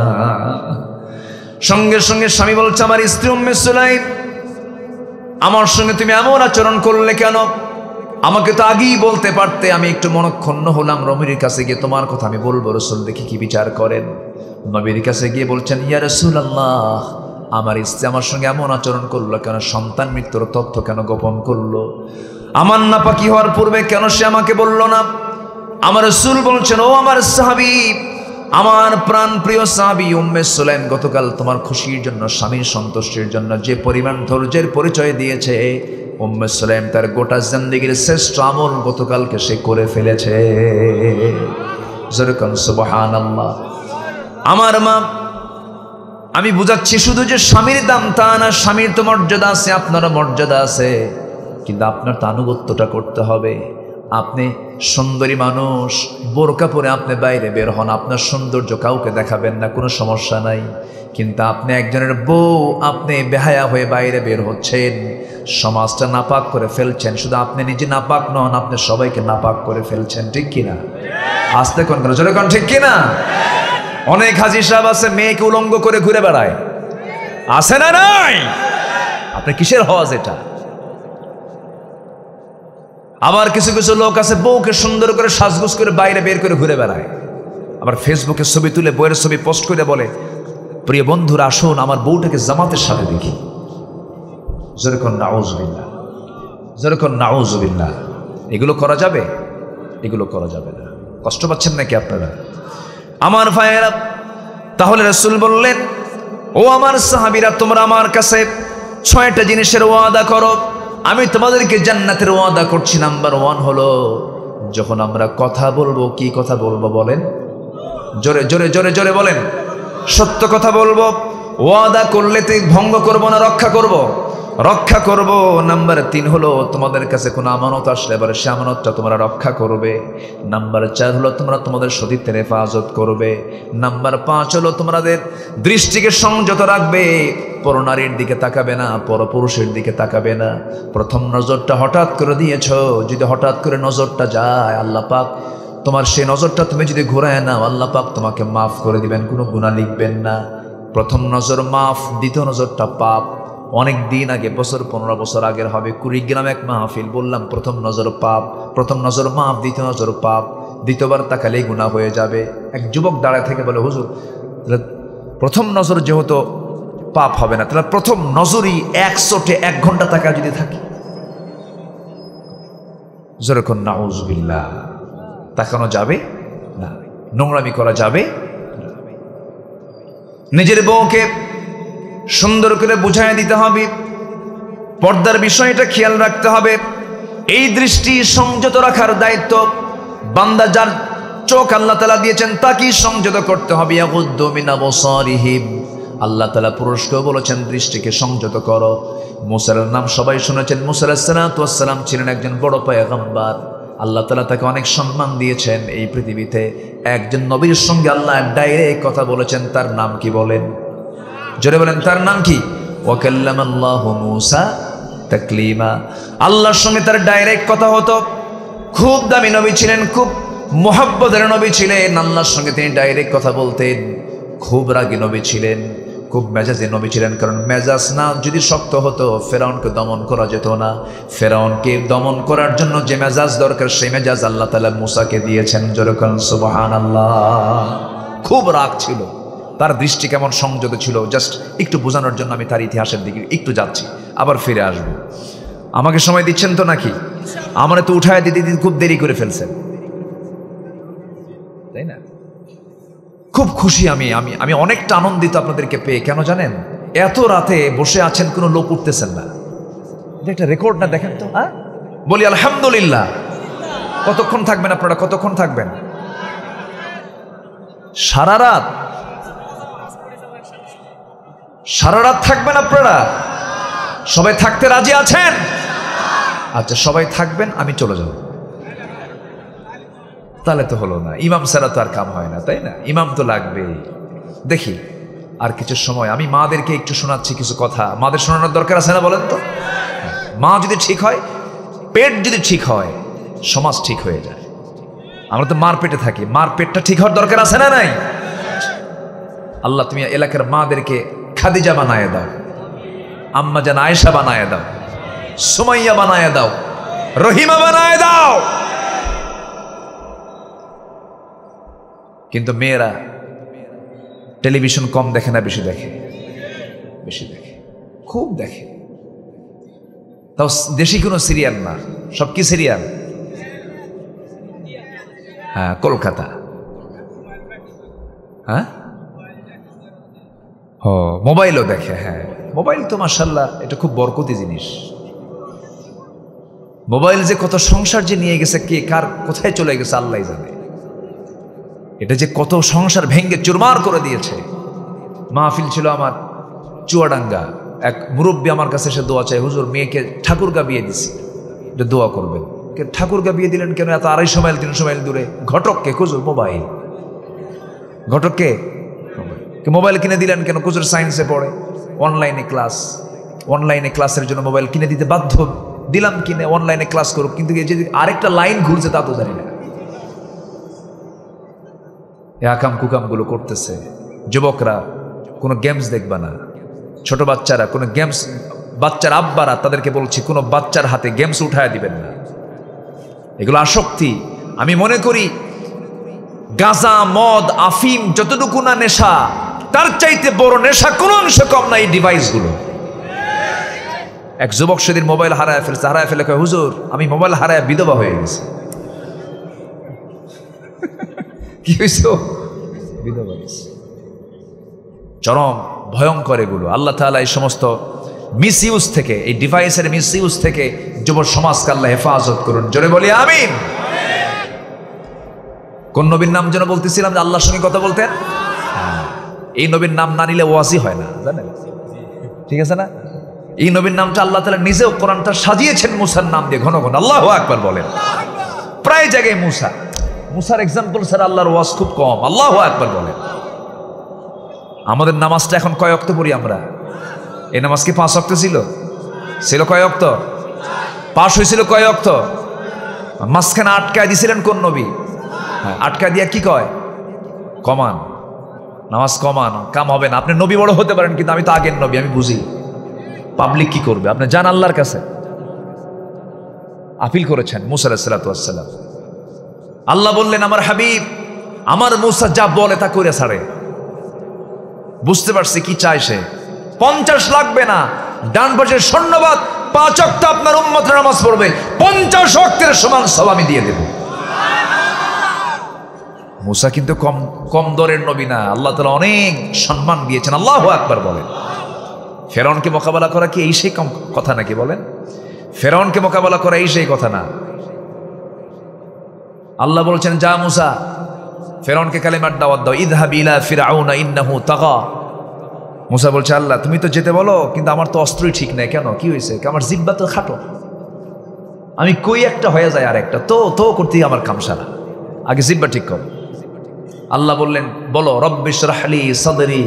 সঙ্গে সঙ্গে স্বামী বলছে, আমার স্ত্রী উম্মে সুলাইম, আমার সঙ্গে তুমি এমন আচরণ করলে কেন? আমাকে তো আগেই বলতে পারতে। আমি একটু মনক্ষুণ্ণ হলাম, নবীর কাছে গিয়ে তোমার কথা আমি বলবো, রাসূল দেখি কি বিচার করেন। নবীর কাছে গিয়ে বলছেন, ইয়া রাসূলুল্লাহ, আমার স্ত্রী আমার সঙ্গে এমন আচরণ করলো কেন? সন্তান মৃত্যুর তথ্য কেন গোপন করলো? আমার নাপাকি হওয়ার পূর্বে কেন সে আমাকে বলল না? আমার রাসূল বলছেন, ও আমার সাহাবী, আমার প্রাণ প্রিয় সাহাবী উম্মে সুলাইম গতকাল তোমার খুশির জন্য, স্বামীর সন্তুষ্টির জন্য যে পরিমাণ ধৈর্যের পরিচয় দিয়েছে, উম্মে সুলাইম তার গোটা জিন্দেগীর শ্রেষ্ঠ আমল গতকালকে সে করে ফেলেছে। যেরকম সুবহানাল্লাহ। আমার মা, আমি বুঝাচ্ছি শুধু যে স্বামীর দাম তা না, স্বামীর তো মর্যাদা আছে, আপনারও মর্যাদা আছে, কিন্তু আপনার তো আনুগত্যটা করতে হবে। আপনি সুন্দরী মানুষ, বোরকা পরে আপনি বাইরে বের হন, আপনার সৌন্দর্য কাউকে দেখাবেন না, কোনো সমস্যা নাই। কিন্তু আপনি একজনের বউ, আপনি বেহায়া হয়ে বাইরে বের হচ্ছেন, সমাজটা নাপাক করে ফেলছেন। শুধু আপনি নিজে নাপাক নন, আপনি সবাইকে নাপাক করে ফেলছেন, ঠিক কিনা? আস্তে কোন জোরে কোন, ঠিক কিনা? অনেক হাজী সাহেব আছে মেয়েকে উলঙ্গ করে ঘুরে বেড়ায়, আছে না নাই? আপনি কিসের হওয়াজ এটা? আবার কিছু কিছু লোক আছে বউকে সুন্দর করে সাজগোজ করে বাইরে বের করে ঘুরে বেড়ায়, আবার ফেসবুকে ছবি তুলে বইয়ের ছবি পোস্ট করে বলে, প্রিয় বন্ধুরা আসুন আমার বউটাকে জামাতের সাথে দেখি। যেরকম নাউজুবিল্লাহ, যেরকম নাউজুবিল্লাহ। এগুলো করা যাবে? এগুলো করা যাবে না। কষ্ট পাচ্ছেন নাকি আপনারা? আমার ভাইয়েরা, তাহলে রাসূল বললেন, ও আমার সাহাবীরা, তোমরা আমার কাছে 6টা জিনিসের ওয়াদা করো, আমি তোমাদেরকে জান্নাতের ওয়াদা করছি। নাম্বার 1 হলো, যখন আমরা কথা বলবো, কি কথা বলবো বলেন? জোরে জোরে জোরে জোরে বলেন। সত্য কথা বলবো। ওয়াদা করলে তো ভঙ্গ করবো না, রক্ষা করব? রক্ষা করব। নাম্বার 3 হলো, তোমাদের কাছে কোনো আমানত আসলে এবার সে আমানতটা তোমরা রক্ষা করবে। নাম্বার 4 হলো, তোমরা তোমাদের সতীত্বের হেফাজত করবে। নাম্বার 5 হলো, তোমাদের দৃষ্টিকে সংযত রাখবে, পরনারীর দিকে তাকাবে না, পরপুরুষের দিকে তাকাবে না। প্রথম নজরটা হঠাৎ করে দিয়েছ, যদি হঠাৎ করে নজরটা যায়, আল্লাহ পাক তোমার সেই নজরটা তুমি যদি ঘুরায় নাও, আল্লাহ পাক তোমাকে মাফ করে দিবেন, কোনো গুনাহ লিখবেন না। প্রথম নজর মাফ, দ্বিতীয় নজরটা পাপ। অনেক দিন আগে, 15 বছর আগের হবে, কুড়িগ্রাম এক মাহফিল, বললাম প্রথম নজর পাপ, প্রথম নজর মাফ, দ্বিতীয় নজর পাপ, দ্বিতীয়বার তাকালেই গুনাহ হয়ে যাবে। এক যুবক দাঁড়ায় থেকে বলে, হুজুর প্রথম নজর যেহেতু পাপ হবে না, তাহলে প্রথম নজরই 1 ঘন্টা তাকায় যদি থাকে, যেরকম নাউজুবিল্লাহ, তাকানো যাবে না, নোংরামি করা যাবে। নিজের বউকে সুন্দর করে বুঝাই দিতে হবে, পর্দার বিষয়টা খেয়াল রাখতে হবে। এই দৃষ্টি সংযত রাখার দায়িত্ব বান্দা, যার চোখ আল্লাহ তাআলা দিয়েছেন তাকে সংযত করতে হবে। ইয়াগুদ্দু মিন আবসারিহিম, আল্লাহ তাআলা পুরুষকেও বলেছেন দৃষ্টিকে সংযত করো। মুসার নাম সবাই শুনেছেন। মুসা আলাইহিস সালাতু ওয়াস সালাম ছিলেন একজন বড় পয়গম্বর। আল্লাহ তাআলা তাকে অনেক সম্মান দিয়েছেন। এই পৃথিবীতে একজন নবীর সঙ্গে আল্লাহ ডাইরেক্ট কথা বলেছেন, তার নাম কি বলেন? জোরে বলেন, তার নাম কি? ওয়া কাল্লামাল্লাহু মূসা তাকলিমা। আল্লাহর সঙ্গে তার ডাইরেক্ট কথা হতো। খুব দামি নবী ছিলেন, খুব মুহাব্বতের নবী ছিলেন, আল্লাহর সঙ্গে তিনি ডাইরেক্ট কথা বলতেন। খুব রাগী নবী ছিলেন, খুব মেজাজে নবী ছিলেন, কারণ মেজাজ না যদি শক্ত হতো ফেরাউনকে দমন করা যেত না। ফেরাউনকে দমন করার জন্য যে মেজাজ দরকার সেই মেজাজ আল্লাহ তাআলা মুসাকে দিয়েছেন। যেরকম সুবহানাল্লাহ। খুব রাগ ছিল, তার দৃষ্টি কেমন সংযত ছিল, জাস্ট একটু বোঝানোর জন্য আমি তার ইতিহাসের দিকে একটু যাচ্ছি, আবার ফিরে আসবো। আমাকে সময় দিচ্ছেন তো নাকি? আমার তো উঠায় দিতে দিতে খুব দেরি করে ফেলছেন, তাই না? খুব খুশি আমি আমি আমি অনেকটা আনন্দিত আপনাদেরকে পেয়ে। কেন জানেন? এত রাতে বসে আছেন, কোনো লোক উঠতেছেন না। এটা একটা রেকর্ড না? দেখেন তো। হ্যাঁ, বলি আলহামদুলিল্লাহ। কতক্ষণ থাকবেন আপনারা? কতক্ষণ থাকবেন? সারা রাত? সারা রাত থাকবেন আপনারা? সবাই থাকতে রাজি আছেন? আচ্ছা, সবাই থাকবেন, আমি চলে যাব। তাহলে তো হলো না, ইমাম ছাড়া তো আর কাম হয় না, তাই না? ইমাম তো লাগবেই। দেখি আর কিছু সময় আমি মাদেরকে একটু শোনাচ্ছি কিছু কথা। মাদের শোনানোর দরকার আছে না বলেন তো? মা যদি ঠিক হয়, পেট যদি ঠিক হয়, সমাজ ঠিক হয়ে যায়। আমরা তো মার পেটে থাকি, মার পেটটা ঠিক হওয়ার দরকার আছে না নাই? আল্লাহ তুমি এলাকার মাদেরকে খাদিজা বানায় দাও, আম্মা জান আয়েশা বানায় দাও, সুমাইয়া বানায় দাও, রহিমা বানায় দাও। কিন্তু মেয়েরা টেলিভিশন কম দেখে না বেশি দেখে? বেশি দেখে, খুব দেখে। তাও দেশি কোনো সিরিয়াল না, সব কি সিরিয়াল? হ্যাঁ, কলকাতা। হ্যাঁ, ও মোবাইলও দেখে। হ্যাঁ, মোবাইল তো মাশাআল্লাহ এটা খুব বরকতি জিনিস। মোবাইল যে কত সংসার যে নিয়ে গেছে, কে কার কোথায় চলে গেছে আল্লাহই জানে। এটা যে কত সংসার ভেঙ্গে চুরমার করে দিয়েছে। মাহফিল ছিল আমার চুয়াডাঙ্গা, এক মুরব্বী আমার কাছে এসে দোয়া চাই, হুজুর মেয়েকে ঠাকুরগা বিয়ে দিছি, এটা দোয়া করবেন। ঠাকুরগা বিয়ে দিলেন কেন? এত 250 মাইল 300 মাইল দূরে। ঘটককে? হুজুর মোবাইল। ঘটককে? মোবাইল কিনে দিলেন কেন? হুজুর সায়েন্সে পড়ে, অনলাইনে ক্লাস, অনলাইনে ক্লাসের জন্য মোবাইল কিনে দিতে বাধ্য। দিলাম কিনে, অনলাইনে ক্লাস করুক, কিন্তু যদি আরেকটা লাইন ঘুরছে তা তো জানি না। আকাম কুকামগুলো করতেছে। যুবকরা কোনো গেমস দেখবা না, ছোট বাচ্চারা কোনো গেমস, বাচ্চার আব্বারা তাদেরকে বলছি কোনো বাচ্চার হাতে গেমস উঠায় দিবেন না, এগুলো আসক্তি। আমি মনে করি গাঁজা, মদ, আফিম যতটুকু না নেশা, তার চাইতে বড় নেশা কোনো অংশ কম না এই ডিভাইসগুলো। এক যুবক সেদিন মোবাইল হারায় ফেলছে, হারায় ফেলে কয়, হুজুর আমি মোবাইল হারায় বিধবা হয়ে গেছি। কি হয়েছে? বিধবা হয়েছে। চরম ভয়ঙ্কর এগুলো। আল্লাহ তাআলা এই সমস্ত মিস ইউজ থেকে, এই ডিভাইসের মিস ইউজ থেকে যুব সমাজকে আল্লাহ হেফাজত করুন। জোরে বলি আমিন। কোন নবীর নাম যেন বলতেছিলাম যে আল্লাহর সঙ্গে কথা বলতেন? এই নবীর নাম না নিলে ওয়াজি হয় না, জানেন? ঠিক আছে না? এই নবীর নামটা আল্লাহ তাআলা নিজেও কোরআনটা সাজিয়েছেন মুসার নাম দিয়ে ঘন ঘন। আল্লাহু আকবার বলেন। প্রায় জায়গায় মুসা, মুসার এক্সাম্পল ছাড়া আল্লাহর ওয়াজ খুব কম। আল্লাহু আকবার বলেন। আমাদের নামাজটা এখন কয় ওয়াক্ত পড়ি আমরা? এই নামাজ কি 5 ওয়াক্ত ছিল? ছিল কয় ওয়াক্ত? পাশ হয়েছিল কয় ওয়াক্ত? মাঝখানে আটকায় দিছিলেন কোন নবী? হ্যাঁ, আটকায় দিয়া কি কয়? কমান, নামাজ কমান, কাম হবে না। আপনি নবী বড় হতে পারেন, কিন্তু আমি তো আগের নবী, আমি বুঝি পাবলিক কি করবে। আপনি যান আল্লাহর কাছে। আপিল করেছেন মুসা আলাইহিস সালাতু ওয়াস সালাম। আল্লাহ বললেন, আমার হাবিব, আমার মুসা যা বলে তা করে ছাড়ে। বুঝতে পারছি কি চায় সে। 50 লাগবে না, ডান পাশের স্বর্ণবাদ 5 ওয়াক্ত আপনার উম্মতের নামাজ পড়বে, 50 ওয়াক্তের সমান সব আমি দিয়ে দেব। মুসা কিন্তু কম কম দরের নবী না, আল্লাহ তাআলা অনেক সম্মান দিয়েছেন। আল্লাহু আকবার বলেন। ফেরাউনকে মোকাবেলা করা কি এই সেই কথা নাকি? বলেন, ফেরাউনকে মোকাবেলা করা এই সেই কথা না। আল্লাহ বলছেন, যা মুসা ফেরাউনকে কালিমার দাওয়াত দাও, ইযহাব ইলা ফিরআউনা ইন্নাহু তাগা। মুসা বলছে, আল্লাহ তুমি তো যেতে বলো, কিন্তু আমার তো অস্ত্রই ঠিক নাই। কেন, কি হয়েছে? আমার জিহ্বা তো খাটো, আমি কই একটা হয়ে যায় আর একটা তো করতেই আমার কাম সারা। আগে জিহ্বা ঠিক কর। আল্লাহ বললেন, বলো, রব্বিশরাহ লি সাদরি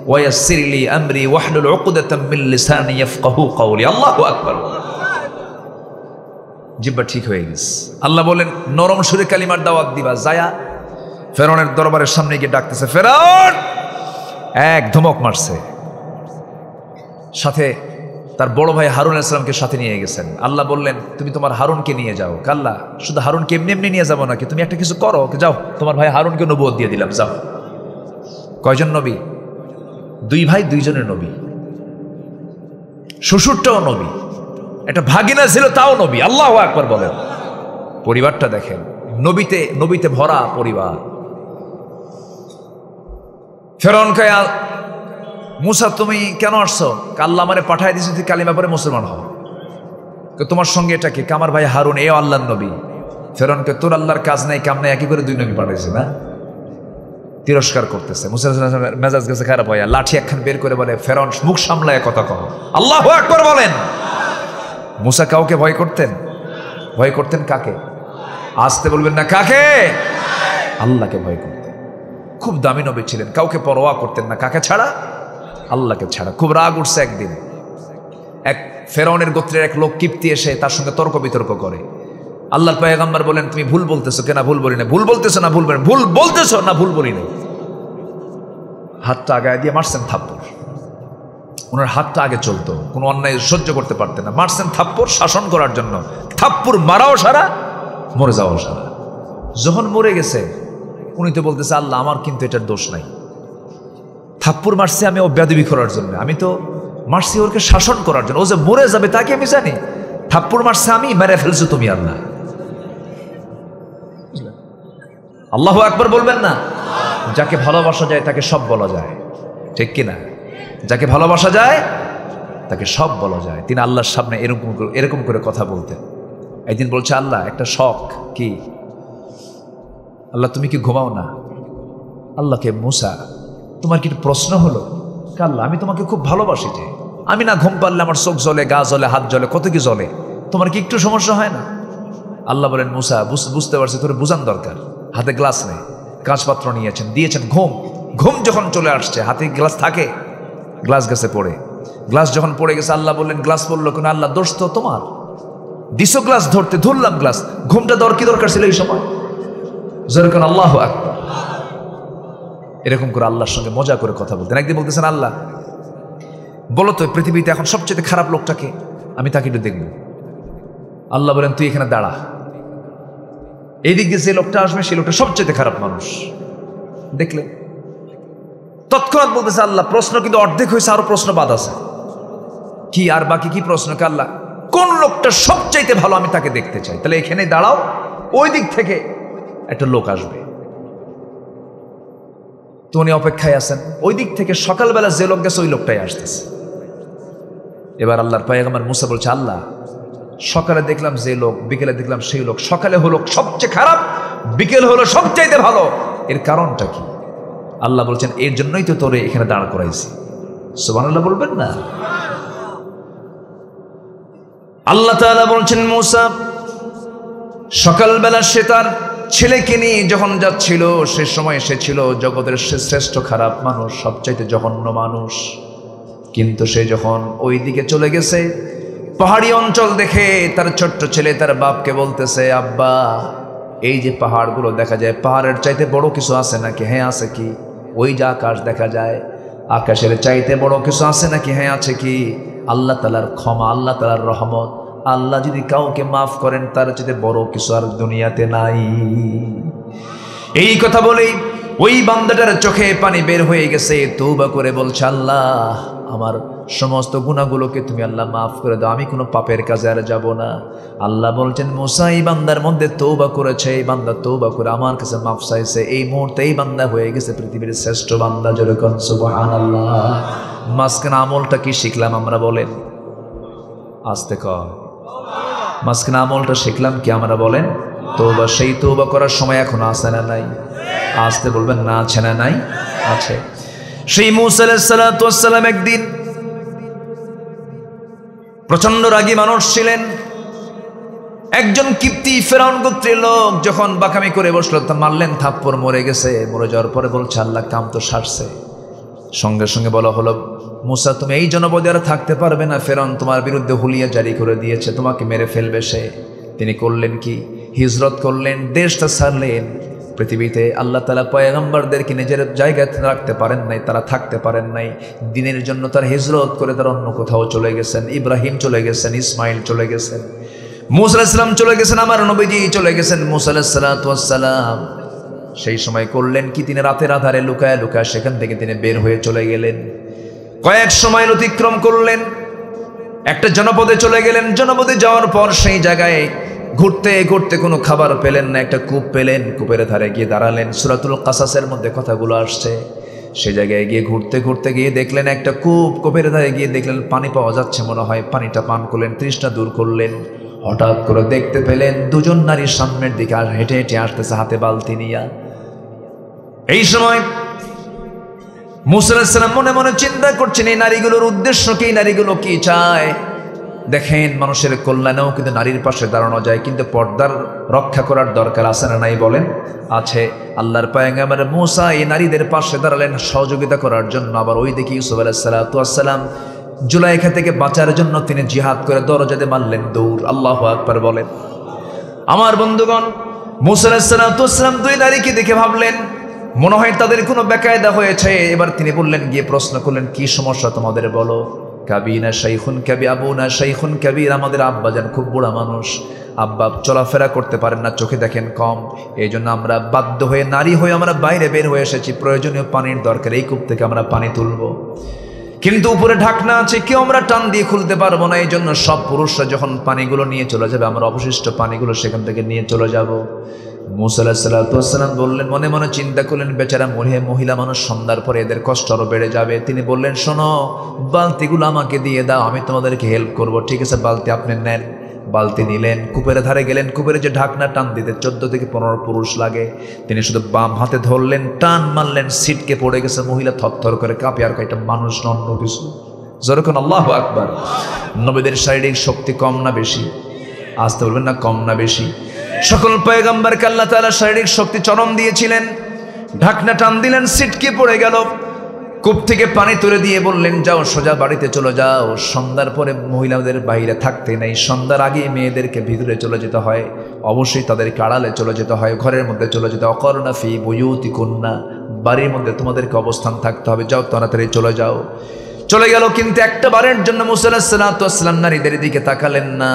ওয়া ইয়াসসির লি আমরি ওয়াহলুল উকদাতাম মিন লিসানি ইয়াফকাহু কওলি। আল্লাহু আকবার। জিহ্বা ঠিক হয়ে গেছে। আল্লাহ বলেন, নরম সুরে কালিমার দাওয়াত দিবা। যায়া ফেরাউনের দরবারের সামনে গিয়ে ডাকতেছে, ফেরাউন! এক ধমক মারছে, সাথে তার বড় ভাই হারুন আলাইহিস সালামকে সাথে নিয়ে গেছেন। আল্লাহ বললেন তুমি তোমার হারুনকে নিয়ে যাও। কাল্লা, শুধু হারুনকে এমনি এমনি নিয়ে যাবো নাকি, তুমি একটা কিছু করো, যাও তোমার ভাই হারুনকে নবুয়ত দিয়ে দিলাম, যাও। কয়জন নবী? দুই ভাই দুইজনের নবী, শ্বশুরটাও নবী, একটা ভাগিনা ছিল তাও নবী। আল্লাহু আকবার বলেন। পরিবারটা দেখেন, নবীতে নবীতে ভরা পরিবার। ফেরাউন কয়, মুসা তুমি কেন আসছো? আল্লাহ আমারে পাঠায় দিয়েছে তুই কালিমা পরে মুসলমান হও। তোমার সঙ্গে এটা কি? আমার ভাই হারুন, এ আল্লাহর নবী। ফেরাউনকে তোর আল্লাহর কাজ নাই কাম নাই, একই করে দুই নবী পাঠাইছে না? তিরস্কার করতেছে। মুসা মেজাজ গেছে খারাপ হইয়া, লাঠি একখান বের করে বলে, ফেরাউন মুখ সামলায় কথা কও। আল্লাহু আকবার বলেন। মুসা কাউকে ভয় করতেন? ভয় করতেন কাকে? আসতে বলবেন না, কাকে? আল্লাহকে ভয় করতেন। খুব দামি নবী ছিলেন, কাউকে পরোয়া করতেন না। কাকে ছাড়া? আল্লাহকে ছাড়া। খুব রাগ উঠছে একদিন, এক ফেরাউনের গোত্রের এক লোক কিপ্তি এসে তার সঙ্গে তর্ক বিতর্ক করে। আল্লাহর পয়গম্বর বলেন, তুমি ভুল বলতেছো। কেন ভুল বলি না? ভুল বলতেছো না ভুল বলেন? ভুল বলতেছো না ভুল বলি না। হাতটা আগায় দিয়ে মারছেন থাপ্পড়। ওনার হাতটা আগে চলতো, কোনো অন্যায় সহ্য করতে পারতেন না। মারছেন থাপ্পড় শাসন করার জন্য। থাপ্পড় মারাও সারা, মরে যাওয়াও সারা। যখন মরে গেছে উনি তো বলতেছে, আল্লাহ আমার কিন্তু এটার দোষ নাই, থাপ্পড় মারছি আমি ও বেয়াদবি করার জন্য, আমি তো মারছি ওকে শাসন করার জন্য। ও যে মরে যাবে তাকে আমি জানি, থাপ্পড় মারছে আমি, মেরে ফেলছো তুমি আল্লাহ। আল্লাহু আকবার বলবেন না? যাকে ভালোবাসা যায় তাকে সব বলা যায়, ঠিক কিনা? যাকে ভালোবাসা যায় তাকে সব বলা যায়। তিনি আল্লাহর সামনে এরকম করে কথা বলতেন। একদিন বলছে, আল্লাহ একটা শখ কি? আল্লাহ তুমি কি ঘুমাও না? আল্লাহকে, মুসা তোমার কি প্রশ্ন হলো? আল্লাহ আমি তোমাকে খুব ভালোবাসি, যে আমি না ঘুম পারলে আমার চোখ জ্বলে, গা জ্বলে, হাত জ্বলে, কত কি জ্বলে, তোমার কি একটু সমস্যা হয় না? আল্লাহ বলেন, মুসা বুঝতে পারছি, তোর বুঝান দরকার। হাতে গ্লাস নেই, কাঁচপাত্র নিয়েছেন, দিয়েছেন, ঘুম যখন চলে আসছে, হাতে গ্লাস থাকে, গ্লাস গেছে পড়ে। গ্লাস যখন পড়ে গেছে, আল্লাহ বললেন গ্লাস পড়লো কেন? আল্লাহ দোষ তো তোমার, দিছো গ্লাস ধরতে, ধরলাম গ্লাস। ঘুমটা কি দরকার ছিল এই সময়? যেরকম আল্লাহু আকবার। এরকম করে আল্লাহর সঙ্গে মজা করে কথা বলতেন। একদিন বলতেছেন, আল্লাহ বলো তো পৃথিবীতে এখন সবচেয়ে খারাপ লোকটাকে, আমি তাকে একটু দেখব। আল্লাহ বলেন, তুই এখানে দাঁড়া, এইদিক দিয়ে যে লোকটা আসবে সেই লোকটা সবচেয়ে খারাপ মানুষ। দেখলে তৎক্ষণাৎ বলতেছে, আল্লাহ প্রশ্ন কিন্তু অর্ধেক হয়েছে, আরো প্রশ্ন বাদ আছে। কি আর বাকি কি প্রশ্ন? আল্লাহ কোন লোকটা সবচাইতে ভালো আমি তাকে দেখতে চাই। তাহলে এখানে দাঁড়াও, ওই দিক থেকে একটা লোক আসবে। তো উনি অপেক্ষায় আছেন, ওই দিক থেকে সকালবেলা যে লোক গেছে ওই লোকটাই আসতেছে। এবার আল্লাহর পয়গম্বর মুসা বলছে, আল্লাহ সকালে দেখলাম যে লোক, বিকেলে দেখলাম সেই লোক, সকালে হলো সবচেয়ে খারাপ, বিকেল হলো সবচাইতে ভালো, এর কারণটা কি? আল্লাহ বলছেন, এর জন্যই তো তোরে এখানে দাঁড় করাইছি। সুবহানাল্লাহ বলবেন না? আল্লাহ তাআলা বলছেন, মুসা সকালবেলা সে তার ছেলেকে নিয়ে যখন যাচ্ছিল, সে সময় সে ছিল জগতের শ্রেষ্ঠ খারাপ মানুষ, সবচাইতে জঘন্য মানুষ। কিন্তু সে যখন ওই দিকে চলে গেছে, পাহাড়ি অঞ্চল দেখে তার ছোট্ট ছেলে তার বাপকে বলতেছে, আব্বা এই যে পাহাড়গুলো দেখা যায়, পাহাড়ের চাইতে বড় কিছু আছে নাকি? হ্যাঁ আছে। কি? ওই যে আকাশ দেখা যায়, আকাশের চাইতে বড় কিছু আছে নাকি? হ্যাঁ আছে। কি? আল্লাহ তাআলার ক্ষমা, আল্লাহ তাআলার রহমত। আল্লাহ যদি কাউকে মাফ করেন তার চাইতে বড় কিছু আর দুনিয়াতে নাই। এই কথা বলেই ওই বান্দাটার চোখে পানি বের হয়ে গেছে, তওবা করে বলছে, আল্লাহ আমার সমস্ত গুনাহগুলোকে তুমি আল্লাহ মাফ করে দাও, আমি কোনো পাপের কাজে আর যাব না। আল্লাহ বলছেন, মুসা এই বান্দার মধ্যে তওবা করেছে, এই বান্দা তওবা করে আমার কাছে মাফ চাইছে, এই মুহূর্তে এই বান্দা হয়ে গেছে পৃথিবীর শ্রেষ্ঠ বান্দা। যেরকম সুবহানাল্লাহ। মাঝখানে আমলটা কি শিখলাম আমরা? বলেন আস্তে কর। মাঝখানে আমলটা শিখলাম কি আমরা? বলেন তওবা। সেই তওবা করার সময় এখন আছে না নাই? আসতে বলবেন না, আছে না নাই? আছে। সেই মুসা আলাইহিস সালাতু ওয়াস সালাম একদিন প্রচন্ড রাগী মানুষ ছিলেন। একজন কিপ্তি ফেরাউন গোত্রের লোক যখন বাকামি করে বসলো, তা মারলেন থাপ্পড়, মরে গেছে। মরে যাওয়ার পরে বলছে, আল্লাহ কাম তো সারছে। সঙ্গে সঙ্গে বলা হলো, মুসা তুমি এই জনপদে আর থাকতে পারবে না, ফেরাউন তোমার বিরুদ্ধে হুলিয়া জারি করে দিয়েছে, তোমাকে মেরে ফেলবে সে। তিনি করলেন কি? হিজরত করলেন, দেশটা ছাড়লেন, পৃথিবীতে আল্লাহ তাআলা পয়গম্বরদেরকে নিজের জায়গায় রাখতে পারেন নাই, তারা থাকতে পারেন নাই। দ্বীনের জন্য তারা হিজরত করে তারা অন্য কোথাও চলে গেছেন। ইব্রাহিম চলে গেছেন, ইসমাইল চলে গেছেন, মূসা আলাইহিস সালাম চলে গেছেন, আমার নবীজি চলে গেছেন মুসা আলাইহিস সালাম। সেই সময় করলেন কি, তিনি রাতের আধারে লুকায় লুকায় সেখান থেকে তিনি বের হয়ে চলে গেলেন। কয়েক সময় অতিক্রম করলেন, একটা জনপদে চলে গেলেন। জনপদে যাওয়ার পর সেই জায়গায় ঘুরতে ঘুরতে কোনো খাবার পেলেন না, একটা কূপ পেলেন, কূপের ধারে গিয়ে দাঁড়ালেন। সূরাতুল কাসাসের মধ্যে কথাগুলো আসছে। সেই জায়গায় গিয়ে ঘুরতে ঘুরতে গিয়ে দেখলেন একটা কূপ, কূপের ধারে গিয়ে দেখলেন পানি পাওয়া যাচ্ছে মনে হয়, পানিটা পান করলেন, তৃষ্ণা দূর করলেন। হঠাৎ করে দেখতে পেলেন দুজন নারী সামনের দিকে হেঁটে হেঁটে আসতেছে হাতে বালতি নিয়া। এই সময় মূসা আলাইহিস সালাম মনে মনে চিন্তা করছেন এই নারীগুলোর উদ্দেশ্য কি, নারীগুলো কি চায়। দেখেন মানুষের কল্যাণেও কিন্তু নারীর পাশে দাঁড়ানো যায়, কিন্তু পর্দার রক্ষা করার দরকার আছে না নাই বলেন? আছে। আল্লাহর পয়গম্বর মূসা এই নারীদের পাশে দাঁড়ালেন সহযোগিতা করার জন্য। আবার ওই দিকে ইউসুফ আলাইহিস সালাম জুলাইখা থেকে বাঁচার জন্য তিনি জিহাদ করে দরজাতে মারলেন দৌড়। আল্লাহু আকবার বলেন। আমার বন্ধুগণ, মূসা আলাইহিস সালাম দুই নারীকে দেখে ভাবলেন মনে হয় তাদের কোনো বেকায়দা হয়েছে। এবার তিনি বললেন, গিয়ে প্রশ্ন করলেন, কি সমস্যা তোমাদের বলো। কাবিনা শাইখুন কাবি, আবুনা শাইখুন কাবির, আমাদের আব্বাজান খুব বুড়া মানুষ, আব্বা চলাফেরা করতে পারেন না, চোখে দেখেন কম, এই জন্য আমরা বাধ্য হয়ে নারী হয়ে আমরা বাইরে বের হয়ে এসেছি, প্রয়োজনীয় পানির দরকার, এই কূপ থেকে আমরা পানি তুলবো, কিন্তু উপরে ঢাকনা আছে, কেউ আমরা টান দিয়ে খুলতে পারবো না। এই জন্য সব পুরুষরা যখন পানিগুলো নিয়ে চলে যাবে, আমরা অবশিষ্ট পানিগুলো সেখান থেকে নিয়ে চলে যাব। মূসা আলাইহিস সালাম বললেন, মনে মনে চিন্তা করলেন বেচারা মহিলা মানুষ, সন্ধ্যার পরে এদের কষ্ট আরো বেড়ে যাবে। তিনি বললেন, শোনো, বালতিগুলো আমাকে দিয়ে দাও, আমি তোমাদেরকে হেল্প করব। ঠিক আছে, বালতি আপনি নেন। বালতি নিলেন, কূপের ধারে গেলেন, কূপের যে ঢাকনা টান দিতে 14 থেকে 15 পুরুষ লাগে, তিনি শুধু বাম হাতে ধরলেন, টান মারলেন, সিটকে পড়ে গেছে। মহিলা থরথর করে কাঁপে, আর এটা মানুষ নন, কিছু যেরকম। আল্লাহু আকবার। নবীদের শারীরিক শক্তি কম না বেশি? আসতে বলবেন না, কম না বেশি? সকল পয়গম্বরকে আল্লাহ তাআলা শারীরিক শক্তি চরম দিয়েছিলেন। ঢাকনা টান দিলেন, সিটকে পড়ে গেল। কূপ থেকে পানি তুলে দিয়ে বললেন, যাও সোজা বাড়িতে চলে যাও। সন্ধ্যার পরে মহিলাদের বাইরে থাকতে নেই, সন্ধ্যার আগে মেয়েদেরকে ভিতরে চলে যেতে হয়, অবশ্যই তাদেরকে আড়ালে চলে যেতে হয়, ঘরের মধ্যে চলে যেতে হয়। অকরনা ফি বুয়ুতিকুন্না, বাড়ির মধ্যে তোমাদেরকে অবস্থান থাকতে হবে, যাও তাড়াতাড়ি চলে যাও। চলে গেল, কিন্তু একটা বারের জন্য মূসা আলাইহিস সালাম নারীদের দিকে তাকালেন না,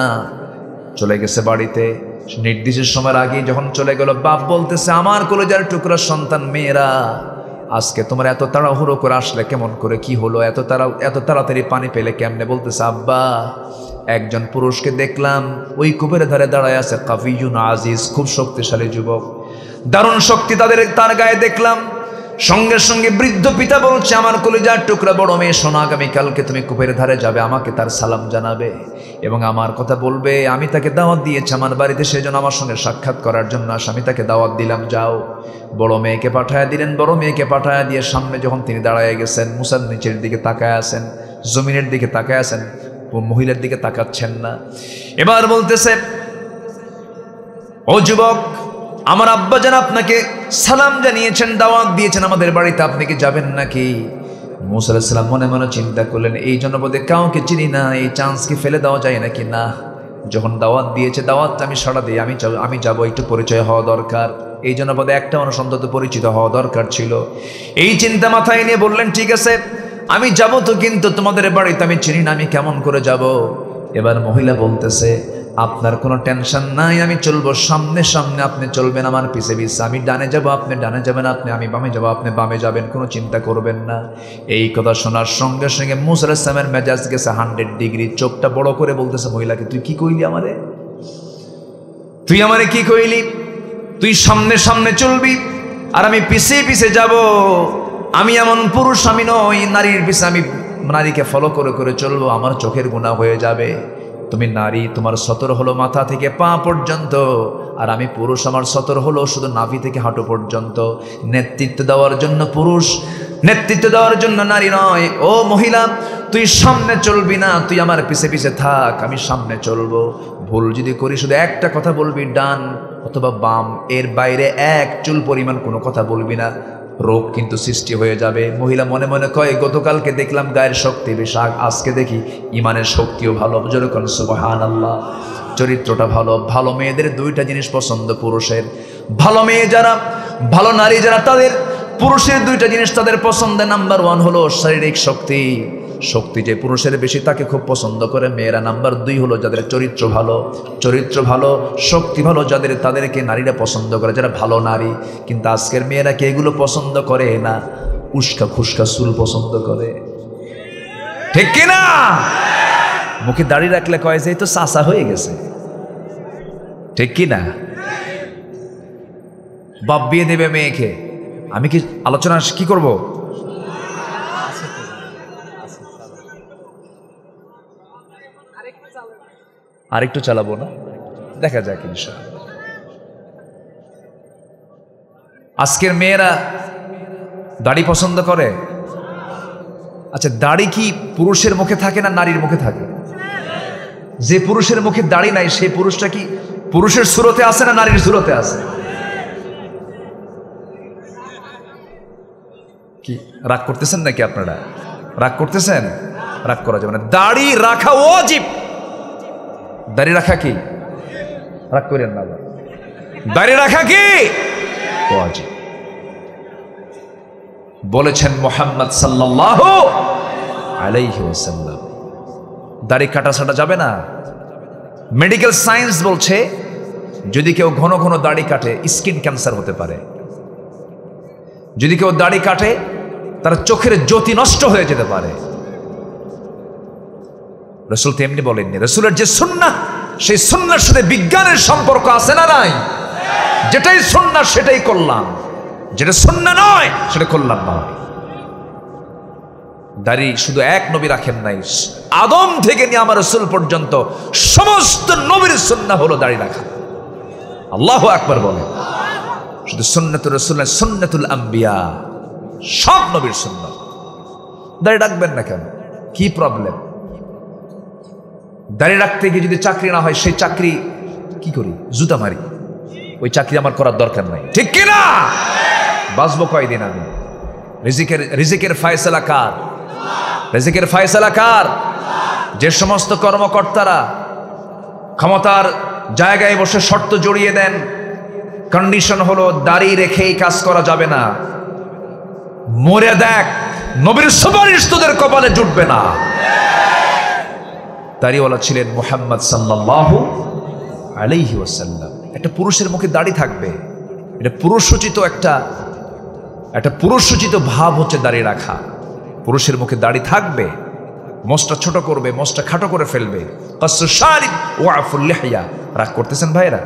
চলে গেছে বাড়িতে। নির্দিষ্ট সময়ের আগে যখন চলে গেল, বাপ বলতেছে, আমার কলেজার টুকরা সন্তান মেয়েরা, আজকে তোমরা এত তাড়াহুড়ো করে আসলে কেমন করে, কি হলো, এত তাড়াতাড়ি পানি পেলে কেমনে? বলতেছে, আব্বা, একজন পুরুষকে দেখলাম ওই কূপের ধারে দাঁড়ায় আছে, কাফিয়ুন আজিজ, খুব শক্তিশালী যুবক, দারুণ শক্তি তার গায়ে দেখলাম। সঙ্গে সঙ্গে বৃদ্ধ পিতা বলছে, আমার কলিজার টুকরা বড় মেয়ে, শোনো, আগামীকালকে তুমি কূপের ধারে যাবে, আমাকে তার সালাম জানাবে এবং আমার কথা বলবে। আমি তাকে দাওয়াত দিয়েছি আমার বাড়িতে, সেজন্য আমার সঙ্গে সাক্ষাৎ করার জন্য আমি তাকে দাওয়াত দিলাম, যাও। বড় মেয়েকে পাঠায় দিলেন। বড় মেয়েকে পাঠায় দিয়ে সামনে যখন তিনি দাঁড়ায় গেছেন, মুসার নিচের দিকে তাকায় আছেন, জমিনের দিকে তাকায় আছেন, মহিলার দিকে তাকাচ্ছেন না। এবার বলতেছে, ও যুবক, আমার আব্বাজান আপনাকে সালাম জানিয়েছেন, দাওয়াত দিয়েছেন আমাদের বাড়িতে, আপনি কি যাবেন নাকি? মূসা আলাইহিস সালাম মনে মনে চিন্তা করলেন, এই জনপদে কাউকে চিনি না, এই চান্স কি ফেলে দেওয়া যায় নাকি? না, যখন দাওয়াত দিয়েছে, দাওয়াতটা আমি সাড়া দিই, আমি যাব, একটু পরিচয় হওয়া দরকার, এই জনপদে একটা মানুষ অন্তত পরিচিত হওয়া দরকার ছিল। এই চিন্তা মাথায় নিয়ে বললেন, ঠিক আছে, আমি যাব তো, কিন্তু তোমাদের বাড়িতে আমি চিনি না, আমি কেমন করে যাব? এবার মহিলা বলতেছে, আপনার কোনো টেনশন নাই, আমি চলবো সামনে সামনে, আপনি চলবেন আমার পিছে পিছে, আমি ডানে যাব, আপনি ডানে যাবেন, আমি বামে যাব, আপনি বামে যাবেন, কোনো চিন্তা করবেন না। এই কথা শোনার সঙ্গে সঙ্গে মূসা আলাইহিস সালামের মেজাজ গেছে 100 ডিগ্রি। চোখটা বড় করে বলতেছে মহিলাকে, তুই কি কইলি আমারে? তুই আমারে কি কইলি? তুই সামনে সামনে চলবি আর আমি পিছে পিছে যাব? আমি এমন পুরুষ আমি নই, নারীর পিছে আমি নারীকে ফলো করে করে চলবো, আমার চোখের গুনাহ হয়ে যাবে। তুমি নারী, তোমার সতর হলো মাথা থেকে পা পর্যন্ত, আর আমি পুরুষ, আমার সতর হলো শুধু নাভি থেকে হাঁটু পর্যন্ত। নেতৃত্ব দেওয়ার জন্য পুরুষ, নেতৃত্ব দেওয়ার জন্য নারী নয়। ও মহিলা, তুই সামনে চলবি না, তুই আমার পিছে পিছে থাক, আমি সামনে চলবো। ভুল যদি করি শুধু একটা কথা বলবি, ডান অথবা বাম, এর বাইরে এক চুল পরিমাণ কোনো কথা বলবি না, রোগ কিন্তু সৃষ্টি হয়ে যাবে। মহিলা মনে মনে কয়, গতকালকে দেখলাম গায়ের শক্তি বেশ, আজকে দেখি ইমানের শক্তিও ভালো। যেরকম সুবহানাল্লাহ, চরিত্রটা ভালো। ভালো মেয়েদের দুইটা জিনিস পছন্দ পুরুষের, ভালো মেয়ে যারা, ভালো নারী যারা, তাদের পুরুষের দুইটা জিনিস তাদের পছন্দের। নাম্বার 1 হলো শারীরিক শক্তি। শক্তি যে পুরুষের বেশি তাকে খুব পছন্দ করে মেয়েরা। নাম্বার 2 হলো যাদের চরিত্র ভালো, শক্তি ভালো যাদের, তাদেরকে নারীরা পছন্দ করে, যারা ভালো নারী। কিন্তু আজকের মেয়েরা কে এগুলো পছন্দ করে না, উস্কা খুস্কা চুল পছন্দ করে, ঠিক কিনা? মুখে দাড়ি রাখলে কয় যে তো চাচা হয়ে গেছে, ঠিক কিনা? বাপ বিয়ে দেবে মেয়েকে, আমি কি আলোচনা কি করব? আরেকটু চালাবো না, দেখা যাক ইনশাআল্লাহ। আজকের মেয়েরা দাড়ি পছন্দ করে। আচ্ছা, দাড়ি কি পুরুষের মুখে থাকে না নারীর মুখে থাকে? যে পুরুষের মুখে দাড়ি নাই সেই পুরুষটা কি পুরুষের সুরতে আছে না নারীর সুরতে আছে? কি রাগ করতেছেন নাকি আপনারা? রাগ করতেছেন? রাগ করা যাবে না, দাড়ি রাখা ওয়াজিব। দাড়ি রাখা কি? রাগ করেন না, দাড়ি রাখা কি ওয়াজিব। বলেছেন মুহাম্মদ সাল্লাল্লাহু আলাইহি ওয়াসাল্লাম, দাড়ি কাটা ছাটা যাবে না। মেডিকেল সায়েন্স বলছে যদি কেউ ঘন ঘন দাড়ি কাটে স্কিন ক্যান্সার হতে পারে। যদি কেউ দাড়ি কাটে তার চোখের জ্যোতি নষ্ট হয়ে যেতে পারে। রাসূল তো এমনি বলেননি, রাসূলের যে সুন্নাহ সেই সুন্নাহর সাথে বিজ্ঞানের সম্পর্ক আছে না নাই? যেটাই সুন্নাহ সেটাই করলাম, যেটা সুন্নাহ নয় সেটা করলাম না। দাড়ি শুধু এক নবী রাখেন নাই, আদম থেকে নিয়ে আমার রাসূল পর্যন্ত সমস্ত নবীর সুন্নাহ হলো দাড়ি রাখা। আল্লাহু আকবার বলে। শুধু সুন্নাতুর রাসূল না, সুন্নাতুল আম্বিয়া, সব নবীর সুন্নাহ। দাড়ি রাখবেন না কেন? কি প্রবলেম? দাড়ি রাখতে গিয়ে যদি চাকরি না হয়, সেই চাকরি কি করি? জুতা মারি। ওই চাকরি আমার করার দরকার নাই, ঠিক কিনা? বাঁচবো কয়দিন আমি? রিজিকের ফয়সালা কার? রিজিকের ফয়সালা কার? যে সমস্ত কর্মকর্তারা ক্ষমতার জায়গায় বসে শর্ত জড়িয়ে দেন, কন্ডিশন হলো দাড়ি রেখেই কাজ করা যাবে না, মরে দেখ নবীর সুপারিশ তোদের কপালে জুটবে না। দাড়িওয়ালা ছিলেন মুহাম্মদ সাল্লাল্লাহু আলাইহি ওয়াসাল্লাম। একটা পুরুষের মুখে দাড়ি থাকবে, এটা পুরুষোচিত একটা পুরুষোচিত ভাব হচ্ছে দাড়ি রাখা। পুরুষের মুখে দাড়ি থাকবে, মোচটা ছোট করবে, মোচটা খাটো করে ফেলবে। কাসসু শারিব ওয়া আফুল লিহইয়া। রাগ করতেছেন ভাইরা?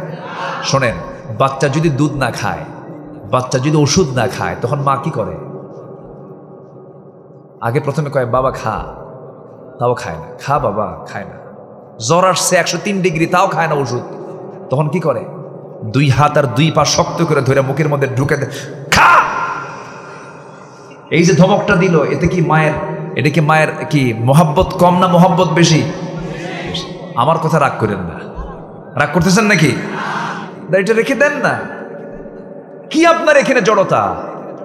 শোনেন, বাচ্চা যদি দুধ না খায়, বাচ্চা যদি ওষুধ না খায়, তখন মা কি করে? আগে প্রথমে কয় বাবা খা, তাও খায় না। খা বাবা, খায় না। জ্বর আসছে 103 ডিগ্রি, তাও খায় না ওষুধ। তখন কি করে? 2 হাত আর 2 পা শক্ত করে ধরে মুখের মধ্যে ঢুকে দেয়, খা। এই যে ধমকটা দিল, এটা কি মায়ের কি মোহাব্বত কম না মোহাব্বত বেশি? আমার কথা রাগ করেন না। রাগ করতেছেন নাকি? দাড়িটা রেখে দেন না। কি আপনার এখানে জড়তা?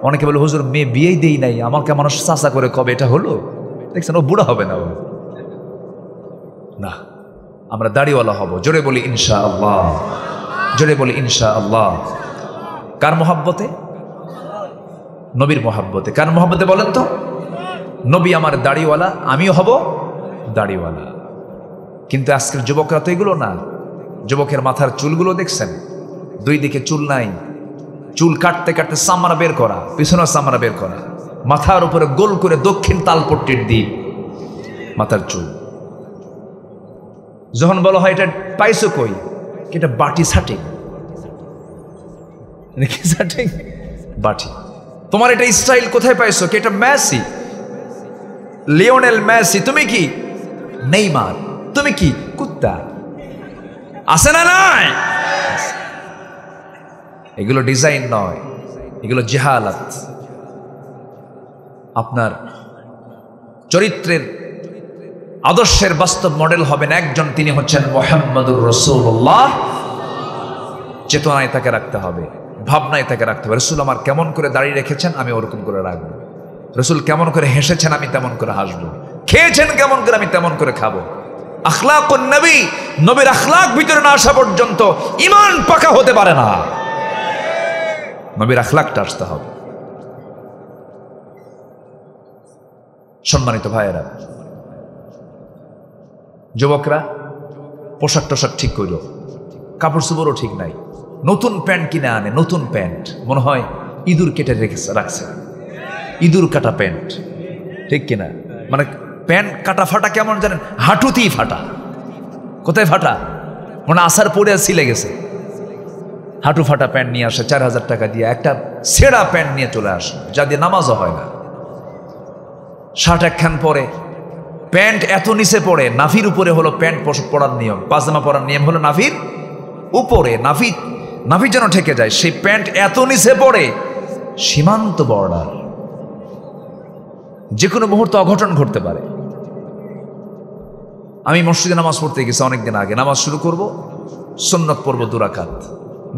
অনেকে বলে হুজুর মেয়ে বিয়েই দেই নাই, আমাকে মানুষ চাচা করে কবে এটা হলো? দেখছেন, ও বুড়া হবে না। না, আমরা দাড়িওয়ালা হব। জোরে বলি ইনশাআল্লাহ, জোরে বলি ইনশাআল্লাহ। কার মোহাব্বতে? নবীর মোহাব্বতে। কার মোহাব্বতে বলেন তো? নবী আমার দাড়িওয়ালা, আমিও হব দাড়িওয়ালা। কিন্তু আজকের যুবকরা তো এগুলো না। যুবকের মাথার চুলগুলো দেখছেন, 2 দিকে চুল নাই, চুল কাটতে কাটতে চামড়া বের করা, পিছনে চামড়া বের করা, মাথার উপরে গোল করে দক্ষিণ তালপট্টির দিক মাথার চুল। যখন বলা হয় এটা পাইছো কই, এটা বাটি ছাটিং। কি ছাটিং? বাটি। তোমার এটা স্টাইল কোথায় পাইছো? কি এটা মেসি, লিওনেল মেসি? তুমি কি নেইমার? তুমি কি কুত্তা? আছে না নাই? এগুলো ডিজাইন নয়, এগুলো জাহালাত। আপনার চরিত্রের আদর্শের বাস্তব মডেল হবেন একজন, তিনি হচ্ছেন মুহাম্মদুর রাসূলুল্লাহ। চেতনায় তাকে রাখতে হবে, ভাবনায় তাকে রাখতে হবে। রাসূল আমার কেমন করে দাড়ি রেখেছেন, আমি ওরকম করে রাখবো। রাসূল কেমন করে হেসেছেন, আমি তেমন করে হাসবো। খেয়েছেন কেমন করে, আমি তেমন করে খাবো। আখলাকুন নবী, নবীর আখলাক ভিতরে না আসা পর্যন্ত ঈমান পাকা হতে পারে না। নবীর আখলাকটা আসতে হবে। সম্মানিত ভাইয়েরা, যুবকরা, পোশাক টোশাক ঠিক করল, কাপড় চোপড়ও ঠিক নাই, নতুন প্যান্ট কিনে আনে, নতুন প্যান্ট, মনে হয় ইঁদুর কেটে রাখছে, ইঁদুর কাটা প্যান্ট, ঠিক কিনা? মানে প্যান্ট কাটা ফাটা কেমন জানেন? হাঁটুতেই ফাটা। কোথায় ফাটা? মানে আসার পরে ছিলে গেছে। হাঁটু ফাটা প্যান্ট নিয়ে আসে 4,000 টাকা দিয়ে, একটা ছেঁড়া প্যান্ট নিয়ে চলে আসে, যা দিয়ে নামাজও হয় না। শার্ট একখান পরে, প্যান্ট এত নিচে পড়ে, নাভির উপরে হলো প্যান্ট পরার নিয়ম, পাজামা পরার নিয়ম হলো নাভির উপরে, নাভি যেন ঠেকে যায়, সেই প্যান্ট এত নিচে পড়ে, সীমান্ত বর্ডার, যে কোনো মুহূর্তে অঘটন ঘটতে পারে। আমি মসজিদে নামাজ পড়তে গেছি অনেকদিন আগে, নামাজ শুরু করব, সুন্নত পড়ব 2 রাকাত,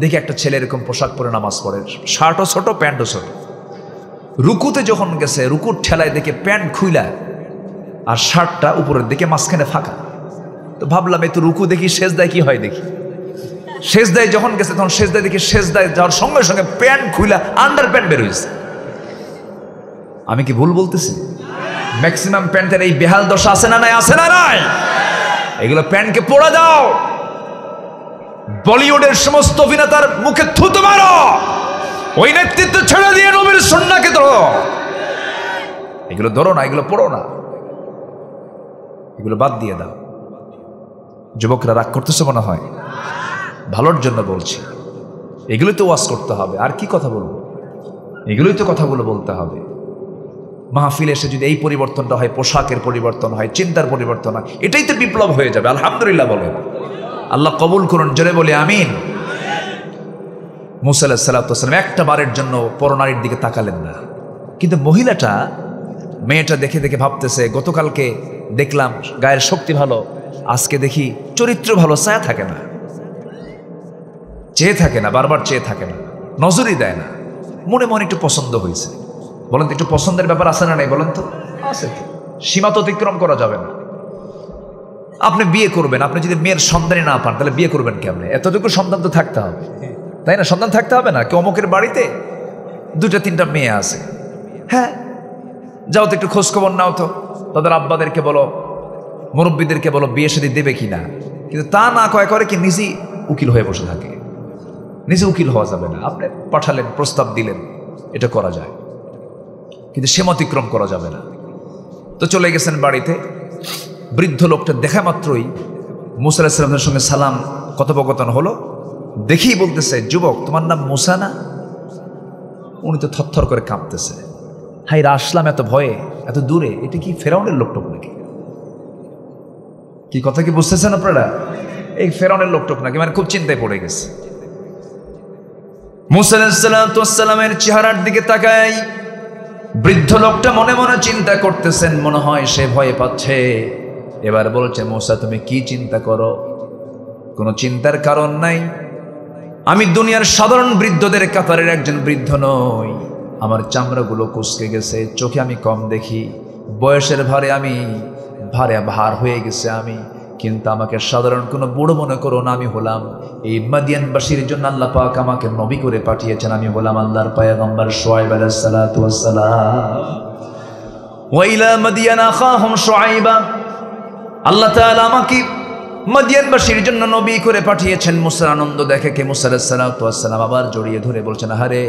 দেখি একটা ছেলে এরকম পোশাক পরে নামাজ পড়ে, শার্টও ছোট প্যান্টও ছোট। রুকুতে যখন গেছে, রুকুর ঠেলায় দেখে প্যান্ট খুইলা আর শার্টটা উপরের দিকে মাঝখানে ফাঁকা। তো ভাবলাম এই তো রুকু দেখি, সেজদায় কি হয় দেখি। সেজদায় যখন গেছে, তখন সেজদায় দেখি, সেজদায় যাওয়ার সঙ্গে সঙ্গে প্যান্ট খুইলা আন্ডার প্যান্ট বের হয়েছে। আমি কি ভুল বলতেছি? ম্যাক্সিমাম প্যান্টের এই বেহাল দশা আছে না নাই? আছে না নাই? এগুলো প্যান্টকে পোড়া দাও, বলিউডের সমস্ত অভিনেতার মুখে থুতু মারো, ওই নেতৃত্ব ছেড়ে দিয়ে নবীর সুন্নাহকে ধরো। এগুলো ধরো না, এগুলো পড়ো না, এগুলো বাদ দিয়ে দাও। যুবকরা রাগ করতেছে মনে হয়? ভালোর জন্য বলছি, এগুলোই তো ওয়াজ করতে হবে, আর কি কথা বলবো? এগুলোই তো কথাগুলো বলতে হবে। মাহফিলে এসে যদি এই পরিবর্তনটা হয়, পোশাকের পরিবর্তন হয়, চিন্তার পরিবর্তন হয়, এটাই তো বিপ্লব হয়ে যাবে। আলহামদুলিল্লাহ বলেন, আল্লাহ কবুল করুন, জোরে বলি আমিন। মুসা আলাইহিস সালাতু ওয়াস সালাম একটা বারের জন্য পরনারীর দিকে তাকালেন না, কিন্তু মহিলাটা, মেয়েটা দেখে দেখে ভাবতেছে, গতকালকে দেখলাম গায়ের শক্তি ভালো, আজকে দেখি চরিত্র ভালো, ছায়া থাকে না, চেয়ে থাকে না, বারবার চেয়ে থাকে না, নজরই দেয় না, মনে মনে একটু পছন্দ হয়েছে। বলেন তো, একটু পছন্দের ব্যাপার আছে না নাই? বলেন তো, আছে তো। সীমা তো অতিক্রম করা যাবে না। আপনি বিয়ে করবেন, আপনি যদি মেয়ের সন্তানই না পান, তাহলে বিয়ে করবেন কেমনে? এতটুকু সন্তান তো থাকতে হবে, তাই না? সন্তান থাকতে হবে না? কেউ অমুকের বাড়িতে 2-3টা মেয়ে আছে, হ্যাঁ, যাও তো একটু খোঁজখবর নাও তো, তাদের আব্বাদেরকে বলো, মুরব্বীদেরকে বলো বিয়ে শাদী দেবে কিনা। কিন্তু তা না করে কি নিজেই উকিল হয়ে বসে থাকে। নিজে উকিল হওয়া যাবে না। আপনি পাঠালেন, প্রস্তাব দিলেন, এটা করা যায়, কিন্তু সীমাতিক্রম করা যাবে না। তো চলে গেছেন বাড়িতে, বৃদ্ধ লোকটা দেখা মাত্রই মুসা আলাইহিস সালামের সঙ্গে সালাম কথোপকথন হলো, দেখেই বলতেছে, যুবক তোমার নাম মুসা না? উনি তো থরথর করে কাঁপতেছে, হাই রা, আসলাম এত ভয়ে, এত দূরে, এটা কি ফেরাউনের লোকটোক নাকি? কি কথা কি বুঝতেছেন আপনারা? এই ফেরাউনের লোকটোক নাকি? মানে খুব চিন্তায় পড়ে গেছে। মুসা আলাইহিস সালামের চেহারার দিকে তাকাই, বৃদ্ধ লোকটা মনে মনে চিন্তা করতেছেন, মনে হয় সে ভয় পাচ্ছে। এবার বলছে, মুসা তুমি কি চিন্তা করো? কোনো চিন্তার কারণ নাই। আমি দুনিয়ার সাধারণ বৃদ্ধদের কাতারের একজন বৃদ্ধ নই। আমার চামড়াগুলো কুঁচকে গেছে, চোখে আমি কম দেখি, বয়সের ভারে আমি ভার হয়ে গেছে আমি, কিন্তু আমাকে সাধারণ কোনো বুড়ো মনে করো না। আমি হলাম এই মাদিয়ানবাসীর জন্য আল্লাহ পাক আমাকে নবী করে পাঠিয়েছেন। আমি হলাম আল্লাহর পয়গম্বর শুআয়ব আলাইহিস সালাতু ওয়াস সালাম। ওয়া ইলা মাদিয়ান আখাহুম শুআয়বা, আল্লাহ তাআলা আমাকে মাদিয়ানবাসীর জন্য নবী করে পাঠিয়েছেন। মুসার আনন্দ দেখে কে মুসা আলাইহিস সালাতু ওয়াস সালাম আবার জড়িয়ে ধরে বলছেন, আরে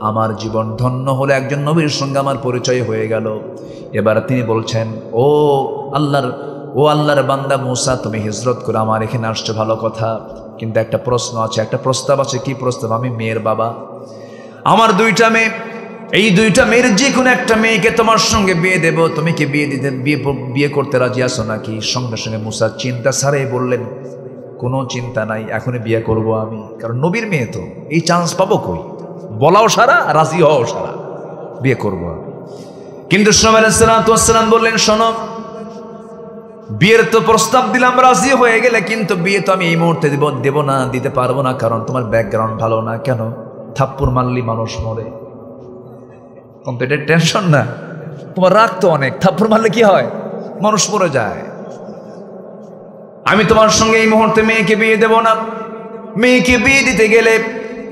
আমার জীবন ধন্য হলো, একজন নবীর সঙ্গে আমার পরিচয় হয়ে গেল। এবার তিনি বলছেন, ও আল্লাহর বান্দা মুসা, তুমি হিজরত করে আমার এখানে আসছো, ভালো কথা, কিন্তু একটা প্রশ্ন আছে, একটা প্রস্তাব আছে। কি প্রস্তাব? আমি মেয়ের বাবা, আমার 2টা মেয়ে, এই 2টা মেয়ের যে কোনো একটা মেয়েকে তোমার সঙ্গে বিয়ে দেব, তুমি কি বিয়ে করতে রাজি আছো নাকি? সঙ্গে সঙ্গে মুসা চিন্তা ছাড়াই বললেন, কোনো চিন্তা নাই, এখনই বিয়ে করব আমি, কারণ নবীর মেয়ে তো, এই চান্স পাবো কই? বলাও সারা, রাজি হও সারা, বিয়ে করবো আমি। কিন্তু শুআয়ব আলাইহিস সালাতু ওয়াস সালাম বললেন, শোনো, বিয়ের তো প্রস্তাব দিলাম, রাজি হয়ে গেলে, কিন্তু বিয়ে তো আমি এই মুহূর্তে দেব না, দিতে পারবো না, কারণ তোমার ব্যাকগ্রাউন্ড ভালো না। কেন? থাপ্পড় মারলি মানুষ মরে, তখন তো এটা টেনশন না? তোমার রাগ তো অনেক, থাপ্পড় মারলে কি হয়? মানুষ মরে যায়। আমি তোমার সঙ্গে এই মুহূর্তে মেয়েকে বিয়ে দেব না। মেয়েকে বিয়ে দিতে গেলে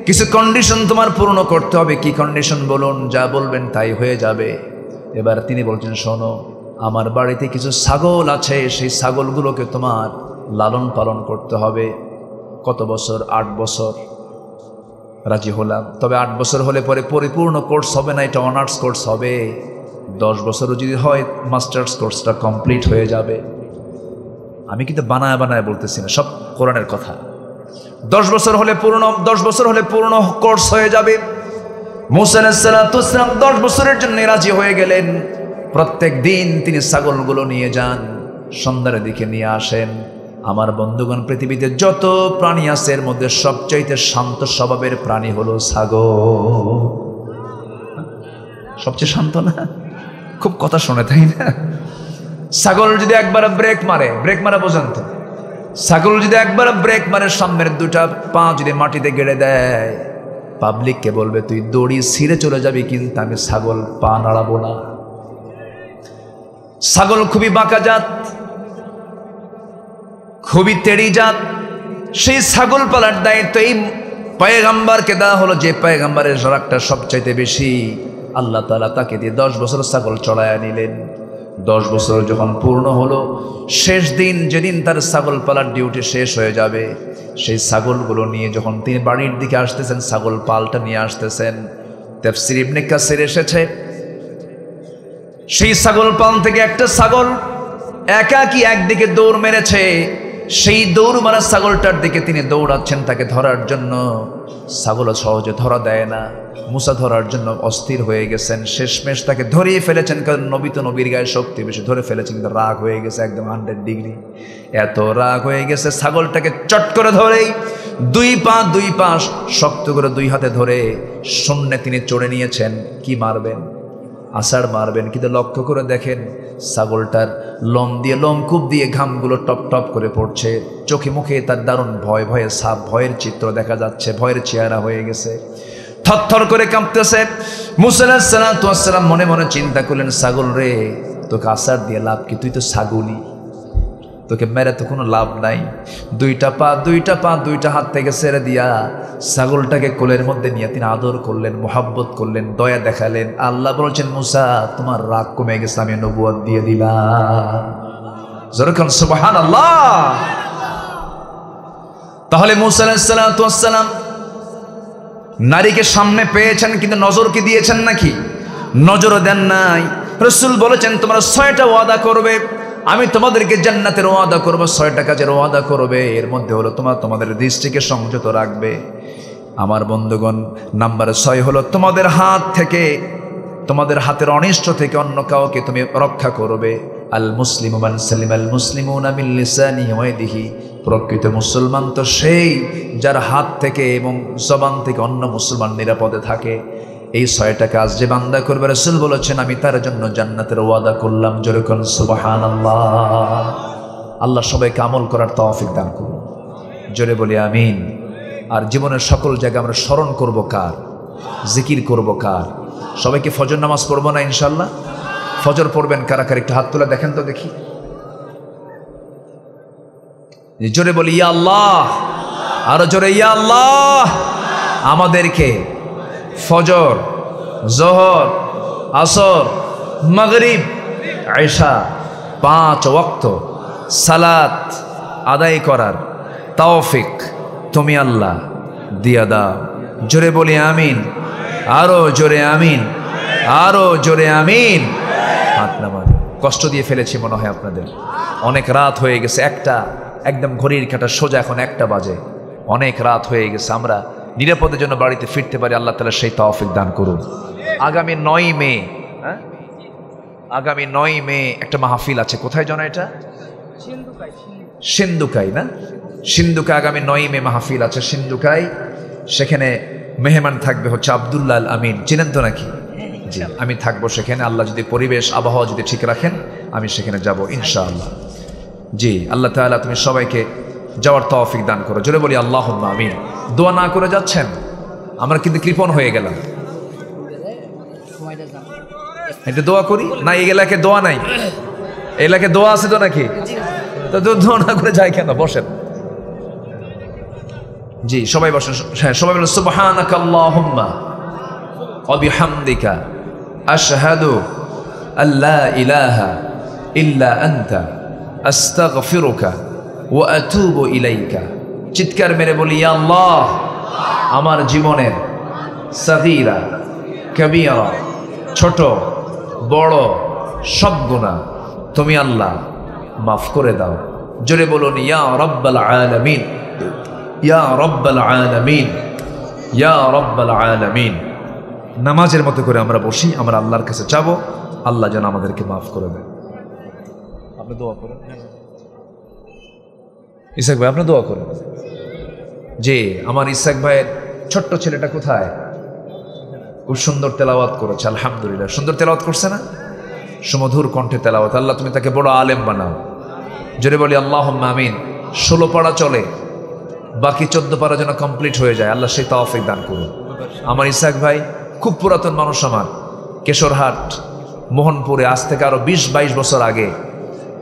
কিছু কন্ডিশন তোমার পূর্ণ করতে হবে। কি কন্ডিশন বলুন? যা বলবেন তাই হয়ে যাবে। এবার তিনি বলছেন, শোনো, আমার বাড়িতে কিছু ছাগল আছে, সেই ছাগলগুলোকে তোমার লালন পালন করতে হবে। কত বছর? 8 বছর। রাজি হলাম, তবে 8 বছর হলে পরে পরিপূর্ণ কোর্স হবে না, এটা অনার্স কোর্স হবে। 10 বছরও যদি হয় মাস্টার্স কোর্সটা কমপ্লিট হয়ে যাবে। আমি কিন্তু বানায় বানায় বলতেছি না, সব কোরআনের কথা। 10 বছর হলে পূর্ণ কোর্স হয়ে যাবে। মুসা আলাইহিস সালাম 10 বছরের জন্য রাজি হয়ে গেলেন। প্রত্যেক দিন তিনি ছাগলগুলো নিয়ে যান, সন্ধ্যার দিকে নিয়ে আসেন। আমার বন্ধুগণ, পৃথিবীতে যত প্রাণী আছে এর মধ্যে সবচাইতে শান্ত স্বভাবের প্রাণী হলো ছাগল। সবচেয়ে শান্ত না? খুব কথা শোনে, তাই না? ছাগল যদি একবার ব্রেক মারে বোঝেন তো, ছাগল যদি একবার ব্রেক মারে, সামনের 2টা পা যদি মাটিতে গেড়ে দেয়, পাবলিককে বলবে তুই দড়ি ছিঁড়ে চলে যাবি, কিন্তু আমি ছাগল পা নাড়াবো না। ছাগল খুবই বাঁকা জাত, খুবই তেড়ি জাত। সেই ছাগল পালার দায়িত্ব এই পয়গম্বরকে দেওয়া হলো, যে পয়গম্বরের রাগটা সবচাইতে বেশি। আল্লাহ তাআলা তাকে দিয়ে 10 বছর ছাগল চড়ায়া নিলেন। 10 বছর যখন পূর্ণ হলো, শেষ দিন যেদিন তার ছাগল পালার ডিউটি শেষ হয়ে যাবে, সেই ছাগলগুলো নিয়ে যখন তিনি বাড়ির দিকে আসতেছেন, ছাগল পালটা নিয়ে আসতেছেন, তাফসীর ইবনে কাসির এসেছে, সেই ছাগল পাল থেকে একটা ছাগল একাকী একদিকে দৌড় মেরেছে। সেই দৌড় মারা ছাগলটার দিকে তিনি দৌড়াচ্ছেন তাকে ধরার জন্য। ছাগলও সহজে ধরা দেয় না। মুসা ধরার জন্য অস্থির হয়ে গেছেন, শেষমেশ তাকে ধরিয়ে ফেলেছেন। কারণ নবীর গায়ে শক্তি বেশি, ধরে ফেলেছেন, কিন্তু রাগ হয়ে গেছে একদম 100 ডিগ্রি। এত রাগ হয়ে গেছে, ছাগলটাকে চট করে ধরেই 2 পা শক্ত করে 2 হাতে ধরে শূন্যে তিনি চড়ে নিয়েছেন। কি মারবেন? আষাঢ় মারবেন। কিন্তু লক্ষ্য করে দেখেন, ছাগলটার লোমকূপ দিয়ে ঘামগুলো টপ টপ করে পড়ছে। চোখে মুখে তার দারুণ ভয়ে ভয়ের চিত্র দেখা যাচ্ছে, ভয়ের চেহারা হয়ে গেছে, থরথর করে কাঁপতেছে। মুসা আলাইহিস সালাম মনে মনে চিন্তা করলেন, ছাগল রে, তোকে আষাঢ় দিয়ে লাভ কি? তুই তো ছাগলই, তোকে মেরে তো কোনো লাভ নাই। 2টা হাত থেকে ছেড়ে দিয়া ছাগলটাকে কোলের মধ্যে নিয়ে তিনি আদর করলেন, মোহাব্বত করলেন, দয়া দেখালেন। আল্লাহ বলছেন, মুসা, তোমার রাগ কমে গেছে, আমি নবুয়ত দিয়ে দিলাম। যেরকম সুবহানাল্লাহ। তাহলে মুসা আলাইহিস সালাম নারীকে সামনে পেয়েছেন, কিন্তু নজর কি দিয়েছেন নাকি? নজরও দেন নাই। রাসূল বলেছেন, তোমরা 6টা ওয়াদা করবে, আমি তোমাদেরকে জান্নাতের ওয়াদা করবো। 6টা কাজের ওয়াদা করবে, এর মধ্যে হলো তোমাদের দৃষ্টিকে সংযত রাখবে। আমার বন্ধুগণ, নাম্বার 6 হলো তোমাদের হাত থেকে, তোমাদের হাতের অনিষ্ট থেকে অন্য কাউকে তুমি রক্ষা করবে। আল মুসলিমু মান সালিমাল মুসলিমুনা মিন লিসানিহি ওয়া ইয়াদিহি। প্রকৃত মুসলমান তো সেই যার হাত থেকে এবং জবান থেকে অন্য মুসলমান নিরাপদে থাকে। এই 6টা কাজ যে বান্দা করবে, রাসূল বলেছেন, আমি তার জন্য জান্নাতের ওয়াদা করলাম। যেরকম সুবহানাল্লাহ। আল্লাহ সবাইকে আমল করার তৌফিক দান করুন। জোরে বলি আমিন। আর জীবনের সকল জায়গায় আমরা স্মরণ করব কার? জিকির করব কার? সবাইকে ফজর নামাজ পড়বো না ইনশাল্লাহ? ফজর পড়বেন কারা কারা? একটু হাত তুলে দেখেন তো দেখি। জোরে বলি ইয়া আল্লাহ, আরো জোরে ইয়া আল্লাহ। আমাদেরকে ফজর, জোহর, আসর, মাগরিব, ইশা 5 ওয়াক্ত সালাত আদায় করার তৌফিক তুমি আল্লাহ দিয়া দাও। জোরে বলি আমিন, আরো জোরে আমিন, আরো জোরে আমিন। হাত নামান। কষ্ট দিয়ে ফেলেছি মনে হয় আপনাদের, অনেক রাত হয়ে গেছে। একদম ঘড়ির কাঁটা সোজা এখন 1টা বাজে। অনেক রাত হয়ে গেছে, আমরা নিরাপদের জন্য বাড়িতে ফিরতে পারি। আল্লাহ তাআলা সেই তৌফিক দান করুন। আগামী 9 মে একটা মাহফিল আছে। কোথায় জানো এটা? সিন্ধুকাই না? সিন্ধুকায় আগামী 9 মে মাহফিল আছে সিন্ধুকায়। সেখানে মেহমান থাকবে হচ্ছে আব্দুল্লাহ আল আমিন, চিনেন তো নাকি? জি, আমি থাকবো সেখানে। আল্লাহ যদি পরিবেশ আবহাওয়া যদি ঠিক রাখেন, আমি সেখানে যাব ইনশাআল্লাহ। জি, আল্লাহ তাআলা তুমি সবাইকে যাওয়ার তৌফিক দান করো। জোরে বলি আল্লাহুম্মা আমিন। দোয়া না করে যাচ্ছেন, আমরা কিন্তু কৃপণ হয়ে গেলাম। এটা দোয়া করি না? এই এলাকায় দোয়া নাই? এই এলাকায় দোয়া আছে তো নাকি? তো দোয়া না করে যায় কেন? বসেন। জি সবাই বসেন, হ্যাঁ সবাই বলেন সুবহানাকা আল্লাহুম্মা ওয়া বিহামদিকা আশহাদু আল্লা ইলাহা ইল্লা আনতা আস্তাগফিরুকা ওয়া আতুবু ইলাইকা। চিৎকার মেরে বলি, ইয়া আল্লাহ, আমার জীবনের সাগীরা কবীরা, ছোট বড় সব গুনাহ তুমি আল্লাহ মাফ করে দাও। জোরে বলুন, ইয়া রাব্বাল আলামিন, ইয়া রাব্বাল আলামিন, ইয়া রাব্বাল আলামিন। নামাজের মতো করে আমরা বসি, আমরা আল্লাহর কাছে চাবো আল্লাহ যেন আমাদেরকে মাফ করে দেন। আপনি দোয়া করেন, ইসাক ভাই আপনি দোয়া করেন। যে আমার ইসাক ভাইয়ের ছোট্ট ছেলেটা কোথায়? খুব সুন্দর তেলাওয়াত করেছে, আলহামদুলিল্লাহ। সুন্দর তেলাওয়াত করছে না? সুমধুর কণ্ঠে তেলাওয়াত। আল্লাহ তুমি তাকে বড় আলেম বানাও। জোরে বলি আল্লাহুম্মা আমিন। 16 পারা চলে, বাকি 14 পারা যেন কমপ্লিট হয়ে যায়, আল্লাহ সেই তৌফিক দান করুন। আমার ইসাক ভাই খুব পুরাতন মানুষ, আমার কেশরহাট মোহনপুরে আজ থেকে আরো 20-22 বছর আগে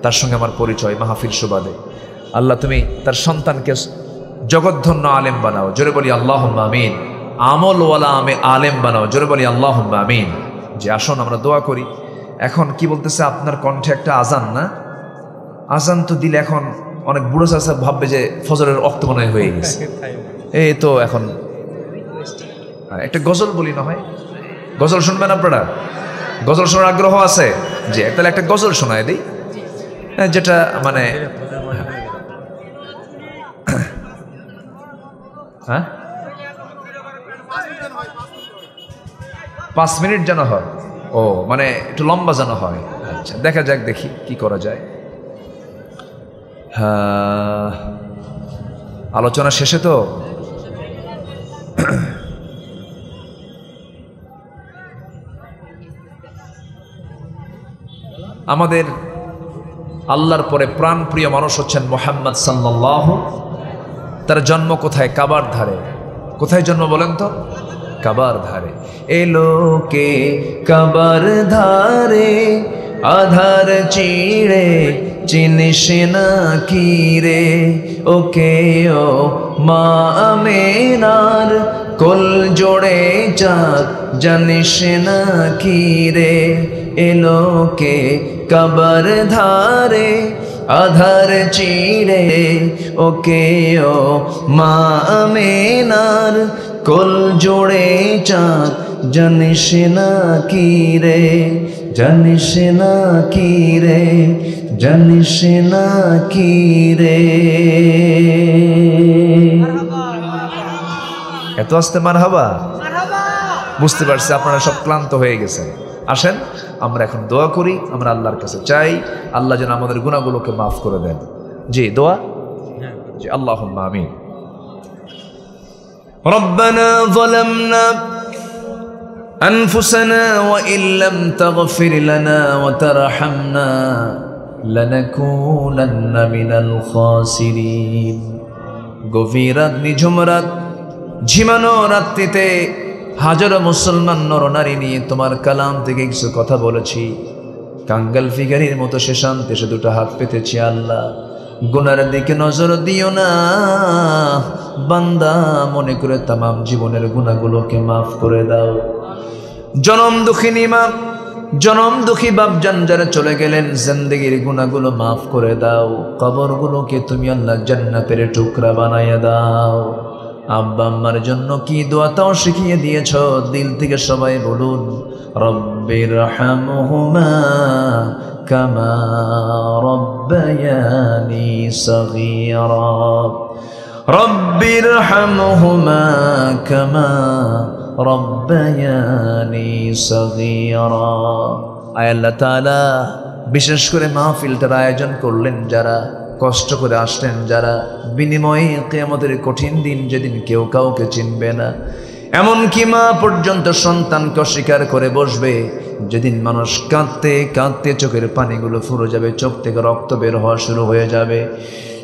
তার সঙ্গে আমার পরিচয় মাহফিল সুবাদে। আল্লাহ তুমি তার সন্তানকে জগৎধন্য আলেম বানাও। জোরে বলি আল্লাহুম্মা আমিন। আমলওয়ালা আলেম বানাও। জোরে বলি আল্লাহুম্মা আমিন। যে আসুন আমরা দোয়া করি। এখন কি বলতেছে আপনার কণ্ঠে একটা আজান, না? আজান তো দিলে এখন অনেক বুড়ো চাচা ভাববে যে ফজরের ওয়াক্ত মনে হয়ে গেছে। এই তো এখন একটা গজল বলি না হয়? গজল শুনবেন আপনারা? গজল শোনার আগ্রহ আছে? যে তাহলে একটা গজল শোনায় দিই, যেটা মানে হ্যাঁ 5 মিনিট যেন হয়। ও মানে একটু লম্বা যেন হয়। আচ্ছা দেখা যাক, দেখি কি করা যায়। হ্যাঁ আলোচনা শেষে তো আমাদের আল্লাহর পরে প্রাণ প্রিয় মানুষ হচ্ছেন মুহাম্মদ সাল্লাল্লাহু। তার জন্ম কোথায়? কাবার ধারে। কোথায় জন্ম বলেন তো? কাবার ধারে। এলো কে কাবার ধারে, আধার চিড়ে চিনিস না কি রে, ওকে ও মা আমেনার কোল জোড়ে চাঁদ জানিস না কি রে। এলো কে কাবার ধারে, আধার চিড়ে ওকে ও মা আমেনার কোল জোড়ে চাঁদ জানিস না কি রে, জানিস না কি রে, জানিস না কি রে। এত আস্তে মারহাবা? বুঝতে পারছি আপনারা সব ক্লান্ত হয়ে গেছেন। আসেন আমরা এখন দোয়া করি, আমরা আল্লাহর কাছে চাই আল্লাহ যেন আমাদের গুনাহগুলোকে মাফ করে দেন। জি দোয়া, জি আল্লাহুম্মা আমিন। রব্বানা যালামনা আনফুসানা ওয়া ইল্লাম তাগফির লানা ওয়া তারহামনা লানাকুনান্না মিনাল খাসিরিন। গভীর রাত, নিঝুম রাত, ঝিমানো রাত্রিতে হাজারো মুসলমান নরনারী নিয়ে তোমার কালাম থেকে কিছু কথা বলেছি। কাঙ্গাল ফিগারির মতো সে শান্তি সে দুটো হাত পেতেছি। আল্লাহ গুনার দিকে নজর দিও না, বান্দা মনে করে তামাম জীবনের গুনাহগুলোকে মাফ করে দাও। জনম দুঃখিনী মা, জনম দুঃখী বাপ জান যারা চলে গেলেন, জিন্দেগির গুনাহগুলো মাফ করে দাও। কবরগুলোকে তুমি আল্লাহ জান্নাতের টুকরা বানাইয়া দাও। আব্বা আম্মার জন্য কি দোয়া তাও শিখিয়ে দিয়েছ, দিল থেকে সবাই বলুন রব্বির হামহুমা কামা রব্বায়ানি সগীরা, রব্বির হামহুমা কামা রব্বায়ানি সগীরা। আয় আল্লাহ তাআলা বিশেষ করে মাহফিলটার আয়োজন করলেন যারা, কষ্ট করে আসলেন যারা, বিনিময়ে কিয়ামতের কঠিন দিন যেদিন কেউ কাউকে চিনবে না, এমনকি মা পর্যন্ত সন্তানকে অস্বীকার করে বসবে, যেদিন মানুষ কাঁদতে কাঁদতে চোখের পানিগুলো ফুরে যাবে, চোখ থেকে রক্ত বের হওয়া শুরু হয়ে যাবে,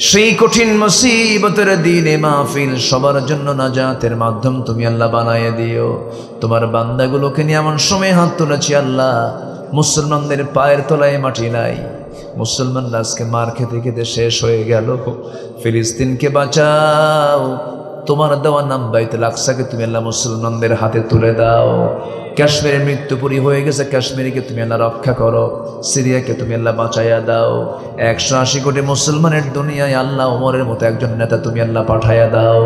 সেই কঠিন মুসিবতের দিনে মাহফিল সবার জন্য নাজাতের মাধ্যম তুমি আল্লাহ বানায় দিও। তোমার বান্দাগুলোকে নিয়ে এমন সময় হাত তুলেছি আল্লাহ, মুসলমানদের পায়ের তলায় মাটি নাই। মুসলমানরা আজকে মার খেতে খেতে শেষ হয়ে গেল। ফিলিস্তিনকে বাঁচাও, তোমার দেওয়া নাম বাইতুল আকসাকে তুমি আল্লাহ মুসলমানদের হাতে তুলে দাও। কাশ্মীরের মৃত্যুপুরী হয়ে গেছে, কাশ্মীরকে তুমি আল্লাহ রক্ষা করো। সিরিয়াকে তুমি আল্লাহ বাঁচাইয়া দাও। 180 কোটি মুসলমানের দুনিয়ায় আল্লাহ ওমরের মতো একজন নেতা তুমি আল্লাহ পাঠাইয়া দাও।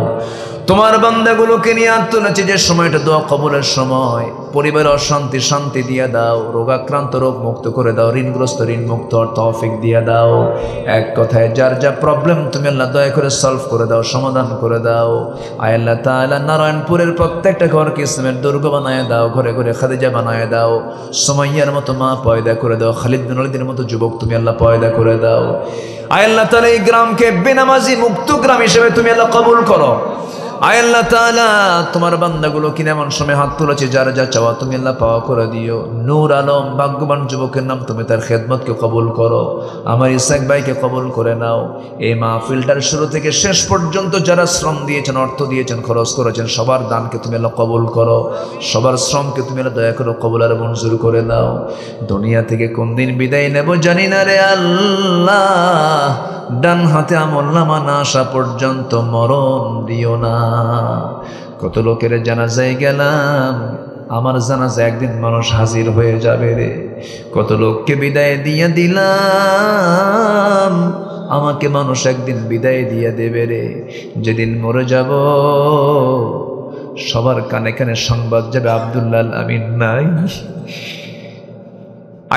তোমার বান্দাগুলোকে নিয়ে তুলেছি যে সময়টা দোয়া কবুলের সময়, পরিবারের অশান্তি শান্তি দিয়ে দাও, রোগাক্রান্ত রোগ মুক্ত করে দাও, ঋণগ্রস্ত ঋণ মুক্ত তৌফিক দিয়ে দাও। এক কথায় যার যা প্রবলেম তুমি আল্লাহ দয়া করে সলভ করে দাও, সমাধান করে দাও। আয় আল্লাহ তাআলা নারায়ণপুরের প্রত্যেকটা ঘরকে ইসলামের দুর্গ বানায় দাও, ঘরে ঘরে খাদিজা বানায় দাও, সুমাইয়ার মতো মা পয়দা করে দাও, খালিদ বিন ওয়ালিদের মতো যুবক তুমি আল্লাহ পয়দা করে দাও। আয় আল্লাহ তাআলা এই গ্রামকে বেনামাজি মুক্ত গ্রাম হিসেবে তুমি আল্লাহ কবুল করো। আয় আল্লাহ তাআলা তোমার বান্দাগুলো কিনে এমন সময় হাত তুলেছে, যারা যা চাওয়া তুমি আল্লাহ পাওয়া করে দিও। নূর আলম ভাগ্যবান যুবকের নাম, তুমি তার খেদমতকে কবুল করো। আমার ইসাক ভাইকে কবুল করে নাও। এই মাহফিলটার শুরু থেকে শেষ পর্যন্ত যারা শ্রম দিয়েছেন, অর্থ দিয়েছেন, খরচ করেছেন, সবার দানকে তুমি আল্লাহ কবুল করো। সবার শ্রমকে তুমি আল্লাহ দয়া করো, কবুল আর মঞ্জুর করে দাও। দুনিয়া থেকে কোন দিন বিদায় নেব জানি না রে আল্লাহ, ডান হাতে আমলনামা না আসা পর্যন্ত মরণ দিও না। কত লোকের জানাজায় গেলাম, আমার জানাজা একদিন মানুষ হাজির হয়ে যাবে রে। কত লোককে বিদায় দিয়ে দিলাম, আমাকে মানুষ একদিন বিদায় দিয়ে দেবে রে। যেদিন মরে যাব সবার কানে কানে সংবাদ যাবে আব্দুল্লাহ আল আমিন নাই।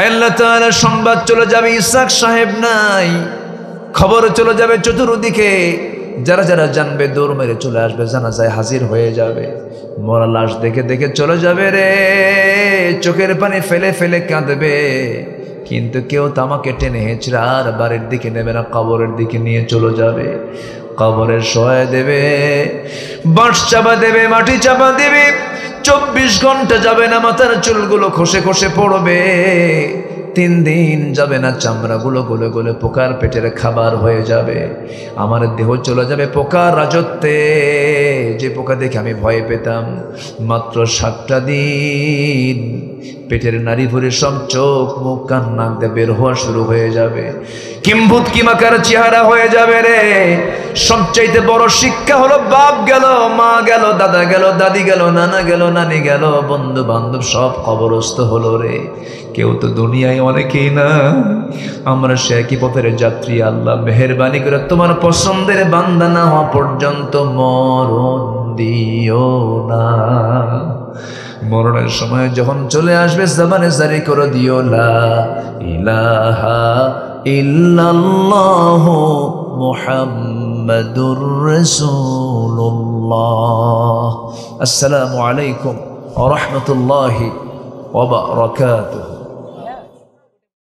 আল্লাহ তাআলা সংবাদ চলে যাবে ইসাক সাহেব নাই, খবর চলে যাবে চতুর্দিকে। যারা যারা জানবে দৌড় মেরে চলে আসবে, জানাজায় হাজির হয়ে যাবে। মরা লাশ দেখে দেখে চলে যাবে রে, চোখের পানি ফেলে ফেলে কাঁদবে। কিন্তু কেউ তামাকে টেনে হেঁচড়ে আর বাড়ির দিকে নেবে না, কবরের দিকে নিয়ে চলে যাবে। কবরের সহায় দেবে, বাঁশ চাপা দেবে, মাটি চাপা দেবে। 24 ঘন্টা যাবে না, মাথার চুলগুলো খসে খসে পড়বে। 3 দিন যাবে না, চামড়াগুলো গলে গলে পোকার পেটের খাবার হয়ে যাবে। আমার দেহ চলে যাবে পোকার রাজত্বে। যে পোকা দেখে আমি ভয় পেতাম, মাত্র 7টা দিন পেটের নারী ভরে সব চোখ মুখ কান নাক দিয়ে বের হওয়া শুরু হয়ে যাবে। কিম্ভূত কিমাকার চেহারা হয়ে যাবে রে। সবচাইতে বড় শিক্ষা হলো, বাপ গেল, মা গেল, দাদা গেল, দাদি গেল, নানা গেল, নানি গেল, বন্ধু বান্ধব সব কবরস্থ হলো রে। কেউ তো দুনিয়ায় অনেকেই না, আমরা সে একই পথের যাত্রী। আল্লাহ মেহেরবানি করে তোমার পছন্দের বান্দা না হওয়া পর্যন্ত মরণ দিও না। মরণের সময় যখন চলে আসবে জবানে জারি করে দিও লা ইলাহা ইল্লাল্লাহু মুহাম্মাদুর রাসূলুল্লাহ। আসসালামু আলাইকুম ওয়া রাহমাতুল্লাহি ওয়া বারাকাতুহু।